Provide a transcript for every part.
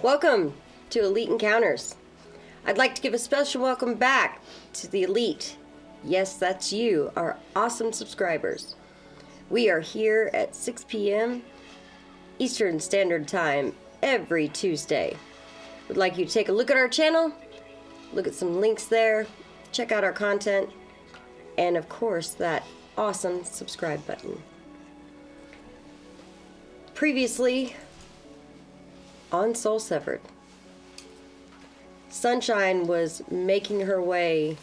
Welcome to Elite Encounters. I'd like to give a special welcome back to the Elite. Yes, that's you, our awesome subscribers. We are here at 6 p.m. Eastern Standard Time every Tuesday. We'd like you to take a look at our channel, look at some links there, check out our content, and of course that awesome subscribe button. Previously on Soul Severed, Sunshine was making her way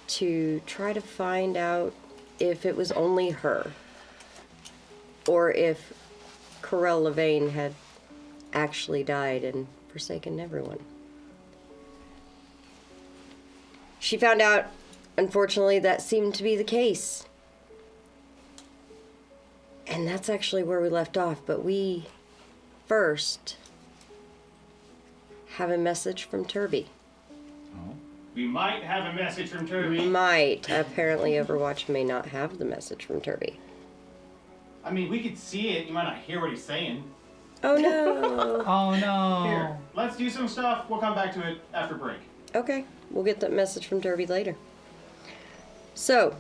to try to find out if it was only her or if Corell Levain had actually died and forsaken everyone. She found out, unfortunately, that seemed to be the case. And that's actually where we left off, but we first have a message from Turby. We might have a message from Turby. We might. Apparently Overwatch may not have the message from Turby. I mean, we could see it. You might not hear what he's saying. Oh no. Oh no. Here, let's do some stuff. We'll come back to it after break. Okay, we'll get that message from Turby later. So,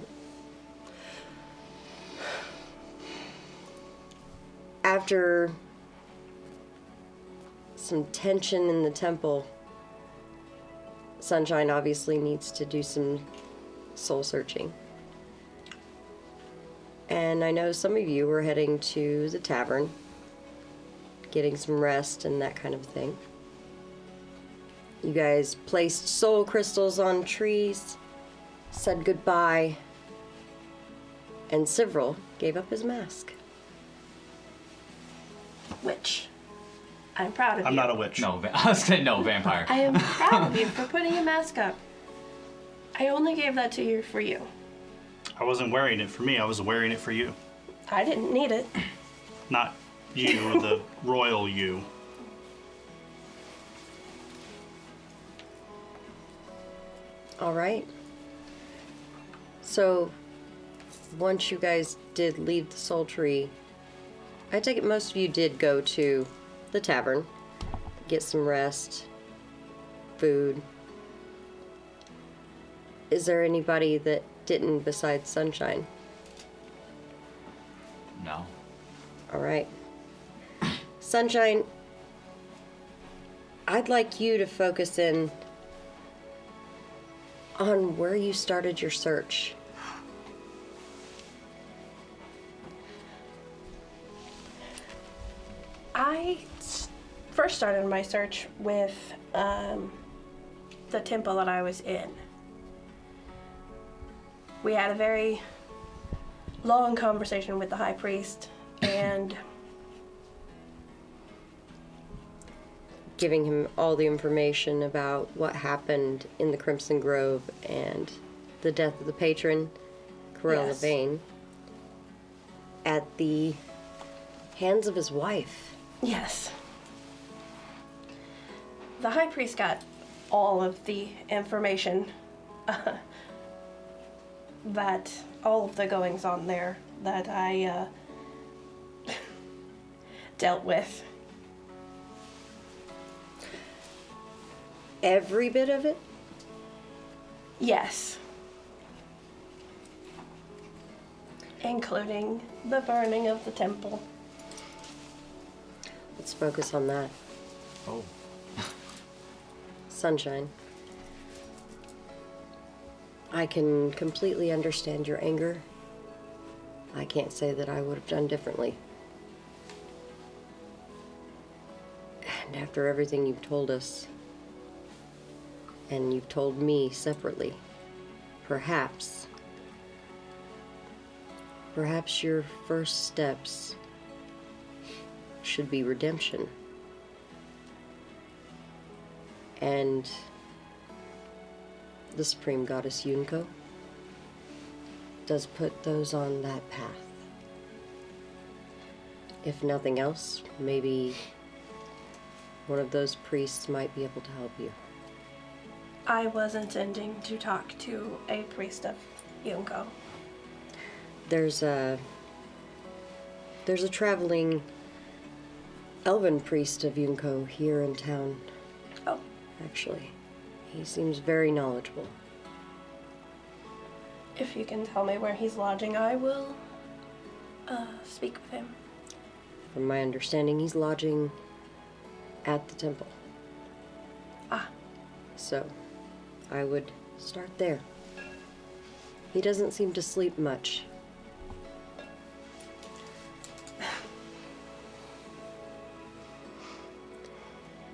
after some tension in the temple, Sunshine obviously needs to do some soul searching. And I know some of you were heading to the tavern, getting some rest and that kind of thing. You guys placed soul crystals on trees, said goodbye, and Sivril gave up his mask. Witch. I'm proud of you. I'm not a witch. No, I was gonna no vampire. I am proud of you for putting your mask up. I only gave that to you for you. I wasn't wearing it for me, I was wearing it for you. I didn't need it. Not you, the royal you. All right. So, once you guys did leave the soul tree, I take it most of you did go to the tavern, get some rest, food. Is there anybody that didn't besides Sunshine? No. All right. Sunshine, I'd like you to focus in on where you started your search. I first started my search with the temple that I was in. We had a very long conversation with the high priest and Giving him all the information about what happened in the Crimson Grove and the death of the patron, Corell Yes. Levain, at the hands of his wife. yes. The high priest got all of the information that all of the goings on there that I dealt with. Every bit of it? Yes. Including the burning of the temple. Let's focus on that. Oh. Sunshine. I can completely understand your anger. I can't say that I would have done differently. And after everything you've told us, and you've told me separately, perhaps your first steps should be redemption. And the Supreme Goddess Yunko does put those on that path. If nothing else, maybe one of those priests might be able to help you. I was intending to talk to a priest of Yunko. There's a traveling elven priest of Yunko here in town, Oh, actually. He seems very knowledgeable. if you can tell me where he's lodging, I will speak with him. From my understanding, he's lodging at the temple. Ah, So, I would start there. He doesn't seem to sleep much.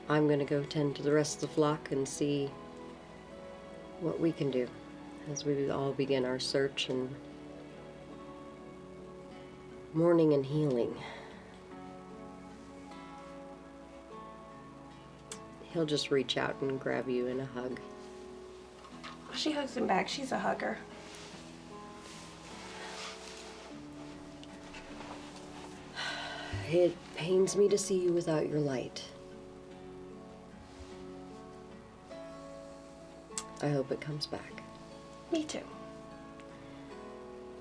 I'm gonna go tend to the rest of the flock and see what we can do as we all begin our search and mourning and healing. He'll just reach out and grab you in a hug. she hugs him back. She's a hugger. It pains me to see you without your light. I hope it comes back. Me too.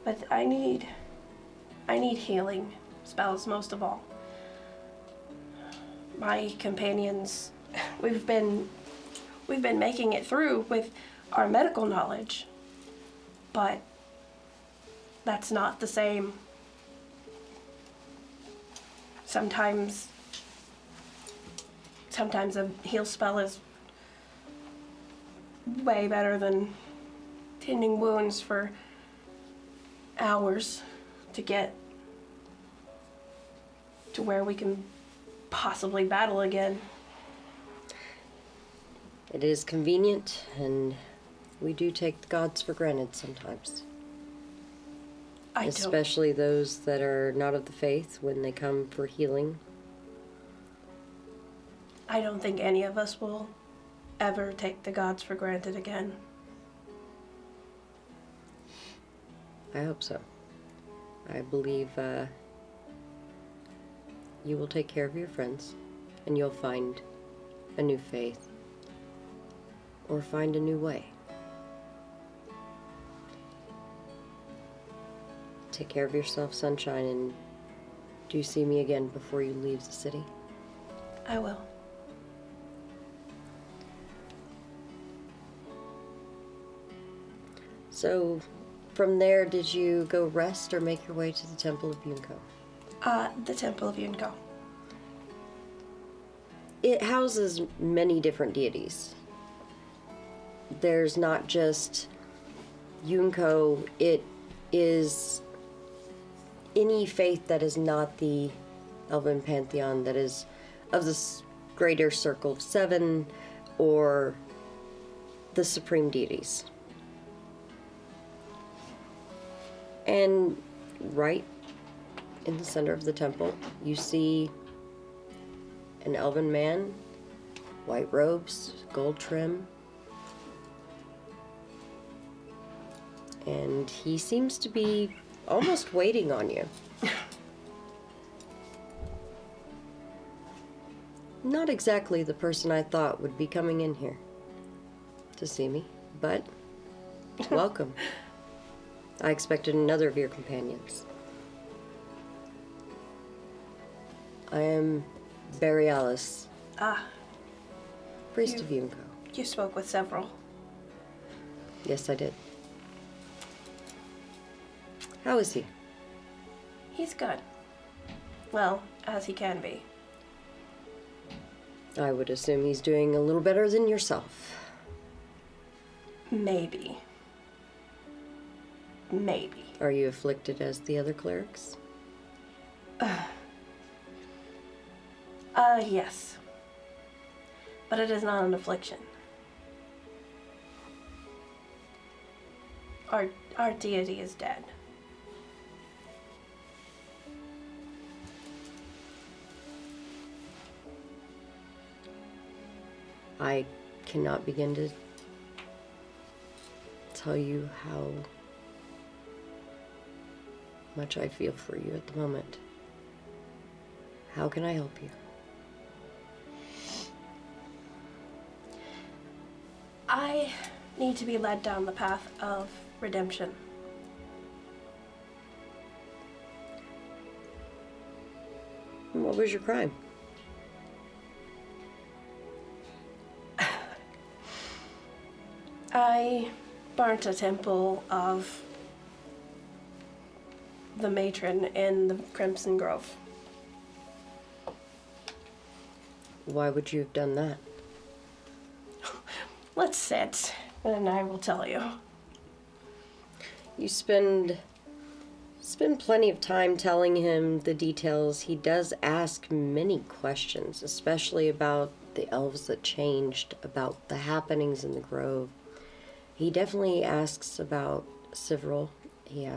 But I need healing spells most of all. My companions, we've been making it through with our medical knowledge, but that's not the same. Sometimes a heal spell is way better than tending wounds for hours to get to where we can possibly battle again. It is convenient, and we do take the gods for granted sometimes. Especially those that are not of the faith when they come for healing. I don't think any of us will ever take the gods for granted again. I hope so. I believe you will take care of your friends, and you'll find a new faith, or find a new way. Take care of yourself, Sunshine, and do see me again before you leave the city. I will. So, from there, did you go rest or make your way to the Temple of Yunko? The Temple of Yunko. It houses many different deities. There's not just Yunko, it is any faith that is not the Elven Pantheon, that is of the greater circle of seven, or the supreme deities. And right in the center of the temple, you see an elven man, white robes, gold trim, and he seems to be almost waiting on you. Not exactly the person I thought would be coming in here to see me, but welcome. I expected another of your companions. I am Borealis, priest of Yunko. You spoke with several. Yes, I did. How is he? He's good. Well, as he can be. I would assume he's doing a little better than yourself. Maybe. Maybe. Are you afflicted as the other clerics? Yes. But it is not an affliction. Our deity is dead. I cannot begin to tell you how much I feel for you at the moment. How can I help you? I need to be led down the path of redemption. What was your crime? I burnt a temple of the matron in the Crimson Grove. Why would you have done that? Let's sit, and I will tell you. You spend plenty of time telling him the details. He does ask many questions, especially about the elves that changed, about the happenings in the grove. He definitely asks about Sivril. He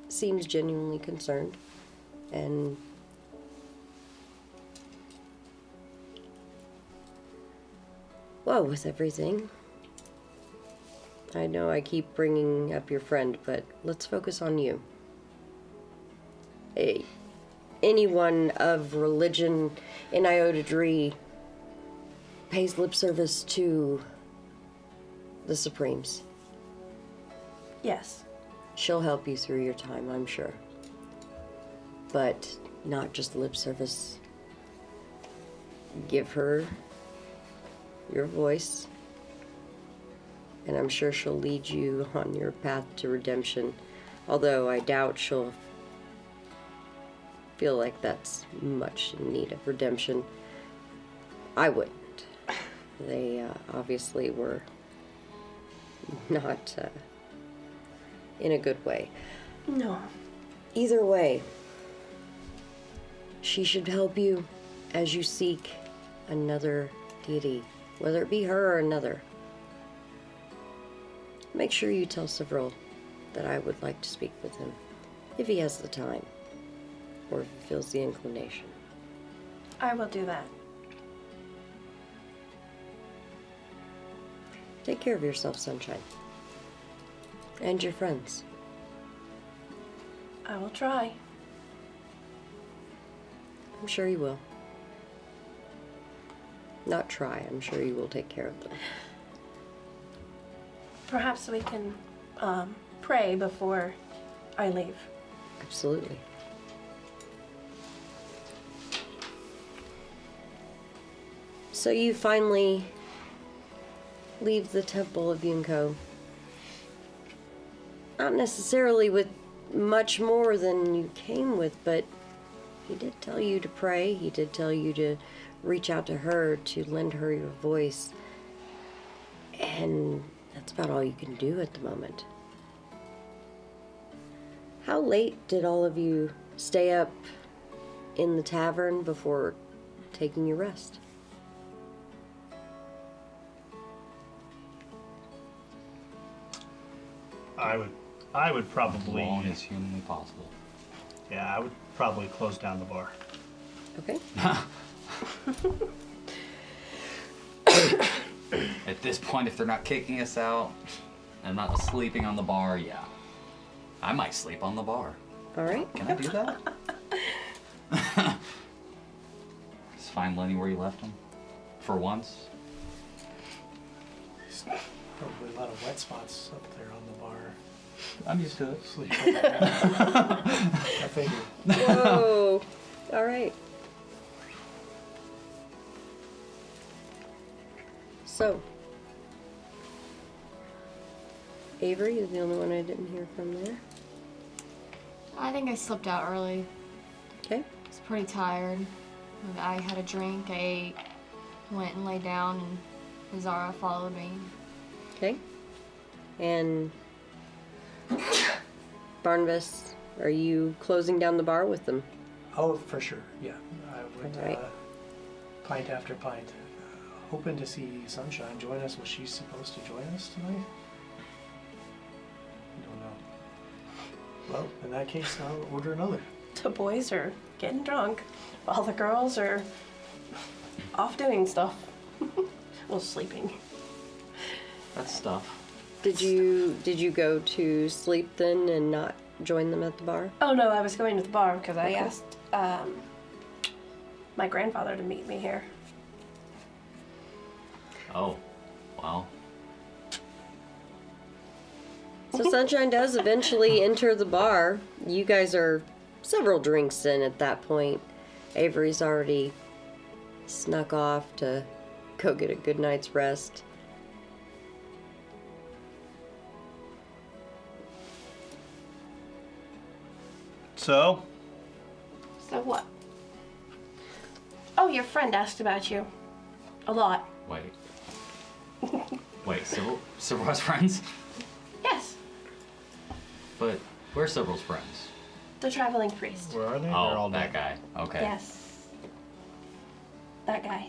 seems genuinely concerned, and well, with everything, I know I keep bringing up your friend, but let's focus on you. Anyone of religion in Iota Dree pays lip service to the Supremes. Yes. She'll help you through your time, I'm sure. But not just lip service. Give her your voice, and I'm sure she'll lead you on your path to redemption. Although I doubt she'll feel like that's much in need of redemption. I wouldn't. They obviously were not in a good way. No. Either way, she should help you as you seek another deity, whether it be her or another. Make sure you tell Sivril that I would like to speak with him, if he has the time, or if he feels the inclination. I will do that. Take care of yourself, Sunshine. And your friends. I will try. I'm sure you will. Not try, I'm sure you will take care of them. Perhaps we can pray before I leave. Absolutely. So you finally leave the Temple of Yunko. Not necessarily with much more than you came with, but he did tell you to pray. He did tell you to reach out to her, to lend her your voice. And that's about all you can do at the moment. How late did all of you stay up in the tavern before taking your rest? I would probably, As long as humanly possible. yeah, I would probably close down the bar. Okay. At this point, if they're not kicking us out and not sleeping on the bar, yeah. I might sleep on the bar. All right. Can I do that? Just find Lenny where you left him. For once. There's probably a lot of wet spots up there on the bar. I'm used to it. Sleep. I figured. Whoa. All right. So, Avery, you're the only one I didn't hear from there. I think I slipped out early. Okay. I was pretty tired. I had a drink, I ate, went and lay down, and Zara followed me. Okay. And Barnabas, are you closing down the bar with them? Oh, for sure. Yeah, I would. All right. Pint after pint. Hoping to see Sunshine join us. Was she supposed to join us tonight? I don't know. Well, in that case, I'll order another. The boys are getting drunk while the girls are off doing stuff. Well, sleeping. That's stuff. Did you go to sleep then and not join them at the bar? Oh no, I was going to the bar because I Okay. asked my grandfather to meet me here. Oh, well. So Sunshine does eventually enter the bar. You guys are several drinks in at that point. Avery's already snuck off to go get a good night's rest. So, So what? Oh, your friend asked about you. A lot. Wait, Sybil's friends? Yes. But we're Sybil's friends. The traveling priest. where are they? They're Oh, all that dead. guy. Okay. Yes. That guy.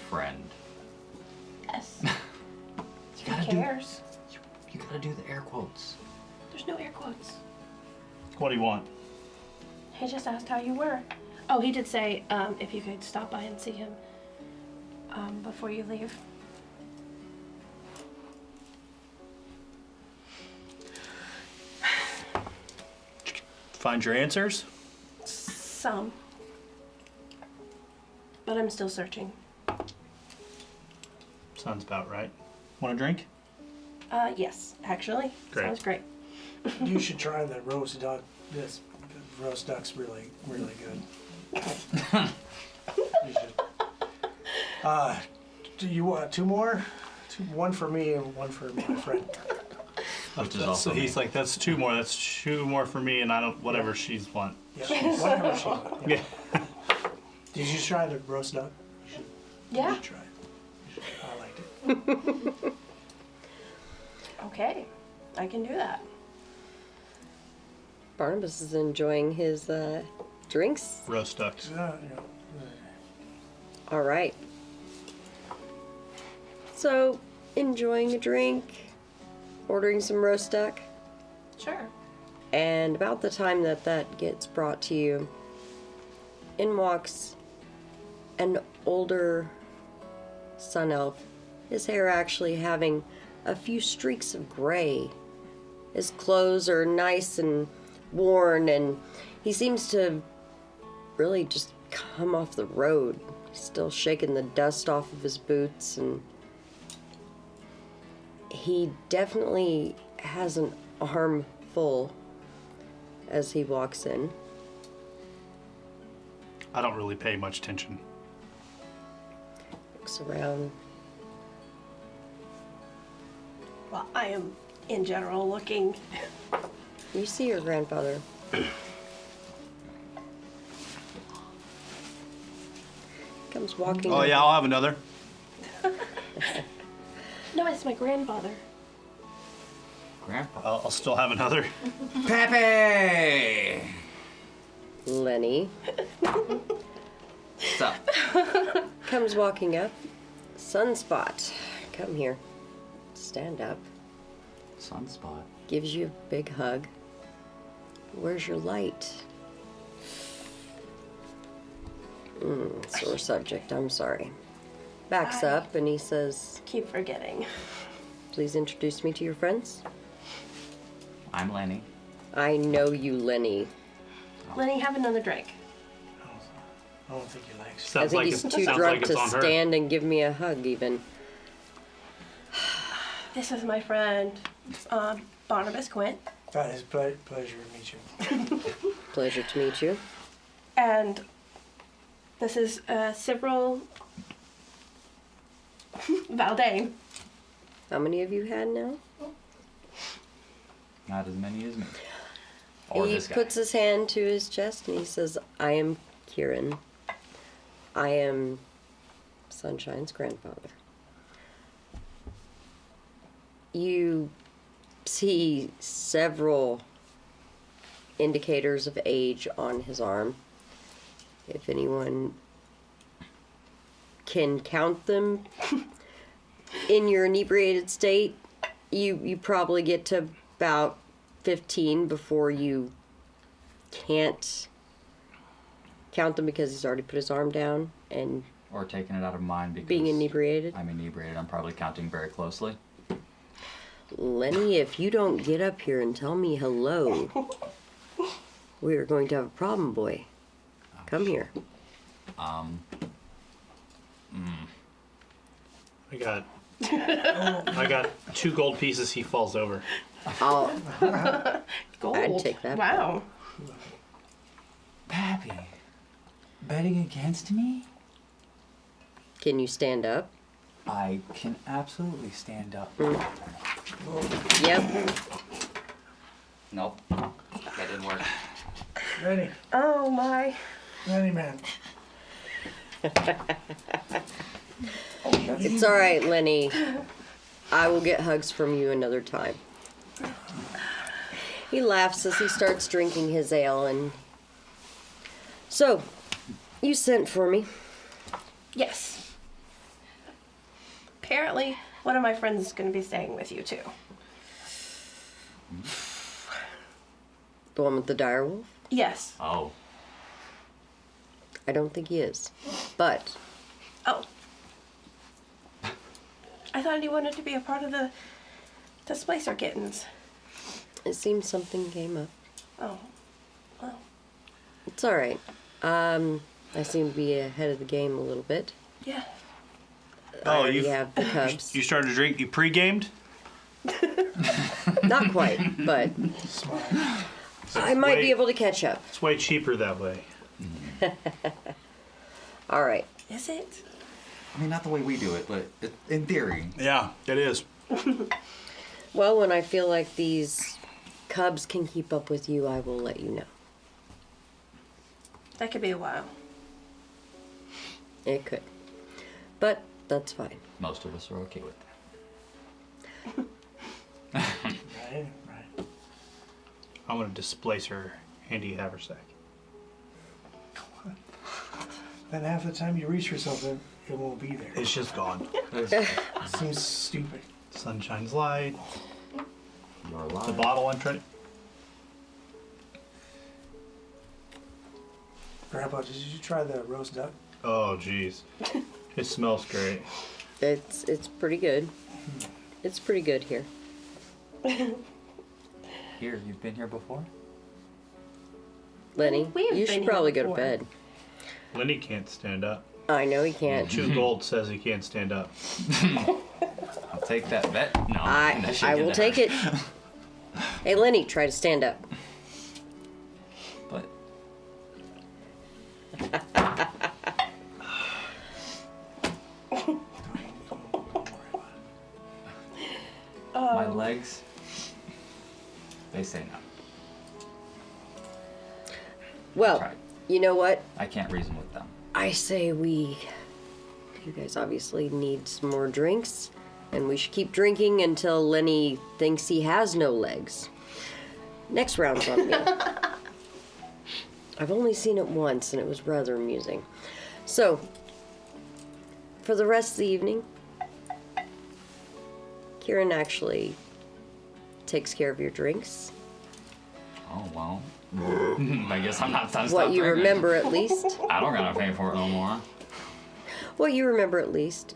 Friend. Yes. You Who gotta cares? You gotta do the air quotes. There's no air quotes. What do you want? He just asked how you were. Oh, he did say if you could stop by and see him before you leave. Find your answers? Some. But I'm still searching. Sounds about right. Want a drink? Yes, actually. Great. Sounds great. You should try the roast duck. This roast duck's really, really good. You should. Do you want two more? One for me and one for my friend. Which is So also he's me. like, that's two more. That's two more for me, and I don't, whatever she's want. Yeah, whatever she wants. Yeah. Yeah. Did you try the roast duck? You Yeah. should try it. I liked it. Okay. I can do that. Barnabas is enjoying his drinks. Roast ducks. All right. So, enjoying a drink, ordering some roast duck, Sure. and about the time that gets brought to you, in walks an older sun elf, his hair actually having a few streaks of gray. His clothes are nice and worn, and he seems to really just come off the road. He's still shaking the dust off of his boots, and he definitely has an arm full as he walks in. I don't really pay much attention. Looks around. Well, I am in general looking. You see your grandfather. Comes walking. Oh over. yeah, I'll have another. No, it's my grandfather. Grandpa. I'll still have another. Pepe! Lenny What's up? comes walking up. Sunspot, come here. Stand up. Sunspot. Gives you a big hug. Where's your light? Sore subject, I'm sorry. Backs up and he says, Keep forgetting. please introduce me to your friends. I'm Lenny. I know you, Lenny. Lenny, have another drink. I don't think he likes it. I Sounds think like he's it's, too sounds drunk like it's to on her. stand and give me a hug even. This is my friend, Barnabas Quint. That is pleasure to meet you. Pleasure to meet you. And this is Sybil Valdane. How many have you had now? Not as many as me. Or He this guy. puts his hand to his chest and he says, I am Kieran. I am Sunshine's grandfather. You see several indicators of age on his arm. If anyone can count them in your inebriated state, you probably get to about 15 before you can't count them because he's already put his arm down and Or taking it out of mine because being inebriated. I'm inebriated. I'm probably counting very closely. Lenny, if you don't get up here and tell me hello, we are going to have a problem, boy. Come here. I got 2 gold pieces. He falls over. I'll Gold. I'd take that. Wow. Pappy. betting against me? Can you stand up? I can absolutely stand up. Yep. Nope. That didn't work. Ready? Oh my. Ready, man. It's all right, Lenny. I will get hugs from you another time. He laughs as he starts drinking his ale, and so you sent for me. Yes. Apparently, one of my friends is going to be staying with you too. The one with the dire wolf? Yes. Oh. I don't think he is, but Oh. I thought he wanted to be a part of the Displacer Kittens. it seems something came up. Oh. Well. It's all right. I seem to be ahead of the game a little bit. Yeah. I Oh, already you have the Cubs. you started to drink. You pre-gamed. Not quite, but Smart. I might be able to catch up. It's way cheaper that way. All right. Is it? I mean, not the way we do it, but in theory. Yeah, it is. Well, when I feel like these Cubs can keep up with you, I will let you know. That could be a while. It could. But that's fine. Most of us are okay with that. Right, right. I want to displace her handy haversack. Then half the time you reach for something, it won't be there. It's just gone. It seems stupid. Sunshine's light. You're alive. The bottle I'm trying. Grandpa, did you try the roast duck? Oh, jeez. It smells great. It's pretty good. It's pretty good here. Here, you've been here before? Lenny, We have you been should here probably go to before. bed. Lenny can't stand up. I know he can't. 2 gold says he can't stand up. I'll take that bet. No, I will take it. Hey, Lenny, try to stand up. But my legs, they say no. Well, Tried. you know what? I can't reason with them. I say you guys obviously need some more drinks, and we should keep drinking until Lenny thinks he has no legs. Next round's on me. I've only seen it once, and it was rather amusing. So, for the rest of the evening, Kieran actually takes care of your drinks. Oh, well. I guess I'm not done. What you remember, at least. I don't gotta pay for it no more. What you remember, at least.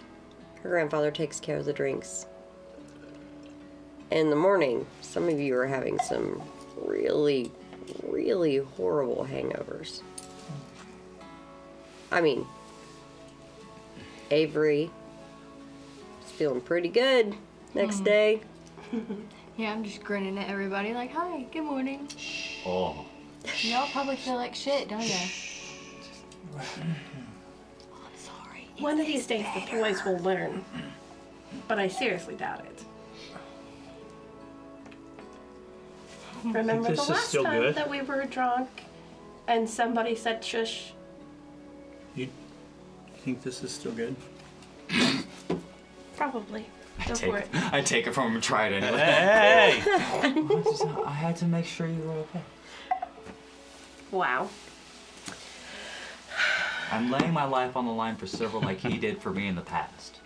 Her grandfather takes care of the drinks. In the morning, some of you are having some really, really horrible hangovers. I mean, Avery is feeling pretty good next day. Yeah, I'm just grinning at everybody like, hi, good morning. Oh. Y'all probably feel like shit, don't ya? One of these days the boys will learn. But I seriously doubt it. Remember this the is last still time good? that we were drunk and somebody said shush? You think this is still good? Probably. Go for it. I take it from him and try it anyway. Hey! I had to make sure you were okay. Wow. I'm laying my life on the line for Silver like he did for me in the past.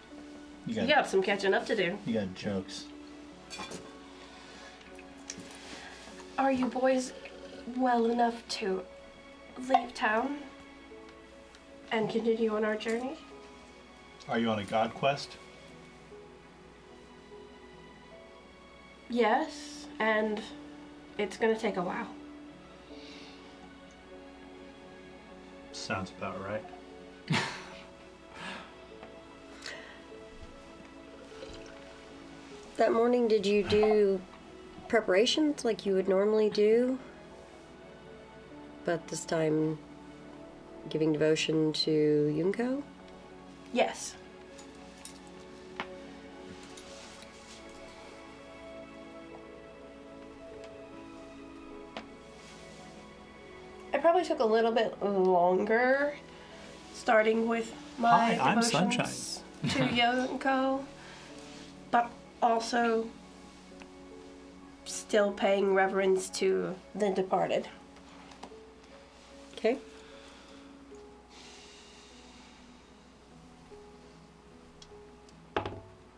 You You got some catching up to do. you got jokes. Are you boys well enough to leave town and continue on our journey? Are you on a god quest? Yes, and it's gonna take a while. Sounds about right. That morning, did you do preparations like you would normally do? But this time, giving devotion to Yunko? Yes. It probably took a little bit longer, starting with my Hi, I'm devotions to Yonko, but also still paying reverence to the departed. Okay.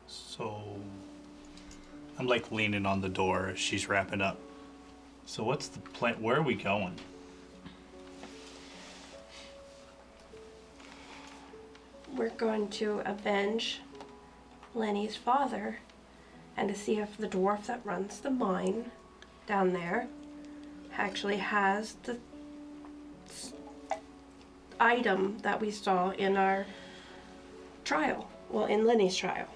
So I'm like leaning on the door as she's wrapping up. So what's the plan? Where are we going? We're going to avenge Lenny's father and to see if the dwarf that runs the mine down there actually has the item that we saw in our trial. Well, in Lenny's trial.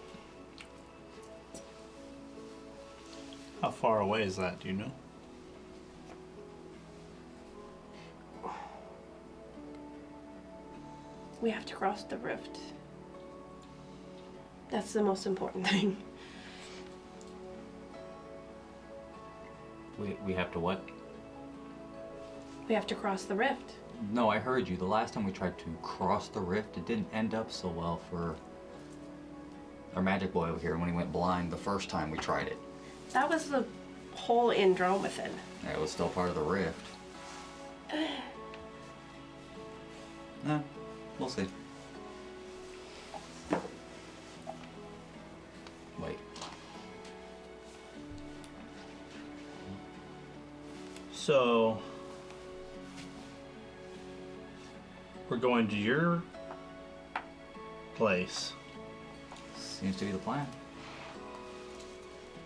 How far away is that? Do you know? We have to cross the rift. That's the most important thing. We have to what? We have to cross the rift. No, I heard you. The last time we tried to cross the rift, it didn't end up so well for our magic boy over here when he went blind the first time we tried it. That was the hole in Dromathan. Yeah, it was still part of the rift. Nah, we'll see. Wait. So we're going to your place. Seems to be the plan.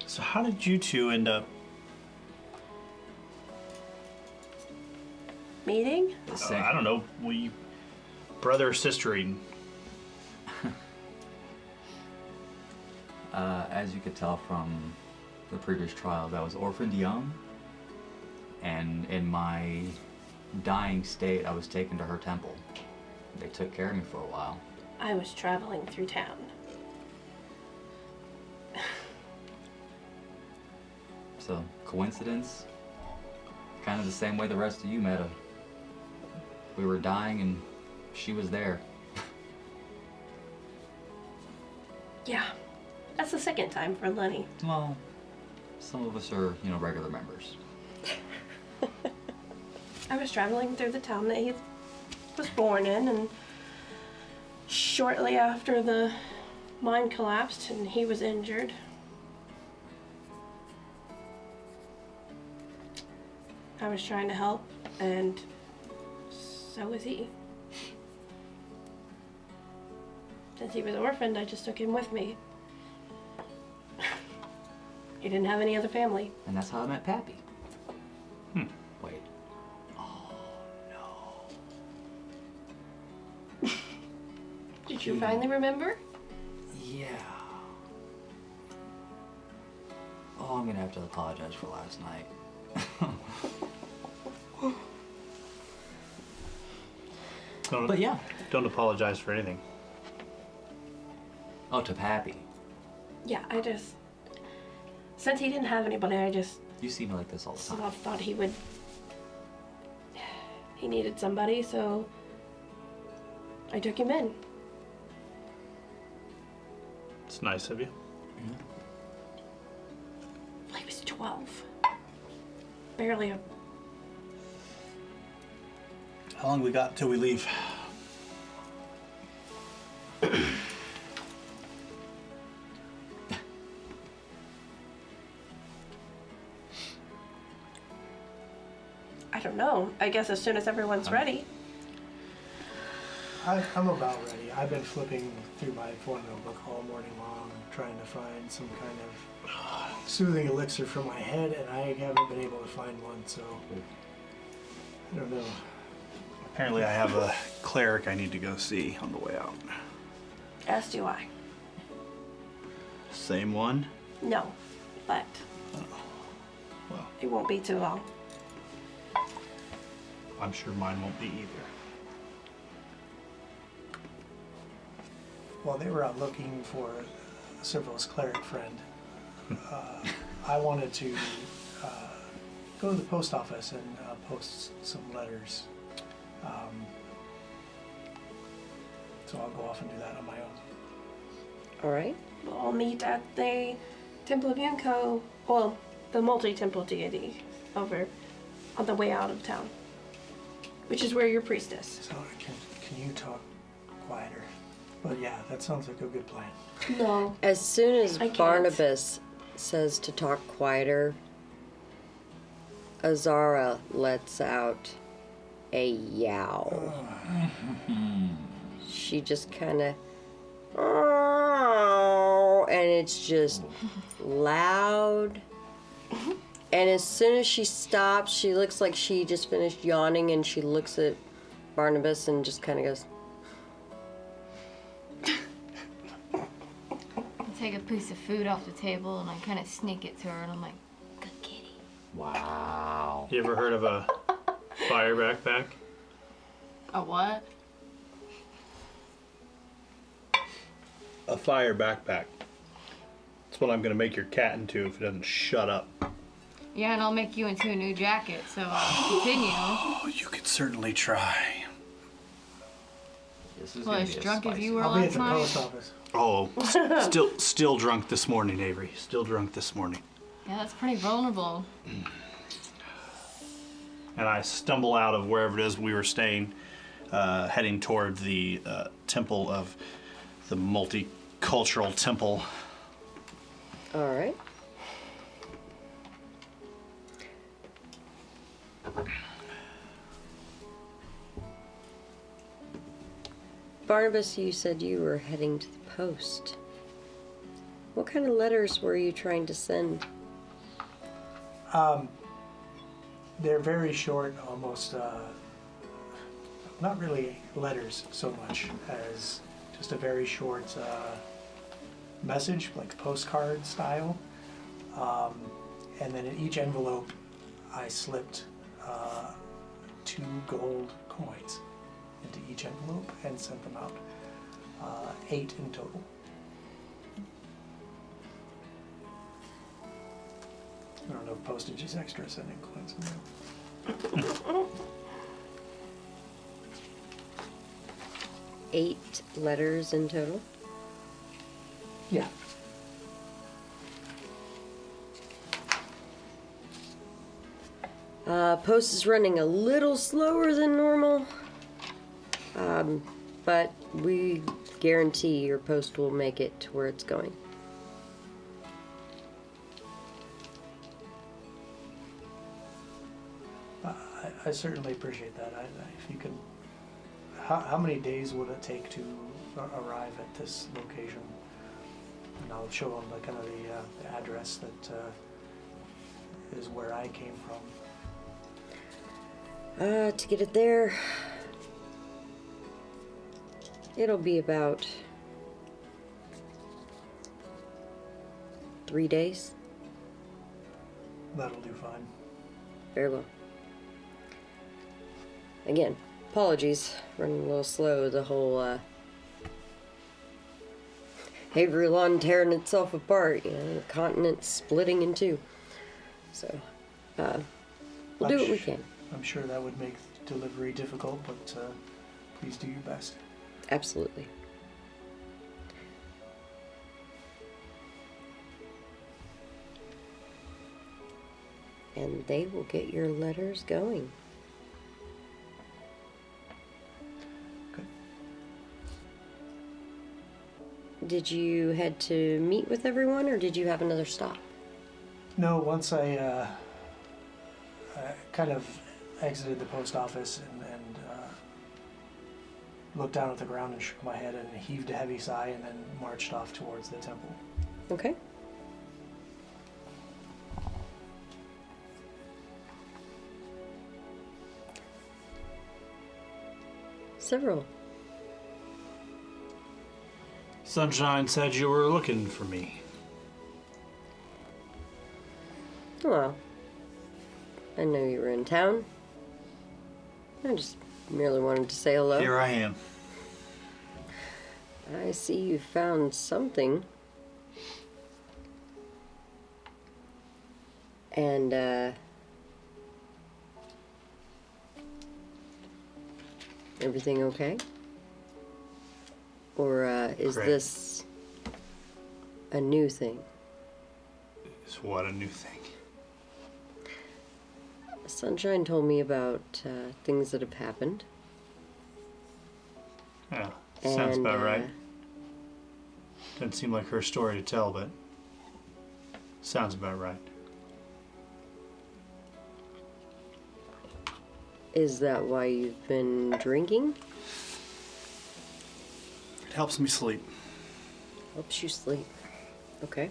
So how did you two end up? Meeting? The same. I don't know. We brother or sistering. As you could tell from the previous trials, I was orphaned young, and in my dying state, I was taken to her temple. They took care of me for a while. I was traveling through town. So, coincidence? Kind of the same way the rest of you met her. We were dying and she was there. Yeah. That's the second time for Lenny. Well, some of us are, regular members. I was traveling through the town that he was born in, and shortly after the mine collapsed and he was injured, I was trying to help, and so was he. Since he was orphaned, I just took him with me. He didn't have any other family. And that's how I met Pappy. Wait. Did you finally remember? Yeah. Oh, I'm gonna have to apologize for last night. But yeah. Don't apologize for anything. Oh, to Pappy. Yeah, since he didn't have anybody, I just You see me like this all the time. thought he needed somebody, so I took him in. It's nice of you. Well, he was 12. Barely a... How long we got till we leave? I don't know. I guess as soon as everyone's ready. I'm about ready. I've been flipping through my phone notebook all morning long, trying to find some kind of soothing elixir for my head, and I haven't been able to find one, so I don't know. Apparently I have a cleric I need to go see on the way out. As do I. Same one? No, but Well, it won't be too long. I'm sure mine won't be either. while they were out looking for a serverless cleric friend, I wanted to go to the post office and post some letters. So I'll go off and do that on my own. All right. We'll all meet at the Temple of Yunko, well, the multi-temple deity over on the way out of town, which is where your priest is. So can you talk quieter? But yeah, that sounds like a good plan. No. As soon as I can't. Barnabas says to talk quieter, Azara lets out a yowl. She just kind of, and it's just loud. And as soon as she stops, she looks like she just finished yawning, and she looks at Barnabas and just kind of goes, I take a piece of food off the table and I kind of sneak it to her, and I'm like, "Good kitty." Wow. You ever heard of a fire backpack? A what? A fire backpack. That's what I'm gonna make your cat into if it doesn't shut up. Yeah, and I'll make you into a new jacket. So continue. Oh, you could certainly try. This is Well, gonna as be a drunk as spicy you were I'll be at last the night. post office. Oh, still drunk this morning, Avery. Still drunk this morning. Yeah, that's pretty vulnerable. And I stumble out of wherever it is we were staying, heading toward the temple of the multicultural temple. all right. Barnabas, you said you were heading to the post. What kind of letters were you trying to send? They're very short, almost, not really letters so much as just a very short message, like postcard style. And then in each envelope, I slipped 2 gold coins into each envelope and sent them out. 8 in total. I don't know if postage is extra sending coins in there. 8 letters in total. Yeah. Post is running a little slower than normal, but we guarantee your post will make it to where it's going. I certainly appreciate that. If you could, how many days would it take to arrive at this location? And I'll show them the kind of the address that is where I came from. To get it there, it'll be about 3 days. That'll do fine. Very well. Again, apologies, running a little slow. The whole Avery Lawn tearing itself apart, the continent splitting in two. So, we'll do what we can. I'm sure that would make delivery difficult, but please do your best. Absolutely. And they will get your letters going. Good. Did you head to meet with everyone, or did you have another stop? No, once I kind of exited the post office and looked down at the ground and shook my head and heaved a heavy sigh and then marched off towards the temple. Okay. Several. Sunshine said you were looking for me. Well, I know you were in town. I just merely wanted to say hello. Here I am. I see you found something. And, everything okay? Or, is Great. this a new thing? Is what a new thing. Sunshine told me about things that have happened. Yeah, sounds and, about right. Doesn't seem like her story to tell, but sounds about right. Is that why you've been drinking? It helps me sleep. Helps you sleep. Okay.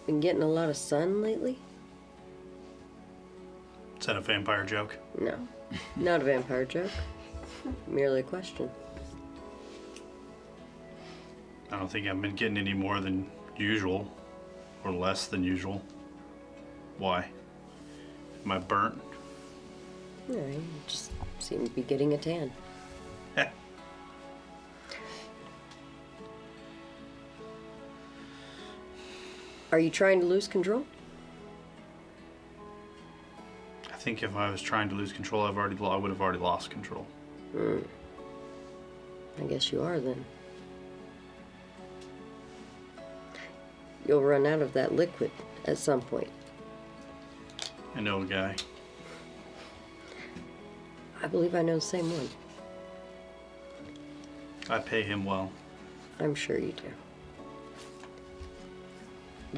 Been getting a lot of sun lately? Is that a vampire joke? No. Not a vampire joke. Merely a question. I don't think I've been getting any more than usual, or less than usual. Why? Am I burnt? No, you just seem to be getting a tan. Are you trying to lose control? I think if I was trying to lose control, I would have already lost control. I guess you are then. You'll run out of that liquid at some point. I know a guy. I believe I know the same one. I pay him well. I'm sure you do.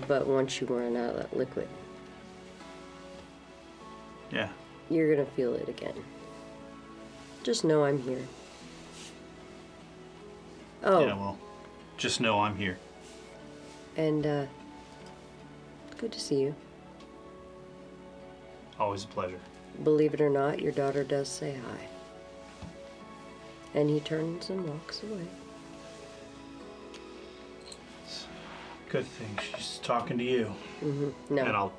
But once you run out of that liquid, Yeah. you're gonna feel it again. Just know I'm here. Oh, Yeah, well, just know I'm here. and good to see you. Always a pleasure. Believe it or not, your daughter does say hi. And he turns and walks away. Good thing she's talking to you. And No,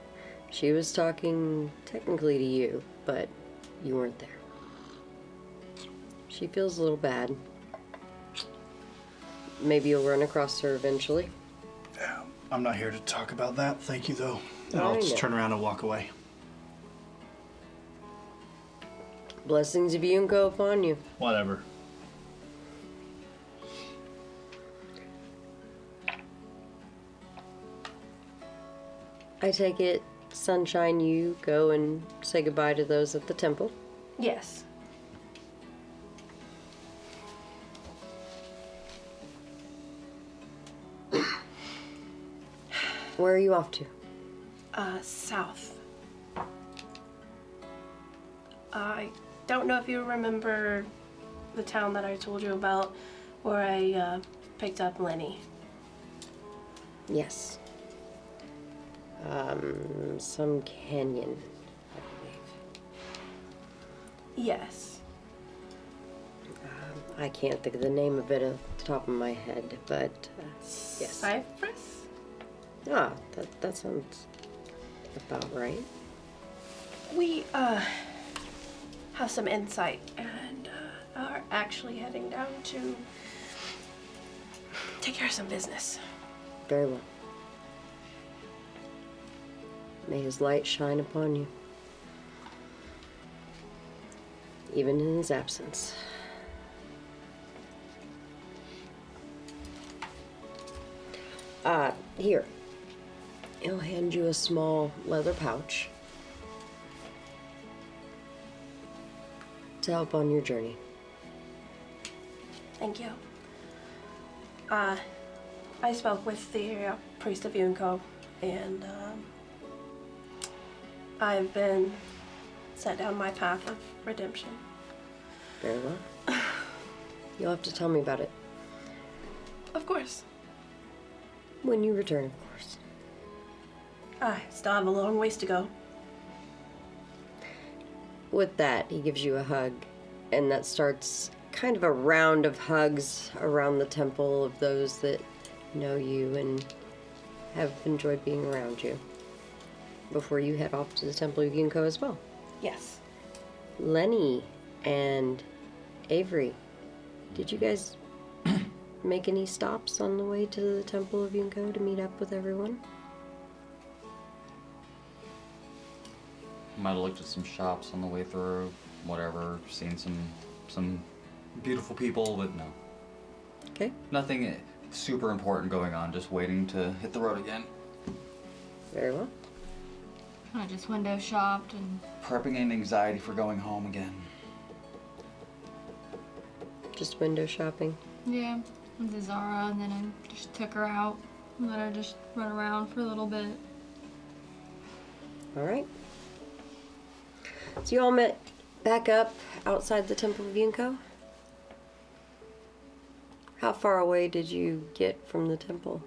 she was talking technically to you, but you weren't there. She feels a little bad. Maybe you'll run across her eventually. I'm not here to talk about that. Thank you, though. And I I'll just know. turn around and walk away. Blessings of you and go upon you. Whatever. I take it, Sunshine, you go and say goodbye to those at the temple. Yes. Where are you off to? South. I don't know if you remember the town that I told you about where I picked up Lenny. Yes. Some canyon, I believe. Yes. I can't think of the name of it off the top of my head, but yes. Cypress? Ah, that sounds about right. We have some insight and are actually heading down to take care of some business. Very well. May his light shine upon you, even in his absence. Here. He'll hand you a small leather pouch to help on your journey. Thank you. I spoke with the priest of Yunko, and I've been set down my path of redemption. Very well. You'll have to tell me about it Of course. when you return, of course. I still have a long ways to go. With that, he gives you a hug, and that starts kind of a round of hugs around the temple of those that know you and have enjoyed being around you before you head off to the Temple of Yunko as well. Yes. Lenny and Avery, did you guys make any stops on the way to the Temple of Yunko to meet up with everyone? Might have looked at some shops on the way through, whatever, seen some beautiful people, but no. Okay. Nothing super important going on, just waiting to hit the road again. Very well. I just window shopped and Prepping and anxiety for going home again. Just window shopping. yeah, went to Zara and then I just took her out and let her just run around for a little bit. All right. So you all met back up outside the Temple of Yunko? How far away did you get from the temple?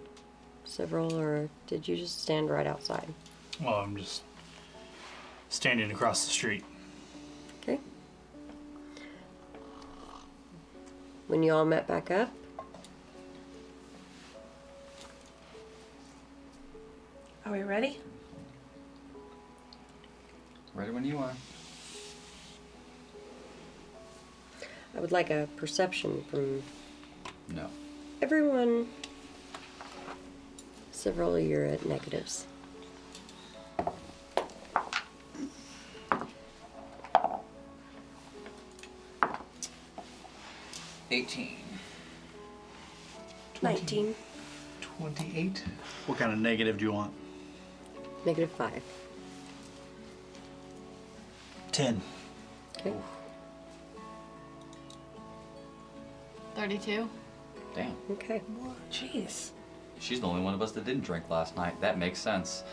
Several, or did you just stand right outside? Well, I'm just standing across the street. Okay. When you all met back up, Are we ready? Ready when you are. I would like a perception from No. everyone. Several of you are at negatives. $18. 19. 28. What kind of negative do you want? -5. 10. Okay. 32. Damn. Okay. Jeez. She's the only one of us that didn't drink last night. That makes sense.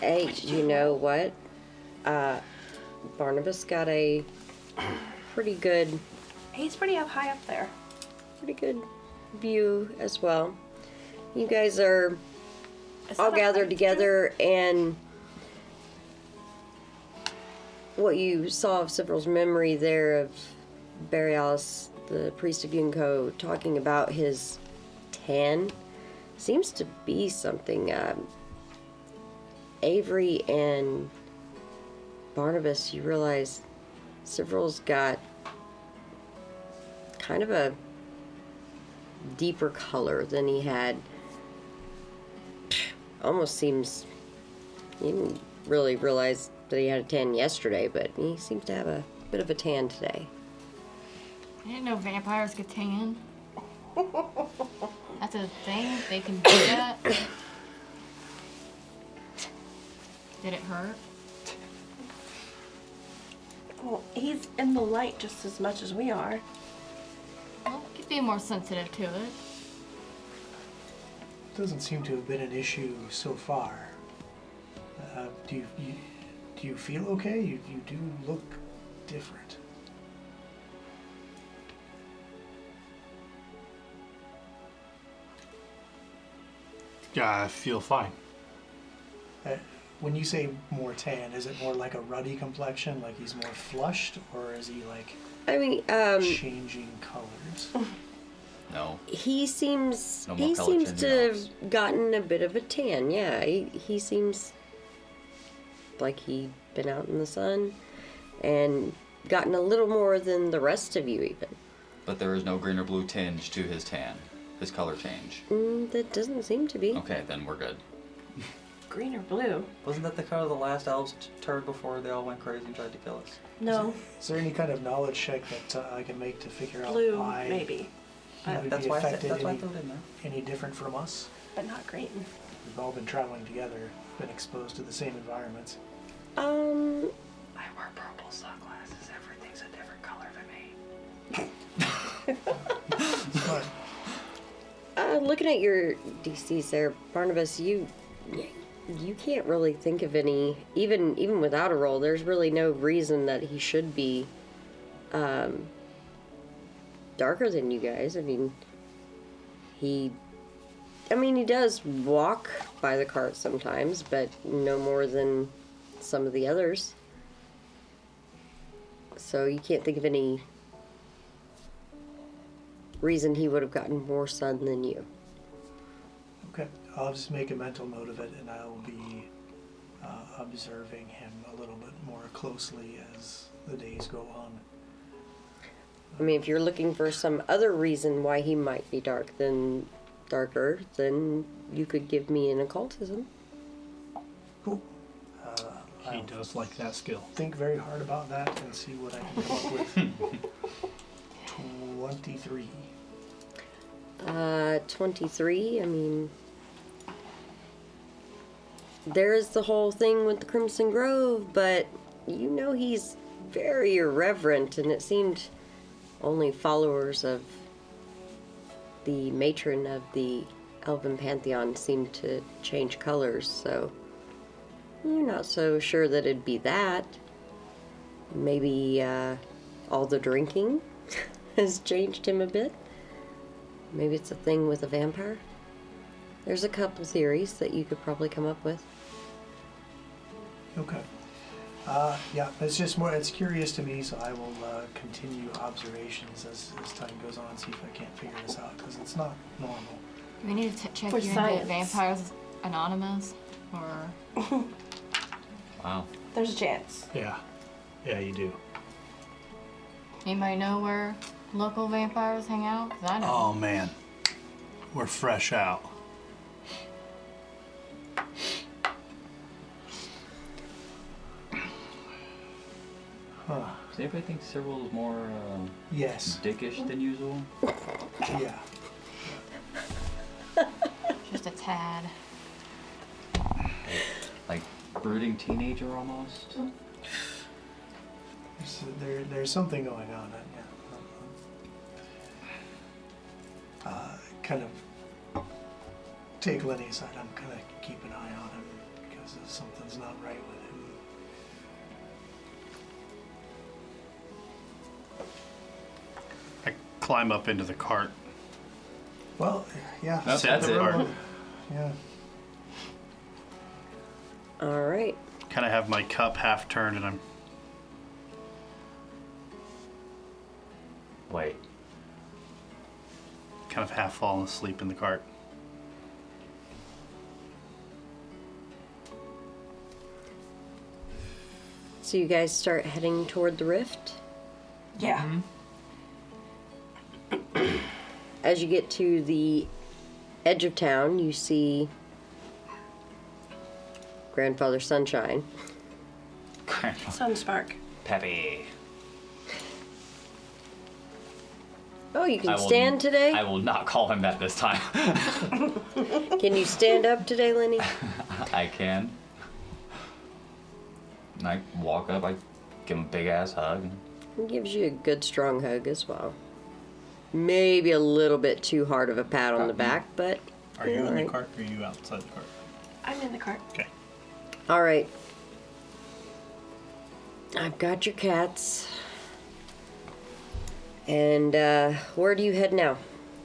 Hey, you know what? Barnabas got a pretty good He's pretty up high up there. view as well. You guys are Is all that a gathered height together, and what you saw of Cyril's memory there of Borealis, the priest of Yunko, talking about his tan seems to be something. Avery and Barnabas, you realize Cyril's got kind of a deeper color than he had. Almost seems, you didn't really realize that he had a tan yesterday, but he seems to have a bit of a tan today. I didn't know vampires could tan. That's a thing? They can do that? Did it hurt? Well, he's in the light just as much as we are. Well, you could be more sensitive to it. Doesn't seem to have been an issue so far. Do you feel okay? You do look different. Yeah, I feel fine. When you say more tan, is it more like a ruddy complexion, like he's more flushed, or is he like I mean, changing colors? No. he seems No more he color seems changing to ops. have gotten a bit of a tan. Yeah, he seems like he'd been out in the sun and gotten a little more than the rest of you even. But there is no green or blue tinge to his tan. His color change. That doesn't seem to be. Okay, then we're good. Green or blue? Wasn't that the color the last elves turned before they all went crazy and tried to kill us? No. Is there any kind of knowledge check that I can make to figure out Blue, why maybe. he would That's be why I affected threw it in there. any different from us? But not green. We've all been traveling together, been exposed to the same environments. I wear purple sunglasses. Everything's a different color than me. But Looking at your DCs there, Barnabas, you can't really think of any, even without a roll, there's really no reason that he should be darker than you guys. I mean, he does walk by the cart sometimes, but no more than some of the others. So you can't think of any reason he would have gotten more sun than you. okay, I'll just make a mental note of it, and I'll be observing him a little bit more closely as the days go on. I mean, if you're looking for some other reason why he might be darker, then you could give me an occultism. Cool. He I'll does like that skill. think very hard about that and see what I can come up with. 23. 23, I mean, there's the whole thing with the Crimson Grove, but you know he's very irreverent, and it seemed only followers of the matron of the Elven Pantheon seemed to change colors, so you're not so sure that it'd be that. Maybe all the drinking has changed him a bit. Maybe it's a thing with a vampire. There's a couple theories that you could probably come up with. Okay. Yeah, it's just more, it's curious to me, so I will continue observations as time goes on, see if I can't figure this out, because it's not normal. Do we need to check For you into science. Vampires Anonymous? Or Wow. There's a chance. Yeah. Yeah, you do. anybody know where local vampires hang out? 'Cause I know. Oh, man. We're fresh out. Huh. Does anybody think Cyril is more Yes. dickish than usual? Yeah. Just a tad. Like brooding teenager almost? There's something going on. Yeah. Kind of take Lenny aside. I'm kind of keep an eye on him because something's not right with him. I climb up into the cart. Well, yeah. Nope, that's it. Yeah. All right. Kind of have my cup half turned, and I'm Wait. kind of half falling asleep in the cart. So you guys start heading toward the rift. Yeah. As you get to the edge of town, you see Grandfather Sunshine. Sunspark. Peppy. Oh, you I can will- stand today? I will not call him that this time. Can you stand up today, Lenny? I can. And I walk up, I give him a big ass hug. He gives you a good strong hug as well. Maybe a little bit too hard of a pat on the back, but Are you in the alright. cart or are you outside the cart? I'm in the cart. Okay. All right. I've got your cats. And where do you head now?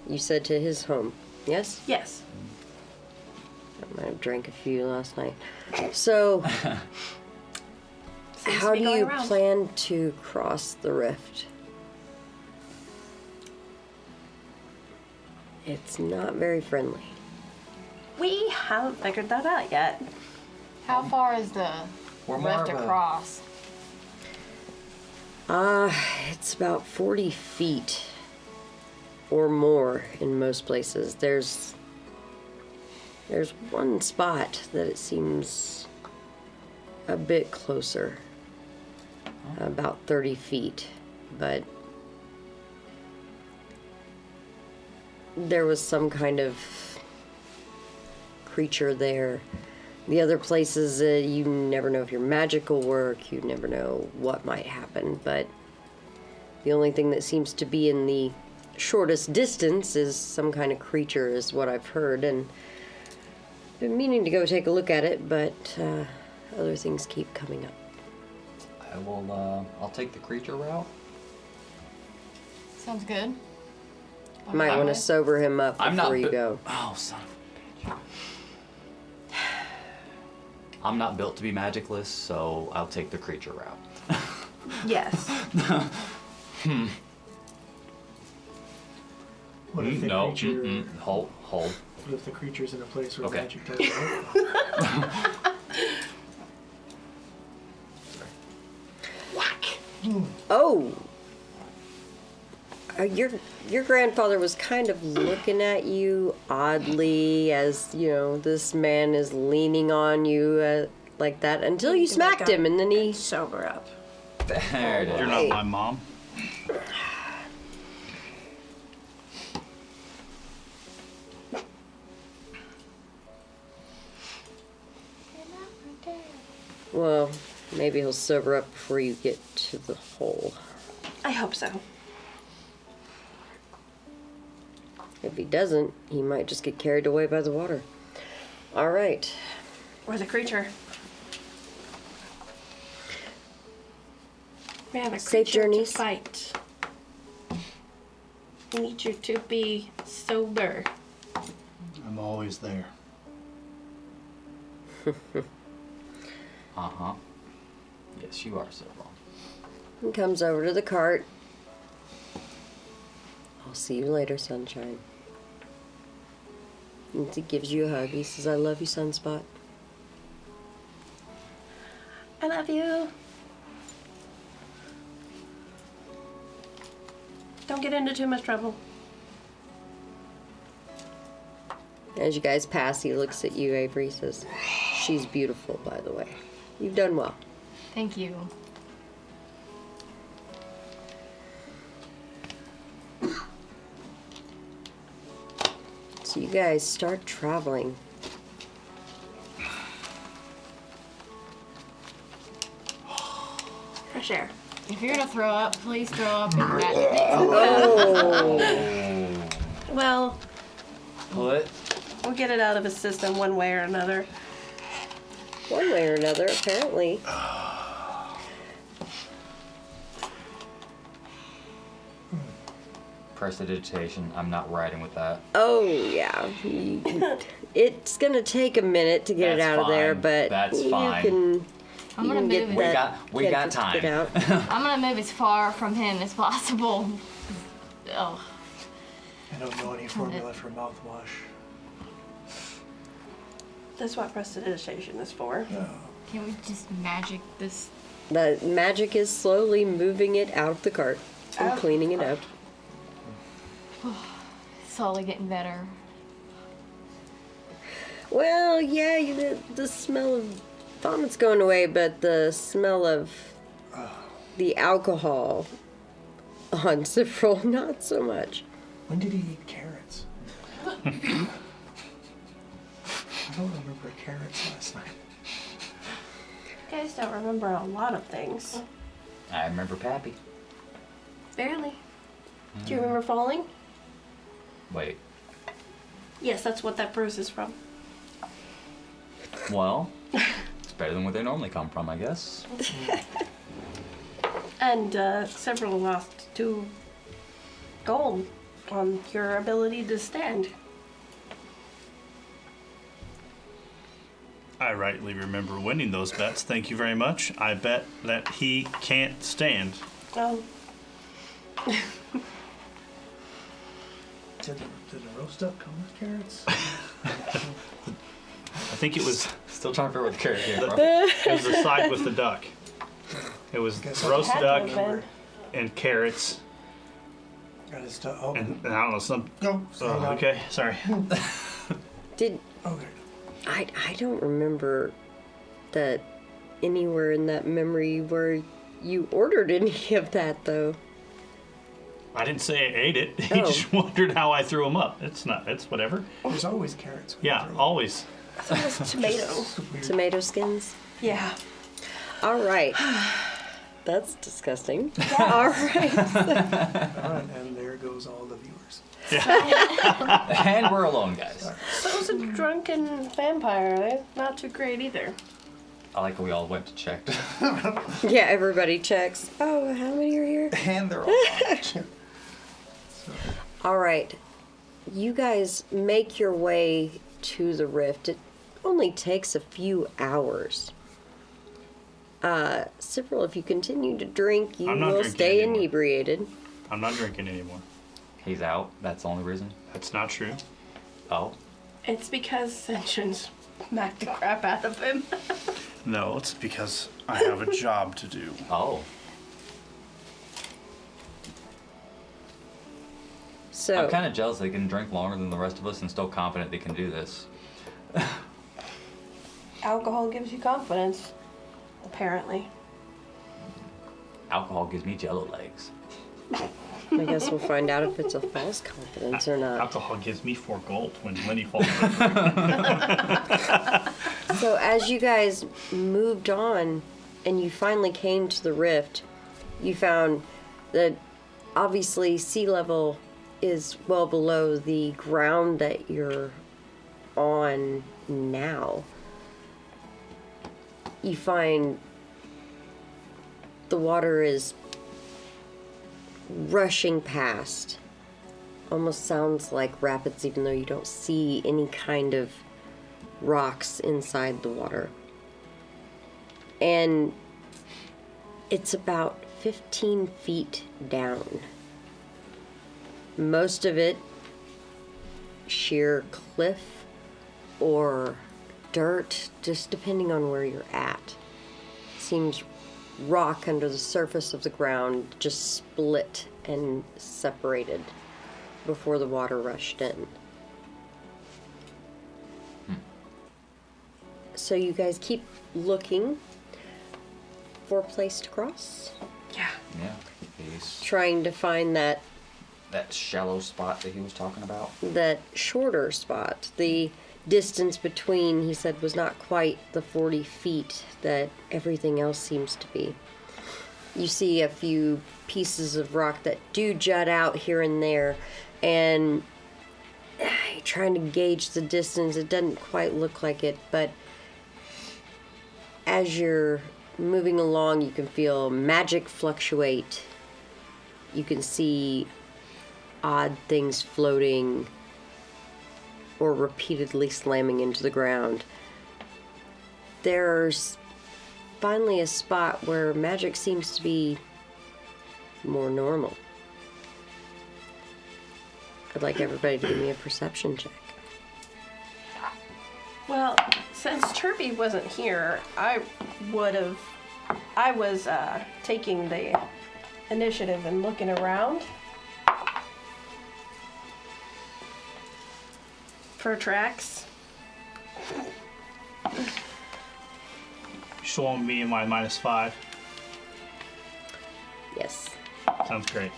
You said to his home. Yes? Yes. I might have drank a few last night. So, Seems how to be do going you around. plan to cross the rift? It's not very friendly. We haven't figured that out yet. How far is the We're more rift of a- across? It's about 40 feet or more in most places. There's one spot that it seems a bit closer, about 30 feet, but there was some kind of creature there. The other places, you never know if your magic will work, you never know what might happen, but the only thing that seems to be in the shortest distance is some kind of creature, is what I've heard, and been meaning to go take a look at it, but other things keep coming up. I will, I'll take the creature route. Sounds good. Might want to Okay. sober him up I'm not before you bu- go. Oh, son of a bitch. I'm not built to be magicless, so I'll take the creature route. Yes. What if the No, creature? hold. What if the creature's in a place where Okay. magic doesn't work? Oh! Your grandfather was kind of looking at you oddly as, you know, this man is leaning on you like that until you smacked him, and then he... Sober up. There it is. You're not my mom. Well, maybe he'll sober up before you get to the hole. I hope so. If he doesn't, he might just get carried away by the water. All right. Or the creature. We have a Safe creature journeys. to fight. We need you to be sober. I'm always there. Uh-huh. Yes, you are so wrong. He comes over to the cart. I'll see you later, sunshine. And he gives you a hug. He says, I love you, Sunspot. I love you. Don't get into too much trouble. As you guys pass, he looks at you, Avery. He says, she's beautiful, by the way. You've done well. Thank you. So you guys start traveling. Fresh air. If you're gonna throw up, please throw up in that. Well, What? we'll get it out of his system one way or another. One way or another, apparently. Prestidigitation. I'm not riding with that. Oh, yeah. It's going to take a minute to get it That's out of there, fine. but That's you fine. can... I'm you gonna can get move. that We got gadget to get time. out. I'm gonna move as far from him as possible. Oh, I don't know any formula for mouthwash. That's what prestidigitation is for. No. can we just magic this? The magic is slowly moving it out of the cart and cleaning it up. Slowly getting better. Well, yeah, the smell of vomit's going away, but the smell of the alcohol on Cifril, not so much. When did he eat carrots? I don't remember carrots last night. You guys don't remember a lot of things. I remember Pappy. Barely. Do you remember falling? Wait. Yes, that's what that bruise is from. Well, it's better than where they normally come from, I guess. And several lost 2 gold on your ability to stand. I rightly remember winning those bets. Thank you very much. I bet that he can't stand. Oh, Did the roast duck come with carrots? I think it was Still trying to figure out what the carrot came from. it was the side with the duck. It was Guess I roast had to duck have been. and carrots Got his stuff. Oh, and I don't know some. no. Oh, okay, sorry. Did Okay. I don't remember that anywhere in that memory where you ordered any of that, though. I didn't say I ate it. He Oh. just wondered how I threw them up. It's not. It's whatever. There's always carrots. Yeah, always. I thought it was tomato. Weird. Tomato skins? Yeah. All right. That's disgusting. All right. All right, and there goes all the viewers. And we're alone, guys. So was a drunken vampire. They're not too great either. I like how we all went to check. Yeah, everybody checks. Oh, how many are here? And they're all gone. All right. You guys make your way to the rift. It only takes a few hours. Cyril, if you continue to drink, you I'm not will drinking stay anymore. inebriated. I'm not drinking anymore. He's out. That's the only reason. That's not true. Oh. It's because Sentience smacked the crap out of him. No, it's because I have a job to do. Oh. So I'm kind of jealous they can drink longer than the rest of us and still confident they can do this. Alcohol gives you confidence, apparently. Alcohol gives me jello legs. I guess we'll find out if it's a false confidence or not. Alcohol gives me 4 gold when Lenny falls. So as you guys moved on and you finally came to the rift, you found that obviously sea level is well below the ground that you're on now. You find the water is rushing past. Almost sounds like rapids, even though you don't see any kind of rocks inside the water. And it's about 15 feet down. Most of it sheer cliff or dirt, just depending on where you're at. Seems rock under the surface of the ground just split and separated before the water rushed in. So you guys keep looking for a place to cross, Yeah. Yeah. He's trying to find that shallow spot that he was talking about. shorter spot. The distance between, he said, was not quite the 40 feet that everything else seems to be. You see a few pieces of rock that do jut out here and there, and you're trying to gauge the distance. It doesn't quite look like it, but as you're moving along, you can feel magic fluctuate. You can see odd things floating or repeatedly slamming into the ground. There's finally a spot where magic seems to be more normal. I'd like everybody to give me a perception check. Well, since Chirpy wasn't here, I was taking the initiative and looking around for tracks. You still want me in my -5? Yes. Sounds great.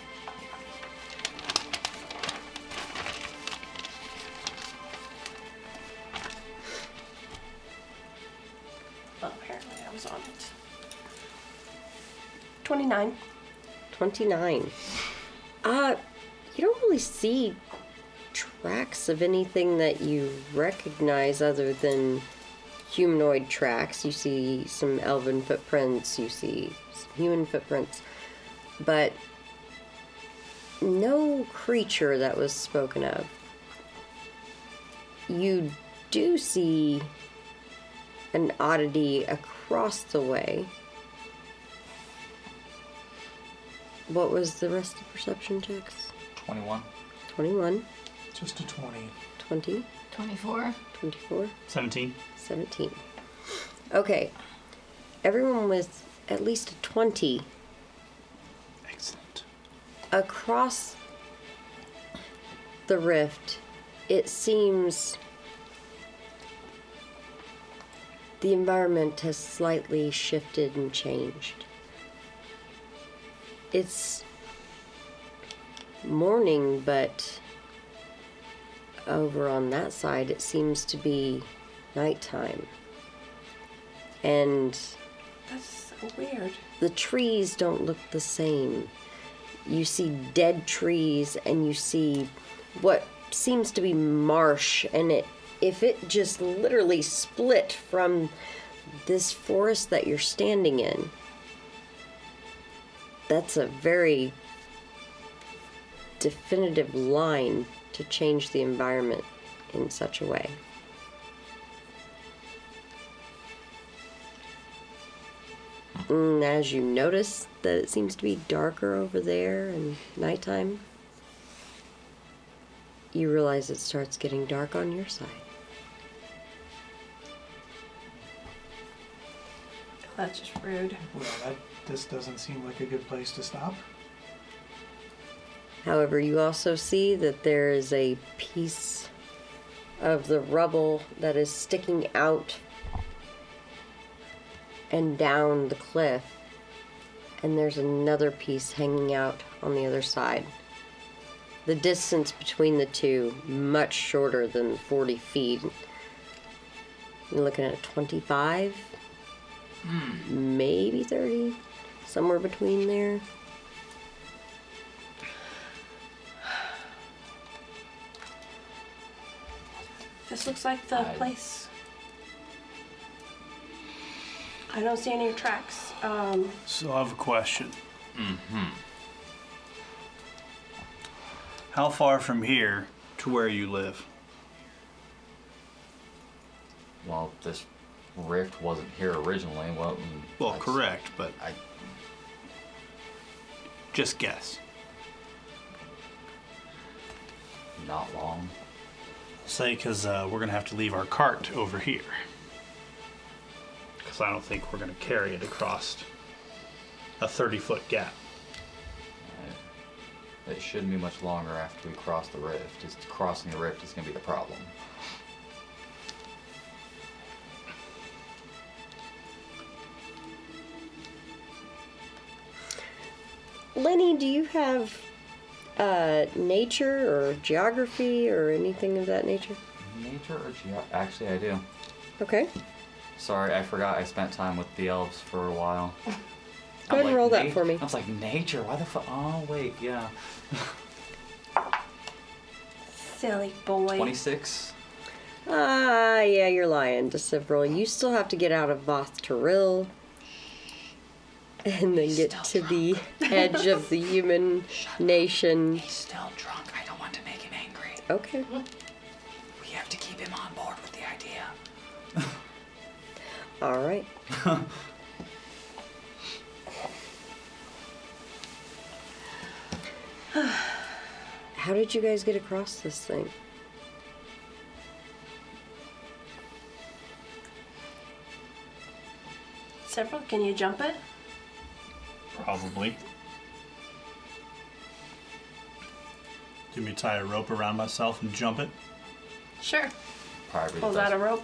Well, apparently I was on it. 29. 29. You don't really see tracks of anything that you recognize other than humanoid tracks. You see some elven footprints, you see some human footprints, but no creature that was spoken of. You do see an oddity across the way. What was the rest of the perception checks? 21. 21, Just a 20. 20, 24. 24, 17. 17. Okay. Everyone with at least a 20 Excellent. across the rift. It seems the environment has slightly shifted and changed. It's morning, but over on that side it seems to be nighttime. And That's so weird. the trees don't look the same. You see dead trees and you see what seems to be marsh, and if it just literally split from this forest that you're standing in, that's a very definitive line to change the environment in such a way. And as you notice that it seems to be darker over there and nighttime, you realize it starts getting dark on your side. That's just rude. Well, this doesn't seem like a good place to stop. However, you also see that there is a piece of the rubble that is sticking out and down the cliff, and there's another piece hanging out on the other side. The distance between the two, much shorter than 40 feet. You're looking at 25, maybe 30, somewhere between there. This looks like the place. I don't see any tracks. So I have a question. How far from here to where you live? Well, this rift wasn't here originally. Well, that's- Correct, but I just guess. not long. Say, because we're going to have to leave our cart over here. Because I don't think we're going to carry it across a 30-foot gap. It shouldn't be much longer after we cross the rift. Just crossing the rift is going to be the problem. Lenny, do you have nature or geography or anything of that nature? Nature or Actually, I do. Okay. Sorry, I forgot I spent time with the elves for a while. Go ahead and roll that for me. I was like, nature? Why the fuck? Oh, wait, yeah. Silly boy. 26? Yeah, you're lying, Decibel. You still have to get out of Voth Terrell and then get to the edge of the human nation. He's still drunk. I don't want to make him angry. Okay. We have to keep him on board with the idea. All right. How did you guys get across this thing? Several, can you jump it? Probably. Do me tie a rope around myself and jump it? Sure. Probably Pulls out a rope.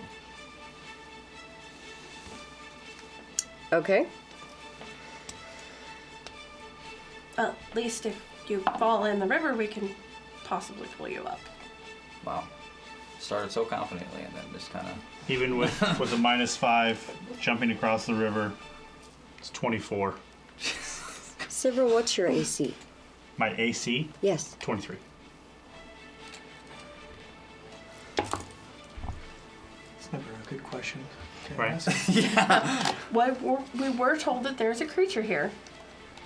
Okay. At least if you fall in the river, we can possibly pull you up. Wow. Started so confidently and then just kind of... Even with a -5, jumping across the river, it's 24. Several, what's your AC? My AC, Yes. 23. It's never a good question. to Right. ask. We were told that there's a creature here.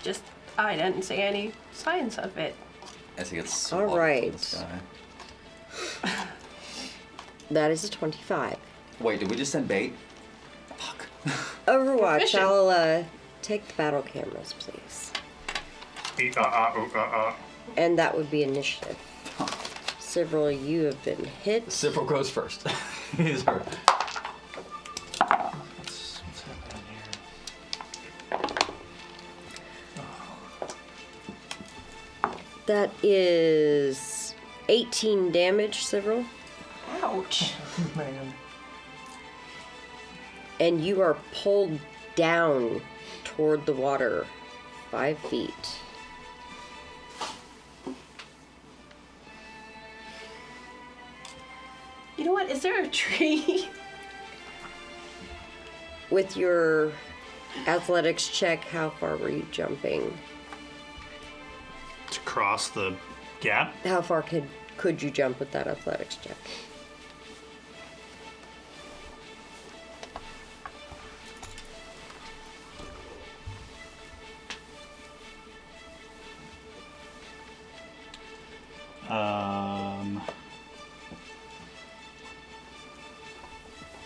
Just, I didn't see any signs of it. As he gets All swallowed from right. this guy. That is a 25. Wait, did we just send bait? Fuck. Overwatch, fishing. I'll take the battle cameras, please. And that would be initiative. Several, you have been hit. Cipro goes first. He's hurt. What's happening here? That is 18 damage, several. Ouch. Man. And you are pulled down toward the water 5 feet. You know what? Is there a tree? With your athletics check, how far were you jumping? To cross the gap? How far could you jump with that athletics check?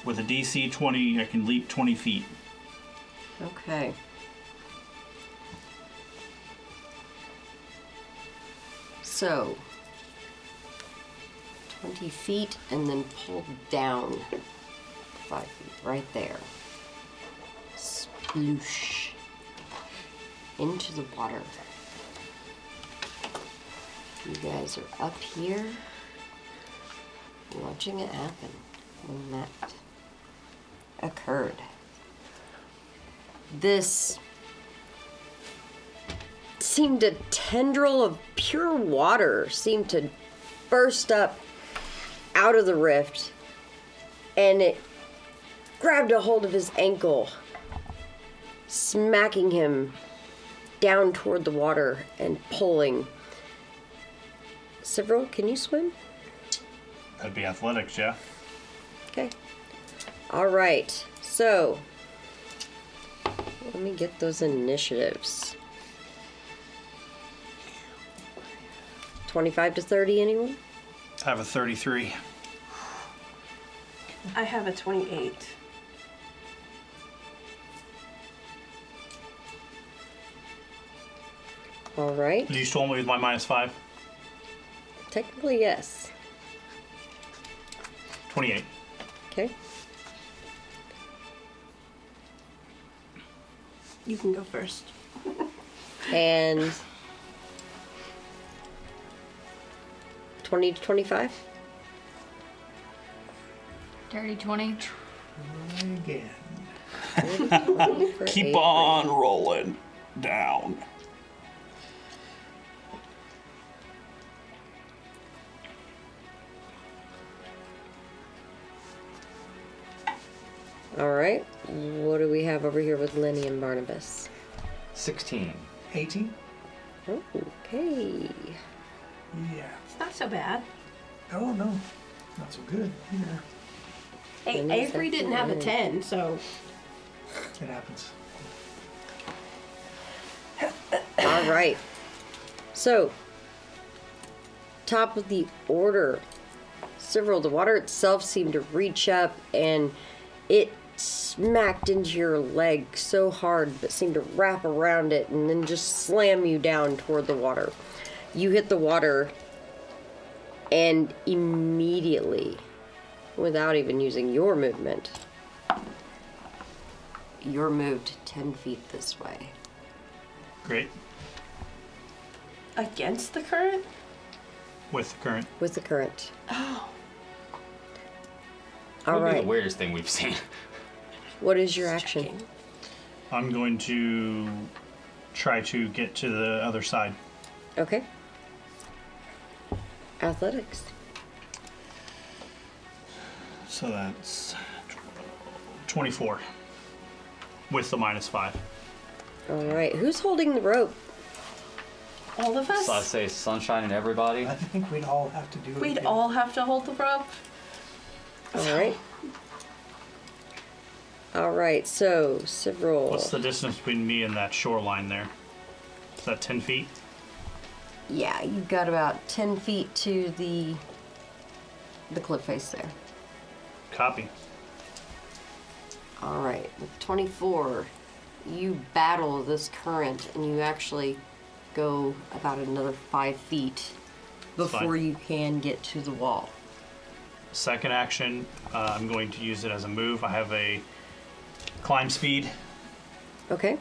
With a DC 20, I can leap 20 feet. Okay. So, 20 feet and then pulled down 5 feet, right there. Sploosh. Into the water. You guys are up here watching it happen when that occurred. This seemed a tendril of pure water seemed to burst up out of the rift, and it grabbed a hold of his ankle, smacking him down toward the water and pulling. Several, can you swim? That'd be athletics, yeah. Okay. All right. So, let me get those initiatives. 25 to 30, anyone? I have a 33. I have a 28. All right. You still want me with my -5? Technically, yes. 28. Okay. You can go first. And 20 to 25? Dirty 20. Again. For Keep Avery. on rolling down. All right. What do we have over here with Lenny and Barnabas? 16. 18? Okay. Yeah. It's not so bad. Oh, no. Not so good. Yeah. Hey, And it's Avery didn't have a actually- 10, so It happens. All right. So, top of the order. Several, the water itself seemed to reach up and it smacked into your leg so hard, but seemed to wrap around it and then just slam you down toward the water. You hit the water and immediately, without even using your movement, you're moved 10 feet this way. Great. against the current? With the current. With the current. Oh. All Would be right. the weirdest thing we've seen. What is your action? Checking. I'm going to try to get to the other side. Okay. Athletics. So that's 24 with the -5. All right. Who's holding the rope? All of us? So I say sunshine and everybody. I think we'd all have to do it. We'd together. all have to hold the rope. All right. All right. So several. What's the distance between me and that shoreline there? Is that 10 feet? Yeah, you've got about 10 feet to the cliff face there. Copy. All right. With 24, you battle this current and you actually go about another 5 feet before Fine. you can get to the wall. Second action, I'm going to use it as a move. I have a climb speed. Okay.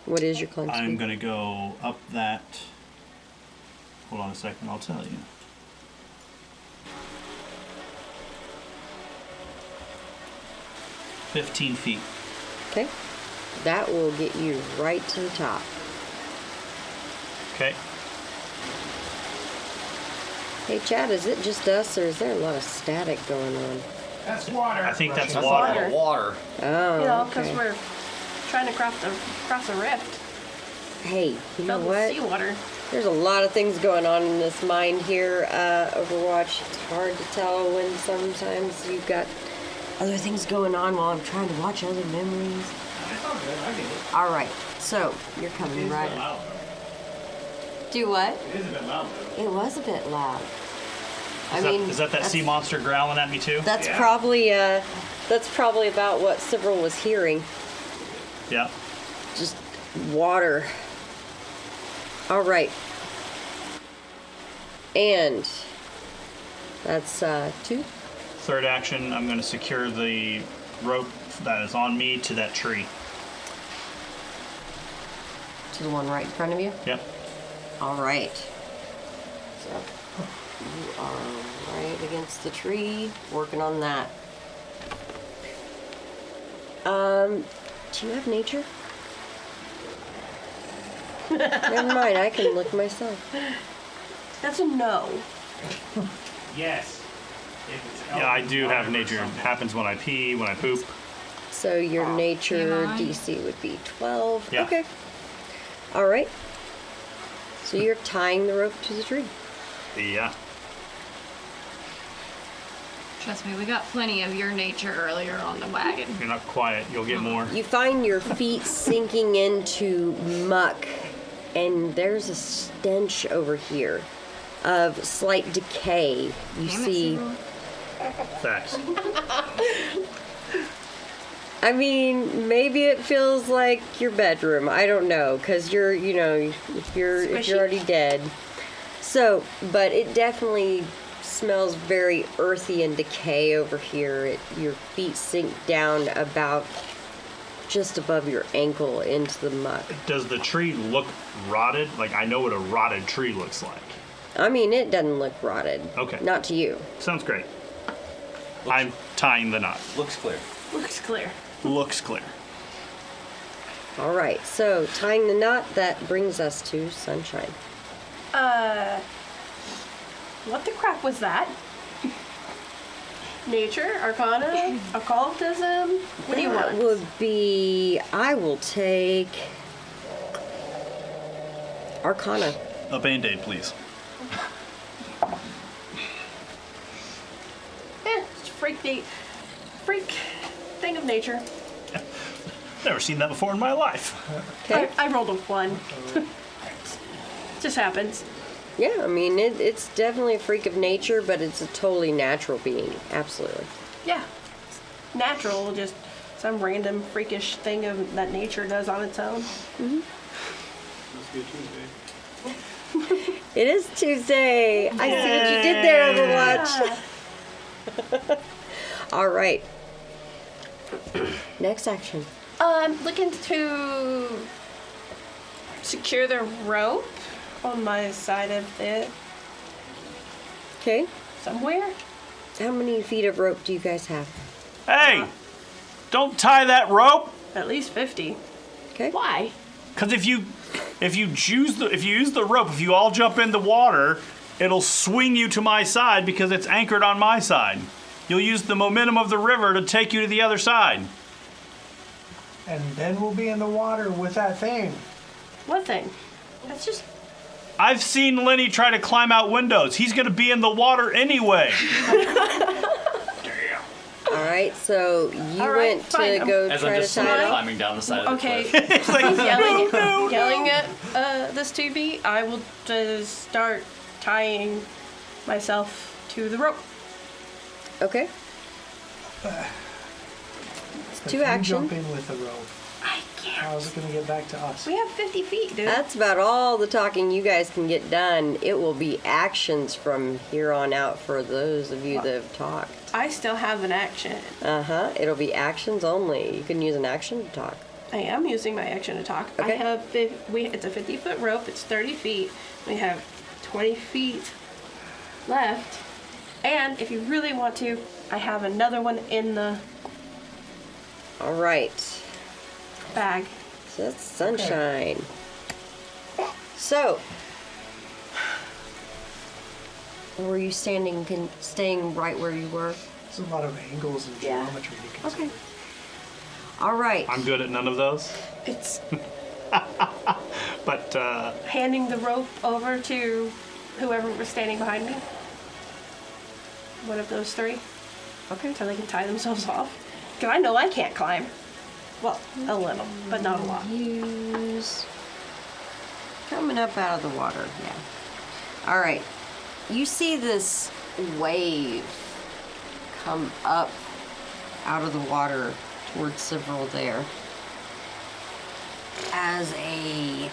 What is your climb I'm speed? going to go up that. Hold on a second, I'll tell you. $15 feet. Okay. That will get you right to the top. Okay. Hey, Chad, is it just us or is there a lot of static going on? That's water. I think that's That's water. a lot of water. Oh, You know, because okay. we're trying to cross a rift Hey, you know filled with what? seawater. There's a lot of things going on in this mind here, Overwatch. It's hard to tell when sometimes you've got other things going on while I'm trying to watch other memories. It's all good. I get it. All right, so you're It coming is a right bit up. loud. Do what? It is a bit loud though. It was a bit loud. Is that sea monster growling at me too? That's Yeah. probably about what Sibyl was hearing. Yeah. Just water. All right. And that's 2. Third action, I'm going to secure the rope that is on me to that tree. To the one right in front of you. Yep. All right. You are right against the tree, working on that. Do you have nature? Never mind, I can look myself. That's a no. Yes. If it's Yeah, I elven do water have or nature. It something. happens when I pee, when I poop. So your nature TMI. DC would be 12. Yeah. Okay. All right. So you're tying the rope to the tree. Yeah. Trust me, we got plenty of your nature earlier on the wagon. If you're not quiet, you'll get more. You find your feet sinking into muck, and there's a stench over here of slight decay. You Damn it, see. Cyril. Facts. I mean, maybe it feels like your bedroom. I don't know, because you're, if you're Squishy? already dead. So, but it definitely smells very earthy and decay over here. Your feet sink down about just above your ankle into the muck. Does the tree look rotted? Like, I know what a rotted tree looks like. I mean, it doesn't look rotted. Okay. Not to you. Sounds great. I'm tying the knot. Looks clear. Looks clear. Looks clear. All right. So tying the knot, that brings us to Sunshine. What the crap was that? Nature, Arcana, occultism. What do you That want? would be. I will take Arcana. A band-aid, please. It's freak thing of nature. Never seen that before in my life. Okay. I rolled a 1. Just happens. Yeah, I mean, it's definitely a freak of nature, but it's a totally natural being. Absolutely. Yeah. It's natural, just some random freakish thing that nature does on its own. Must be Tuesday. It is Tuesday. I see what you did there, Overwatch. All right. Next action. Looking to secure the rope on my side of it Okay. somewhere. How many feet of rope do you guys have? Hey! Don't tie that rope! At least 50. Okay. Why? Because if you use the rope, if you all jump in the water, it'll swing you to my side because it's anchored on my side. You'll use the momentum of the river to take you to the other side. And then we'll be in the water with that thing. What thing? That's just. I've seen Lenny try to climb out windows. He's going to be in the water anyway. All right. So you All right, went fine. to go As try I'm to just tie it slowly off. climbing down the side of the Okay. cliff. It's like, yelling at this 2B, I will just start tying myself to the rope. Okay. If Two you action. jump in with the rope, I can't. how's it gonna get back to us? We have 50 feet, dude. That's about all the talking you guys can get done. It will be actions from here on out for those of you that have talked. I still have an action. Uh-huh. It'll be actions only. You can use an action to talk. I am using my action to talk. I Okay. have it's a 50-foot rope. It's 30 feet. We have 20 feet left. And if you really want to, I have another one in the All right. bag. So that's Sunshine. So, were you staying right where you were? There's a lot of angles and Yeah. geometry to consider. Okay. All right. I'm good at none of those. It's But handing the rope over to whoever was standing behind me. One of those three. Okay. So they can tie themselves off. Because I know I can't climb. Well, a little, but not a lot. Use coming up out of the water. Yeah. All right. You see this wave come up out of the water towards several there as a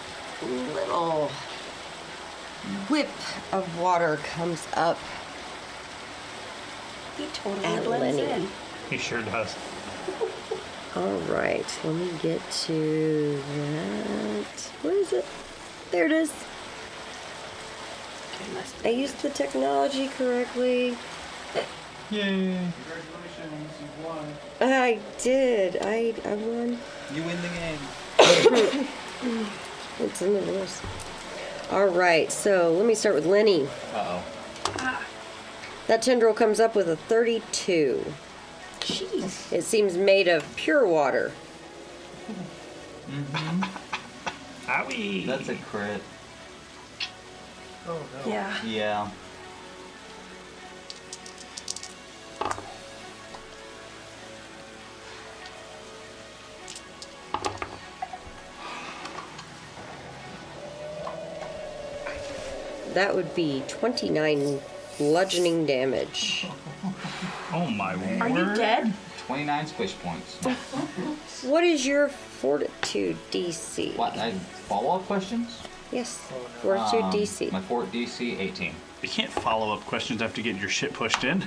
little whip of water comes up. He totally And blends Lenny. in. he sure does. All right, let me get to that. Where is it? There it is. I used the technology correctly. Yay. Congratulations, you've won. I did. I won. You win the game. It's in the rules. All right, so let me start with Lenny. Uh-oh. That tendril comes up with a 32. Jeez. It seems made of pure water. Owie. That's a crit. Oh no. Yeah. Yeah. That would be 29 bludgeoning damage. Oh my word. Are you dead? 29 squish points. What is your fortitude DC? What? Follow-up questions? Yes, fortitude DC. My fort DC 18. You can't follow up questions after getting your shit pushed in.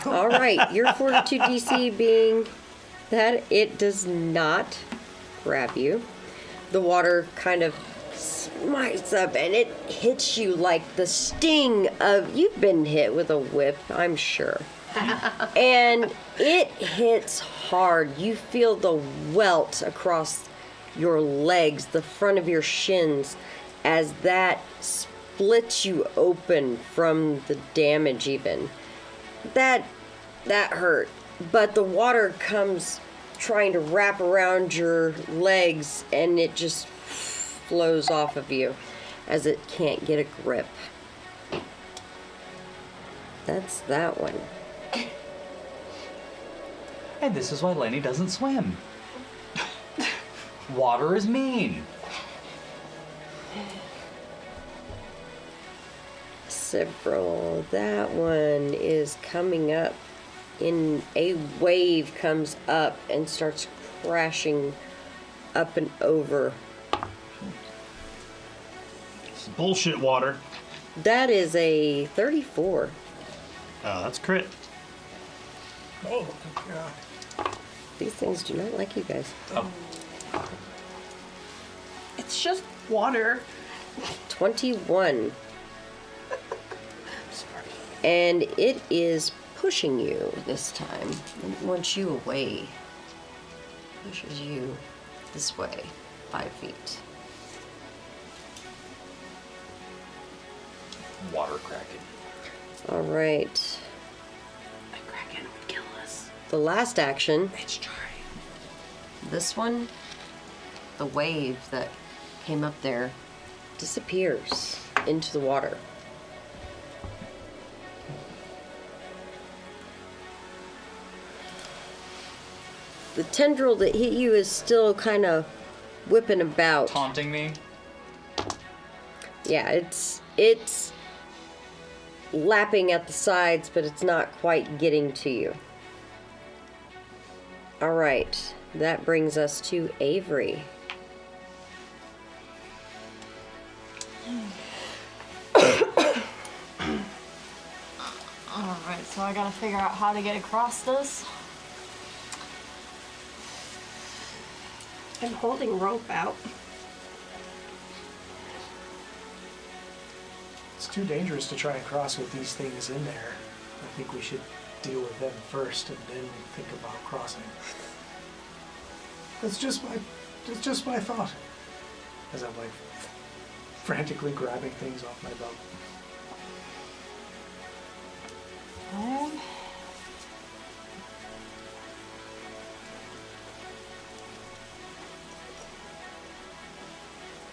All right, your fortitude DC being that it does not grab you. The water kind of smites up and it hits you like the sting of, you've been hit with a whip, I'm sure. And it hits hard. You feel the welt across your legs, the front of your shins, as that splits you open from the damage even. That hurt. But the water comes trying to wrap around your legs and it just flows off of you as it can't get a grip. That's that one. And this is why Lenny doesn't swim. Water is mean. Several. That one is coming up in a wave, comes up and starts crashing up and over. It's bullshit water. That is a 34. Oh, that's crit. Oh, yeah. These things do not like you guys. Oh, It's just water. 21. And it is pushing you this time. It wants you away. Pushes you this way, 5 feet. water kraken. All right. A kraken would kill us. The last action, Let's try. this one, the wave that came up there disappears into the water. The tendril that hit you is still kind of whipping about. Taunting me? Yeah, it's lapping at the sides, but it's not quite getting to you. All right, that brings us to Avery. Alright, so I gotta figure out how to get across this. I'm holding rope out. It's too dangerous to try and cross with these things in there. I think we should deal with them first and then think about crossing. That's just my thought. As I'm like frantically grabbing things off my boat.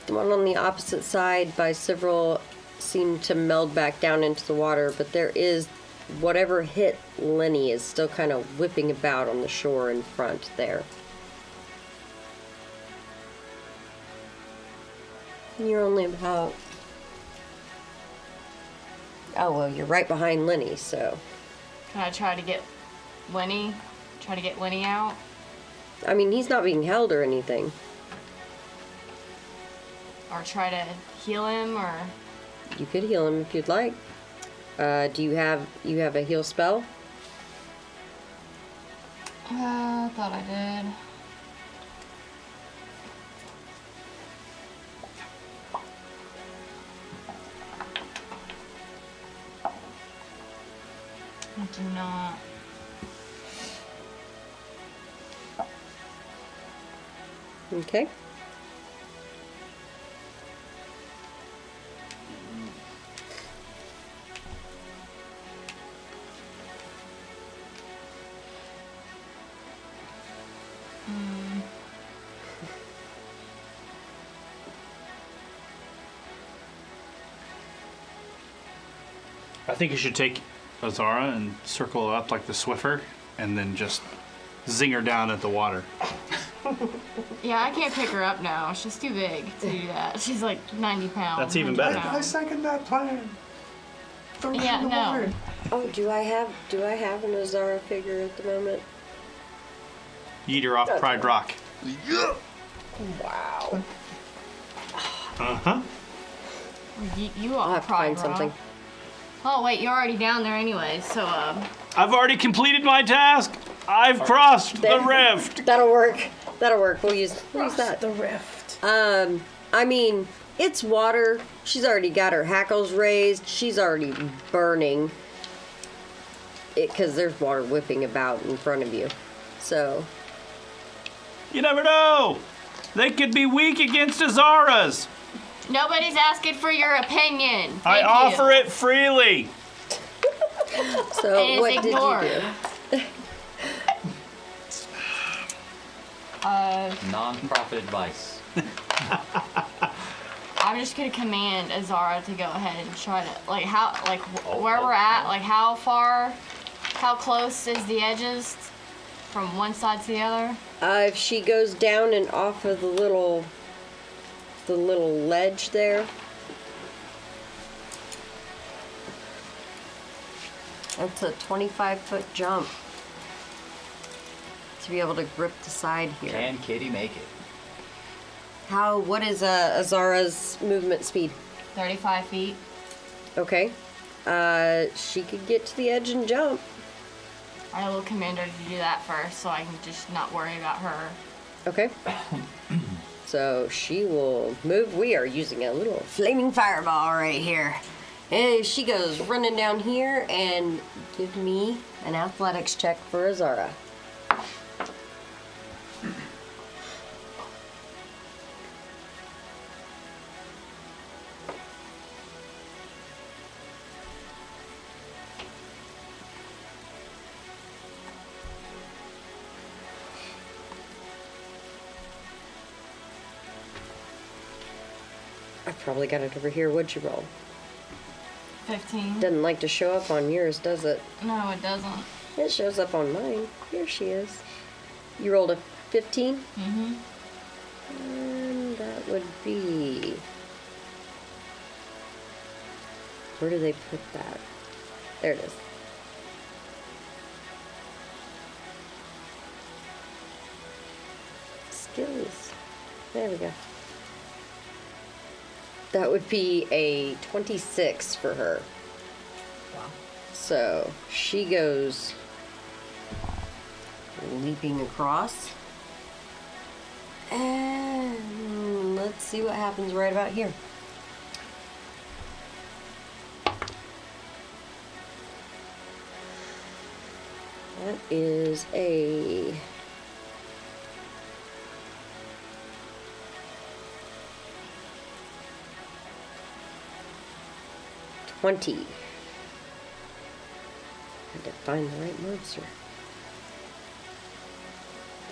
The one on the opposite side by several seem to meld back down into the water, but there is whatever hit Lenny is still kind of whipping about on the shore in front there. You're only about... Oh, well, you're right behind Lenny, so... Can I try to get Lenny? Try to get Lenny out? I mean, he's not being held or anything. Or try to heal him, or... You could heal him if you'd like. Do you have a heal spell? I thought I did. do not. Okay. I think you should take Azara and circle up like the Swiffer, and then just zing her down at the water. Yeah, I can't pick her up now. She's too big to do that. She's like 90 pounds. That's even 100 better. I pounds. second that plan. Throw her Yeah, in the no. water. Oh, do I have an Azara figure at the moment? Yeet her off Pride Rock. Wow. Uh-huh. You I'll are have to find Pride something. Rock. Oh wait, you're already down there anyway. So I've already completed my task. I've crossed the There. rift. That'll work. That'll work. We'll use that. The rift. I mean, it's water. She's already got her hackles raised. She's already burning. Because there's water whipping about in front of you. So, You never know. They could be weak against Azaras. nobody's asking for your opinion. I Thank offer you. it freely. so And what it's did ignored. you do? Non-profit advice. I'm just gonna command Azara to go ahead and try to where we're at. Like how close is the edges from one side to the other? If she goes down and off of the little ledge there. That's a 25-foot jump to be able to grip the side here. Can Kitty make it? What is Azara's movement speed? 35 feet. Okay. She could get to the edge and jump. I will command her to do that first, so I can just not worry about her. Okay. So she will move. We are using a little flaming fireball right here. And she goes running down here, and give me an athletics check for Azara. I probably got it over here. What'd you roll? 15. Doesn't like to show up on yours, does it? No, it doesn't. It shows up on mine. Here she is. You rolled a 15? Mm-hmm. And that would be... Where do they put that? There it is. Skills. There we go. That would be a 26 for her. Wow. So she goes leaping across. And let's see what happens right about here. That is a... Had to find the right monster.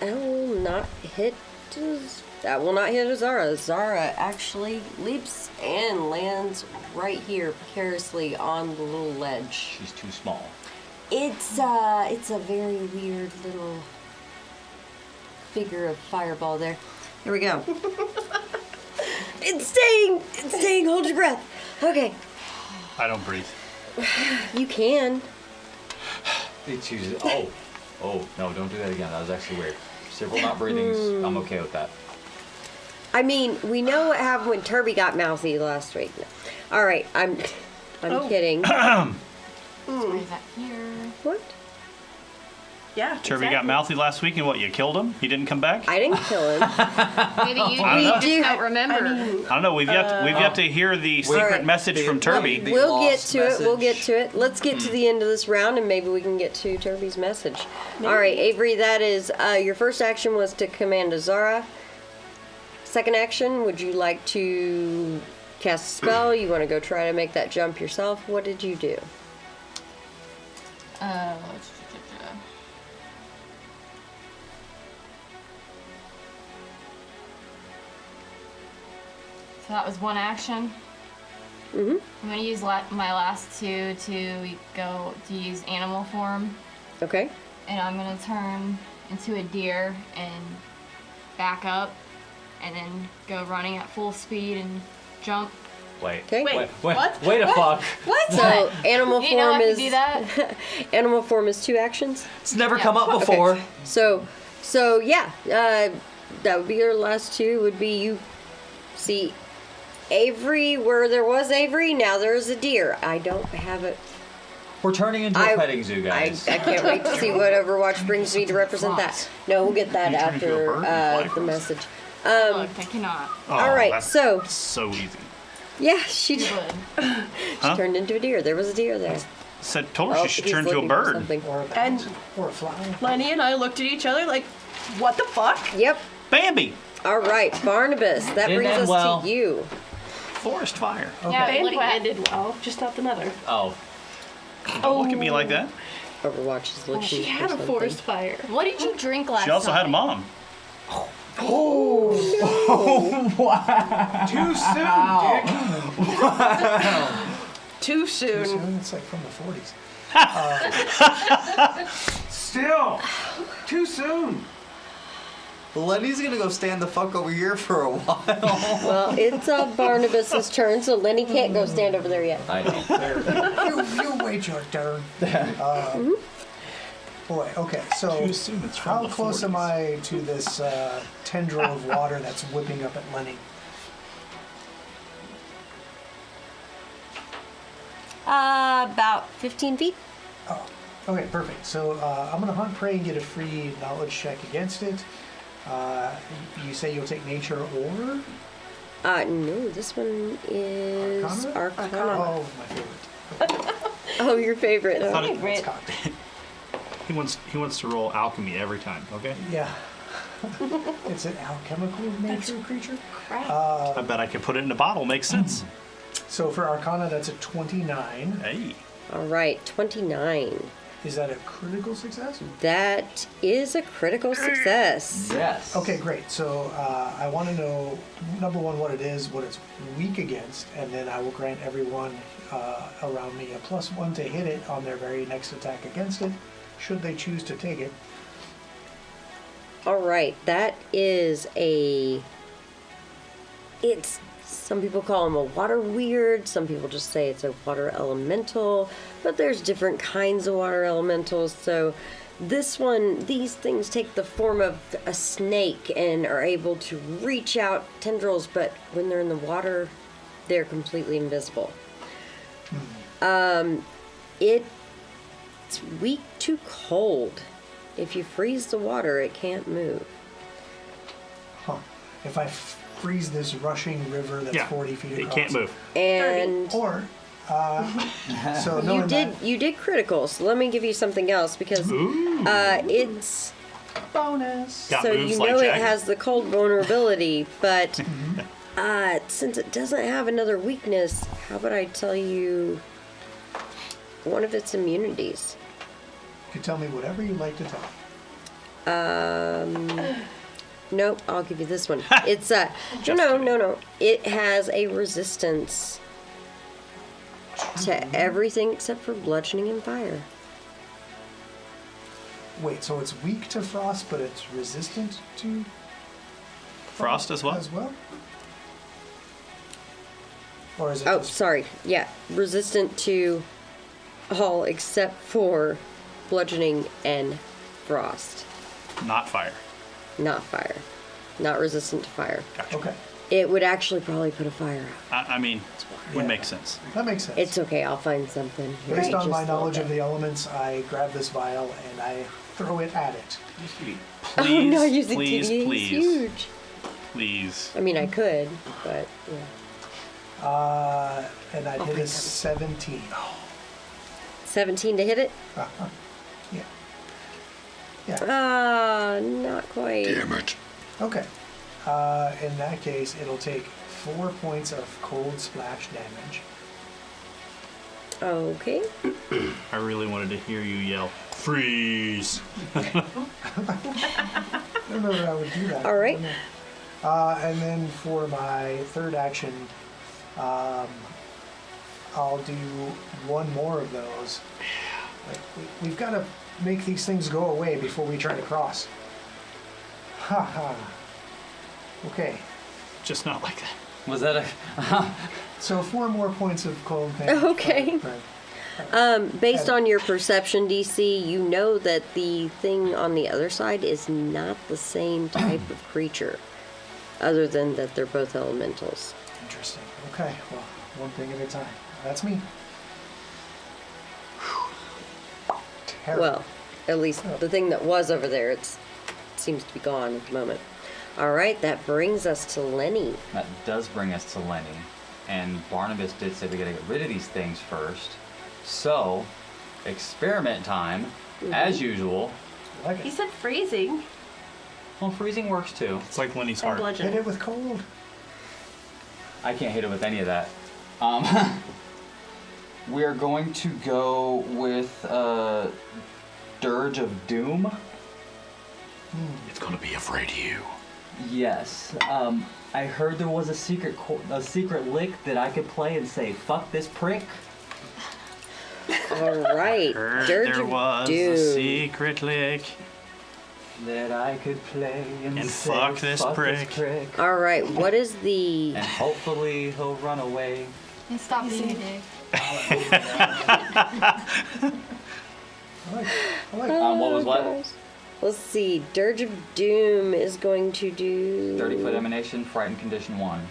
That will not hit. That will not hit Azara. Azara actually leaps and lands right here, precariously on the little ledge. She's too small. It's a very weird little figure of fireball there. Here we go. It's staying. It's staying. Hold your breath. Okay. I don't breathe. You can. It chooses. Oh, no, don't do that again. That was actually weird. Several not breathings. I'm okay with that. I mean, we know what happened when Turby got mouthy last week. All right, I'm kidding. What is that here? What? Yeah. Turby got mouthy last week, and what? You killed him? He didn't come back? I didn't kill him. Maybe you I don't know. just don't remember. I don't know. We've yet to hear the secret Alright. message from Turby. The We'll get lost to it. We'll get message. to it. Let's get to the end of this round, and maybe we can get to Turby's message. All right, Avery. That is your first action was to command Azara. Second action, would you like to cast a spell? You want to go try to make that jump yourself? What did you do? So that was one action. Mhm. I'm gonna use my last two to use animal form, Okay. and I'm gonna turn into a deer and back up, and then go running at full speed and jump. Wait. Okay. Wait. What? Wait a fuck. What? So animal You didn't know form I could is do that? animal form is 2 actions. It's never come up before. So yeah, that would be your last 2. Would be you see Avery where there was Avery. Now there's a deer. I don't have it. We're turning into a petting zoo, I guys. can't wait to see what Overwatch brings me to represent that. No, we'll get that You turn into a after bird and fly the across. message. Look, I cannot. Oh, all right, that's so so easy. yeah, she You would. Huh? turned into a deer. There was a deer there. Told her Oh, she should he's turn into a looking for bird. something. Or a And- bat, or a flower. Lenny and I looked at each other like, what the fuck? Yep. Bambi, All right, Barnabas. That Didn't brings end us well. to you. forest fire. Yeah, look Bambi what ended well, just not the mother. Oh. Don't look at me like that. Overwatch is looking. She for had a something. forest fire. What did you drink last She also had a time? mom. Too soon, Dick. Too soon. Soon, it's like from the 40s. Still. Too soon. Lenny's gonna go stand the fuck over here for a while. Well, it's Barnabas's turn, so Lenny can't go stand over there yet. I know. You wait your turn. Boy, okay, so Too soon, it's from how the close 40s. am I to this tendril of water that's whipping up at Lenny? About 15 feet. Oh, okay, perfect. So I'm going to hunt prey and get a free knowledge check against it. You say you'll take nature or No, this one is Arcana? Arcana. Oh, my favorite. Oh, your favorite. Thought huh? it- It's cocked. He wants to roll alchemy every time. Okay. Yeah. It's an alchemical nature creature. I bet I could put it in a bottle. Makes sense. So for Arcana, that's a 29. Hey. All right, 29. Is that a critical success? That is a critical success. Yes. Okay, great. So I want to know, number one, what it is, what it's weak against, and then I will grant everyone around me a +1 to hit it on their very next attack against it, should they choose to take it. All right, that is it's, some people call them a water weird, some people just say it's a water elemental, but there's different kinds of water elementals. So this one, these things take the form of a snake and are able to reach out tendrils, but when they're in the water, they're completely invisible. It's weak to cold. If you freeze the water, it can't move. Huh. If I freeze this rushing river that's Yeah. 40 feet It across. can't move. And Or, so knowing you did critical, so let me give you something else because it's bonus. Got so moves you like know it Jagger. has the cold vulnerability, but since it doesn't have another weakness, how about I tell you one of its immunities? You can tell me whatever you'd like to tell. Nope, I'll give you this one. It's no. It has a resistance to everything except for bludgeoning and fire. Wait, so it's weak to frost, but it's resistant to Frost as well. Or is it Oh, just sorry. Yeah, resistant to all except for bludgeoning and frost. Not fire. Not fire. Not resistant to fire. Gotcha. okay? It would actually probably put a fire out. I mean, would Yeah. make sense. That makes sense. It's okay, I'll find something. here Based in on my just a knowledge little of the elements, I grab this vial and I throw it at it. Oh, Please, no, using please, TDA is please, huge. please. I mean, I could, but yeah. And I did a 17. Oh, 17 to hit it? uh-huh. Yeah. Yeah. Ah, not quite. Damn it. Okay. In that case, it'll take 4 points of cold splash damage. Okay. I really wanted to hear you yell, freeze. I don't know that I would do that. All right. And then for my third action, I'll do one more of those. Like, we've got to make these things go away before we try to cross. Ha ha. Okay. Just not like that. Was that a? So 4 more points of cold damage. Okay. Right. Based on your perception DC, you know that the thing on the other side is not the same type of creature, other than that they're both elementals. Interesting. Okay. Well, one thing at a time. That's me. Terrible. Well, at least the thing that was over there, it seems to be gone at the moment. All right, that brings us to Lenny. That does bring us to Lenny. And Barnabas did say we gotta get rid of these things first. So, experiment time, as usual. I like He it. said freezing Well, freezing works too. It's like Lenny's and heart. Hit bludgeon. it with cold. I can't hit it with any of that. We're going to go with Dirge of Doom. It's gonna be afraid of you. Yes. I heard there was a secret lick that I could play and say, "Fuck this prick." All right, Heard Dirge there of was Doom. a secret lick. That I could play and say, fuck this prick." All right, what is the? And hopefully he'll run away. And stop being a dick. I like it. What was what? Gosh. Let's see. Dirge of Doom is going to do 30-foot emanation, frightened condition 1.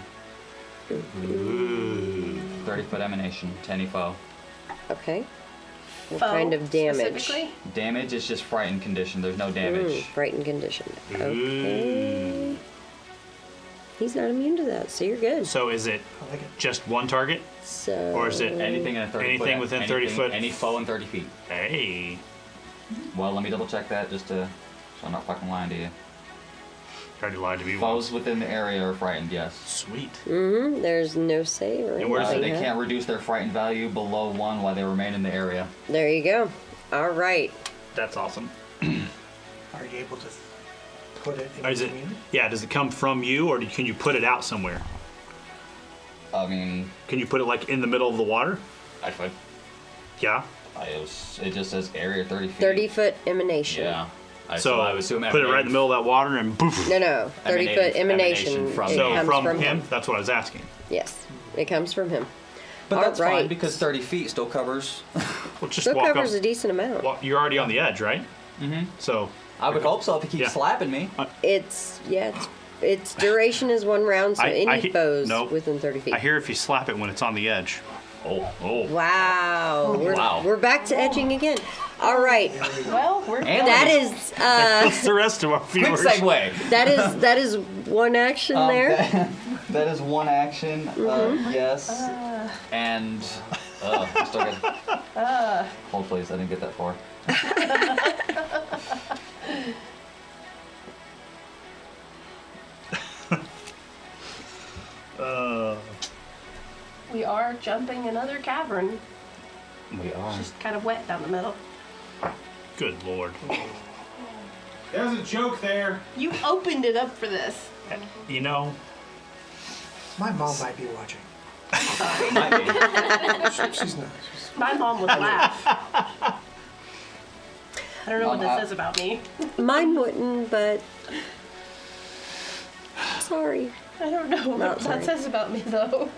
30-foot emanation, 10 foe. Okay. What Foe, kind of damage? Specifically? Damage is just frightened condition. There's no damage. Frightened condition. Okay. He's not immune to that, so you're good. So is it I like it. just one target, So. or is it Anything in a 30 foot. Anything within 30 foot. Any foe in 30 feet. Hey, Well, let me double check that just to, so I'm not fucking lying to you. tried to lie to me Foes once. within the area are frightened, yes. Sweet. Mm-hmm. There's no save or And where's anything. They huh? can't reduce their frightened value below 1 while they remain in the area. There you go. All right. That's awesome. Are you able to put it in Is it? between? Yeah. Does it come from you, or can you put it out somewhere? I mean, Can you put it like in the middle of the water? I could. Yeah. It just says area 30 feet. 30-foot emanation. Yeah. So I would assume put it right in the middle of that water and poof. No. 30-foot Emanation emanation. from It So comes from from him, that's what I was asking. Yes, it comes from him. But All that's fine right. because 30 feet still covers. Well, just Still walk covers up. a decent amount. You're already on the edge, right? Mm-hmm. So I would hope so if he keeps Yeah. slapping me. It's its duration is 1 round, so any foes nope. within 30 feet. I hear if you slap it when it's on the edge. Oh. Wow. Wow. We're back to edging again. All right. Well, we're And That is What's the rest of our quick viewers? segue. that is one action there. That is one action. Yes. And I'm still good. Hold please. I didn't get that far. we are jumping another cavern. We are. It's just kind of wet down the middle. Good lord. There's a joke there. You opened it up for this. You know, My mom might be watching. Might be. She's not. My mom would laugh. I don't know what Mom, this says about me. Mine wouldn't, but sorry. I don't know what Not that sorry. says about me though.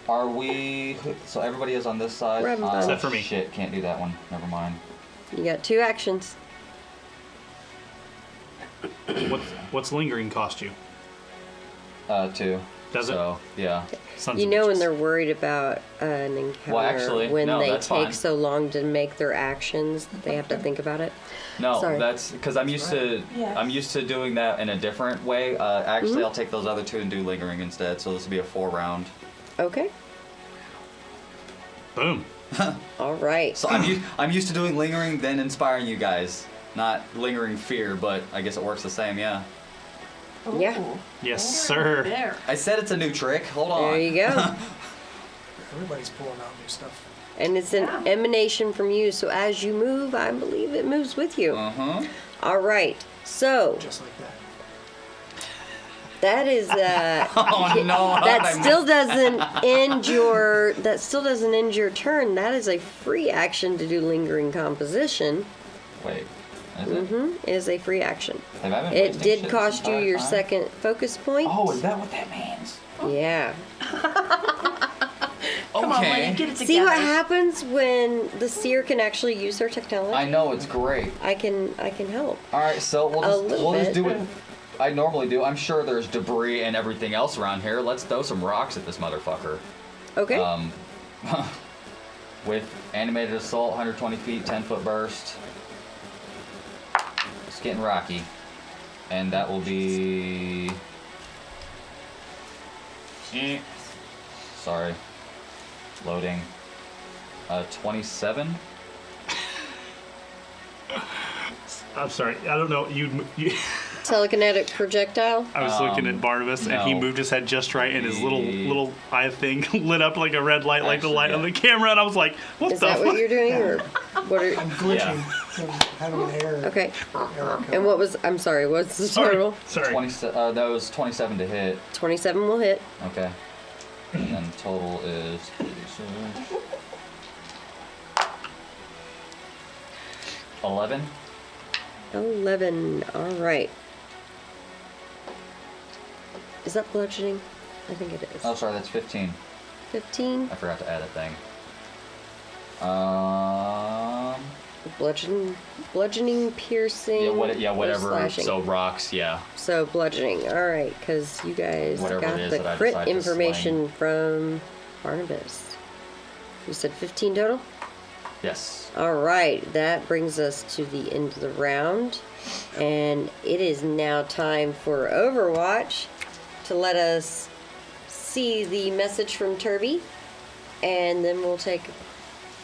Are we? So everybody is on this side. We're having fun. Except for me. Shit, can't do that one. Never mind. You got 2 actions. what's lingering cost you? 2. Does it? So yeah. Sons You of know when bitches. they're worried about an encounter, Well, actually, when no, they that's take fine. so long to make their actions, that they have to think about it. No, Sorry. that's because I'm used to. Yes. I'm used to doing that in a different way. Actually, Mm-hmm. I'll take those other 2 and do lingering instead. So this will be a 4-round. Okay. Boom. All right. So I'm used to doing lingering, then inspiring you guys. Not lingering fear, but I guess it works the same. Yeah. Yeah. Ooh. Yes, sir. There. I said it's a new trick. Hold on. There you go. Everybody's pulling out new stuff. And it's an Yeah. emanation from you. So as you move, I believe it moves with you. Uh-huh. All right. So Just like that. that is Oh no! how'd I that miss still doesn't end your turn. That is a free action to do lingering composition. Wait. Is it? It is a free action. Have I been It wasting did shit cost this you entire your time? second focus point. Oh, is that what that means? Yeah. Come on, Lenny, get it together. See what happens when the seer can actually use their technology? I know it's great. I can help. All right, so A little we'll just bit. do what I normally do. I'm sure there's debris and everything else around here. Let's throw some rocks at this motherfucker. Okay. With animated assault, 120 feet, 10-foot burst. It's getting rocky, and that will be. Sorry. Loading. 27. I'm sorry. I don't know. You Telekinetic projectile. I was looking at Barnabas, and he no. moved his head just right, and his little He- eye thing lit up like a red light, like the Actually, light yeah. on the camera, and I was like, "What Is the that fuck?" what you're doing, or what are? I'm glitching from having an error. Okay. error And what was? I'm sorry. What's the total? Sorry. 20. That was 27 to hit. 27 will hit. Okay. And then total is 11. 11. All right. Is that bludgeoning? I think it is. Oh, sorry, that's 15. 15. I forgot to add a thing. Bludgeoning, piercing. Yeah, or whatever. slashing. So rocks, yeah. So bludgeoning. All right, because you guys Whatever got it is the that I crit decide to information from Barnabas. You said 15 total? Yes. All right, that brings us to the end of the round. And it is now time for Overwatch to let us see the message from Turby. And then we'll take a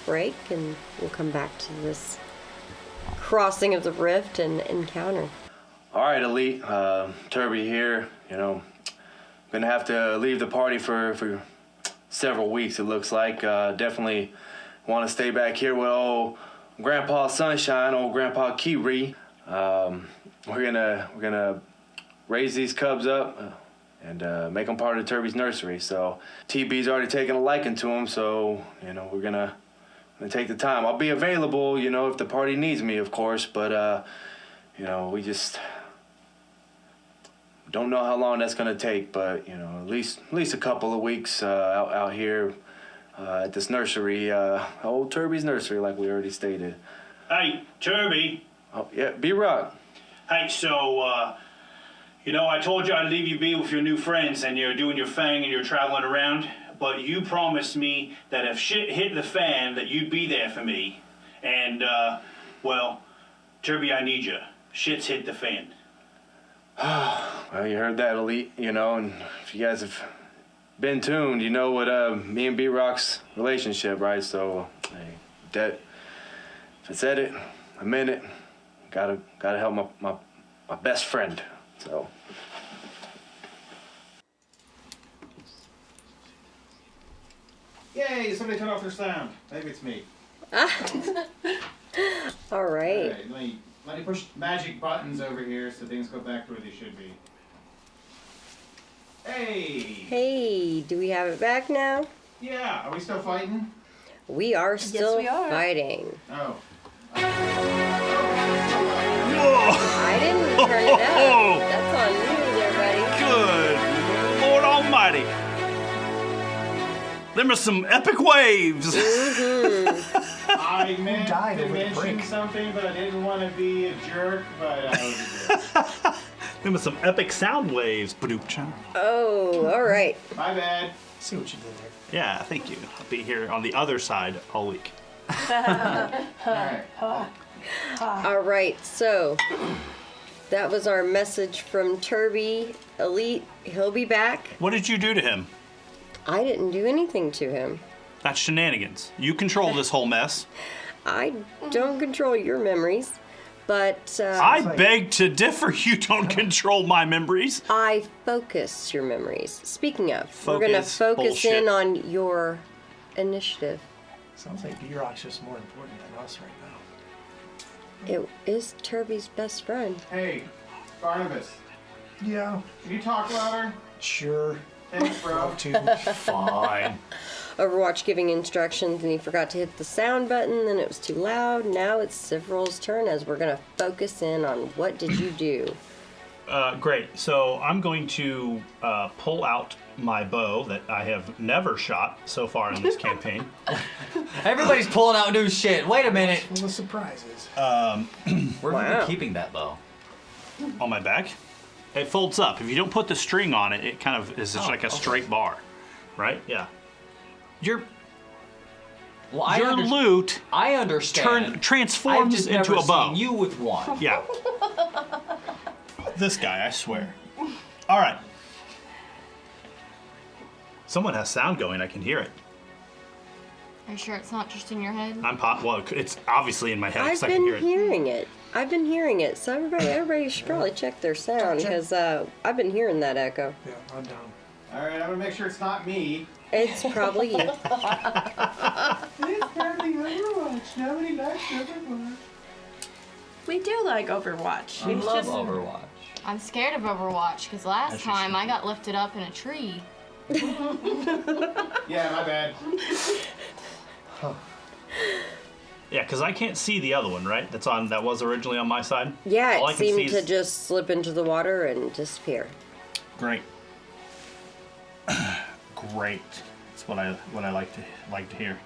break and we'll come back to this crossing of the rift and encounter. All right, Elite. Turby here. You know, gonna have to leave the party for several weeks. It looks like. Definitely want to stay back here with old Grandpa Sunshine, old Grandpa Kiwi. We're gonna raise these cubs up and make them part of Turby's nursery. So TB's already taken a liking to them. So you know we're gonna take the time. I'll be available, you know, if the party needs me, of course. But you know, we just don't know how long that's gonna take. But you know, at least a couple of weeks out here at this nursery, old Turby's nursery, like we already stated. Hey, Turby. Oh yeah, B-Rock. Hey, so, you know, I told you I'd leave you be with your new friends and you're doing your thing and you're traveling around, but you promised me that if shit hit the fan that you'd be there for me. And, well, Turby, I need you. Shit's hit the fan. Well, you heard that, Elite, you know, and if you guys have been tuned, you know what me and B-Rock's relationship, right? So, hey, that, if I said it, I meant it. Gotta help my best friend, so. Yay, somebody turned off their sound. Maybe it's me. All right. Alright, let me push magic buttons over here so things go back to where they should be. Hey! Hey, do we have it back now? Yeah, are we still fighting? We are still we are. fighting. Oh. I didn't turn it Oh. up. That's on you there, buddy. Good Lord Almighty. Them are some epic waves. I meant died to over the mention break? something, but I didn't want to be a jerk, but I was a jerk. Them with some epic sound waves. Ba-doop-cha. Oh, all right. My bad. See what you did there. Yeah, thank you. I'll be here on the other side all week. Alright. All right, so that was our message from Turby Elite. He'll be back. What did you do to him? I didn't do anything to him. That's shenanigans. You control this whole mess. I don't control your memories, but I beg to differ. You don't control my memories. I focus your memories. Speaking of, we're going to Focus, focus in bullshit. on your initiative. Sounds like B-Rock's just more important than us right now. It is Turby's best friend. Hey, Barnabas, Yeah, can you talk louder? sure. Thanks, bro. Love to. Fine. Overwatch giving instructions and he forgot to hit the sound button and it was too loud. Now it's Civral's turn as we're going to focus in on what did you do. Great. So I'm going to pull out my bow that I have never shot so far in this campaign. Everybody's pulling out new shit. Wait a minute. Well, the surprises. Where are Wow. you keeping that bow? On my back. It folds up. If you don't put the string on it, it kind of is just like a straight bar, right? Yeah. Your Well, loot I understand. I've transforms just into never a bow. seen you with one. Yeah. This guy, I swear. All right. Someone has sound going. I can hear it. Are you sure it's not just in your head? Well, it's obviously in my head. I've 'cause I can hear been it. hearing it. I've been hearing it. So everybody should probably check their sound because I've been hearing that echo. Yeah, I'm down. Alright, I'm gonna make sure it's not me. It's probably you. It's apparently Overwatch. Nobody likes Overwatch. We do like Overwatch. I It's love just Overwatch. I'm scared of Overwatch because last As you time should I be. got lifted up in a tree. Yeah, my bad. Yeah, because I can't see the other one, right? That was originally on my side. Yeah, All I it can see seemed to is- just slip into the water and disappear. Great. Great. That's what I like to hear.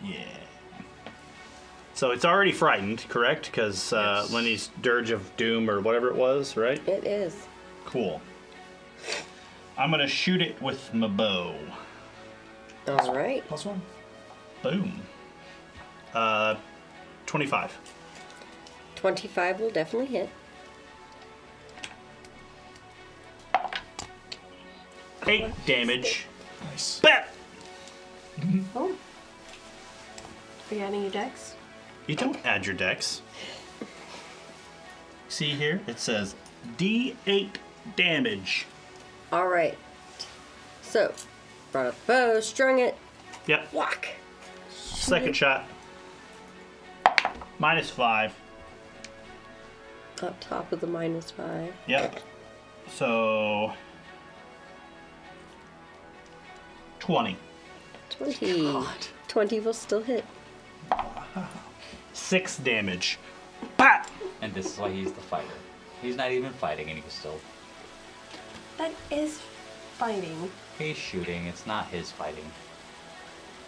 Yeah. So it's already frightened, correct? Because Yes. Lenny's Dirge of Doom or whatever it was, right? It is. Cool. I'm gonna shoot it with my bow. All right. +1. Boom. 25. 25 will definitely hit. 8 damage. Nice. Bet! oh. Are you adding your decks? You don't add your dex. See here? It says D8 damage. All right. So, brought up the bow, strung it, Yep. whack. Second shot. -5. Up top of the -5. Yep. So 20. 20. 20 will still hit. 6 damage. Pat! And this is why he's the fighter. He's not even fighting and he was still... That is fighting. He's shooting. It's not his fighting.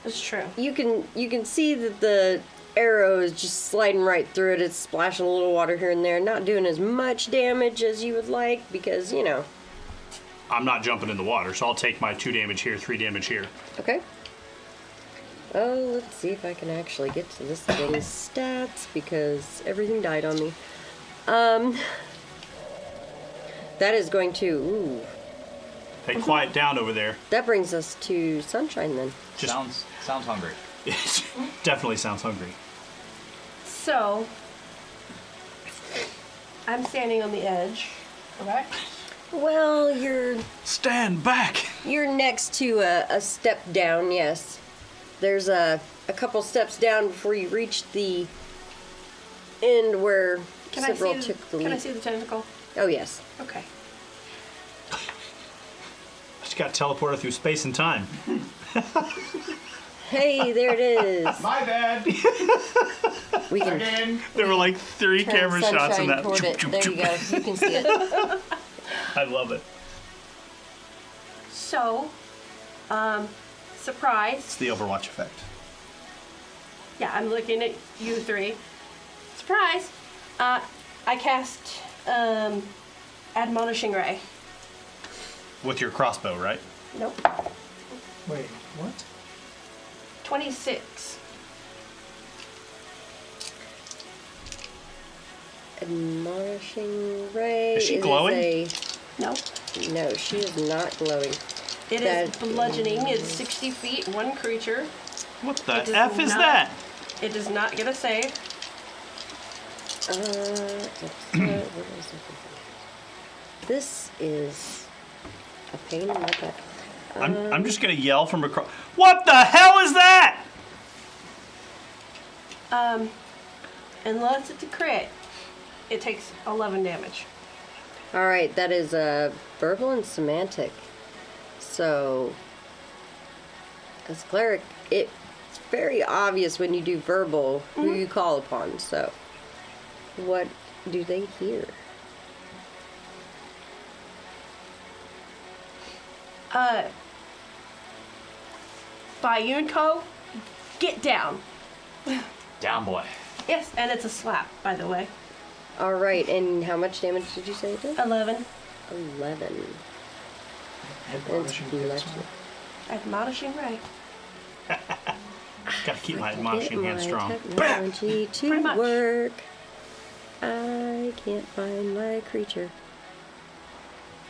That's true. You can see that the arrow is just sliding right through it. It's splashing a little water here and there, not doing as much damage as you would like because, you know. I'm not jumping in the water, so I'll take my 2 damage here, 3 damage here. Okay. Oh, let's see if I can actually get to this thing's stats because everything died on me. That is going to, ooh, Hey, quiet down over there. that brings us to Sunshine then. Just Sounds hungry. definitely sounds hungry. So, I'm standing on the edge, correct? Well, you're Stand back! next to a step down, yes. There's a couple steps down before you reach the end where Cibral took the Can I lead. see the tentacle? Oh, yes. Okay. Just got teleported through space and time. Hey, there it is. My bad. We can Again. There were like 3 turn camera shots in Sunshine that. toward it. There you go. You can see it. I love it. So, surprise. It's the Overwatch effect. Yeah, I'm looking at you three. Surprise! I cast Admonishing Ray. With your crossbow, right? Nope. Wait, what? 26. Admonishing ray. Is she It glowing? No. No, she is not glowing. It is That- bludgeoning. It's 60 feet, one creature. What It the does F is not- that? It does not get a save. What was I looking for? This is a pain in the butt. I'm just gonna yell from across. What the hell is that? Unless it's a crit, it takes 11 damage. All right, that is verbal and semantic. So, as a cleric, it's very obvious when you do verbal who you call upon. So, what do they hear? Bayunko, get down. Down, boy. Yes, and it's a slap, by the way. All right, and how much damage did you say it did? 11. 11. It's Admonishing kids, bludgeoning. Admonishing Ray. Gotta keep my Get admonishing hand my strong. technology to Pretty much. work. I can't find my creature.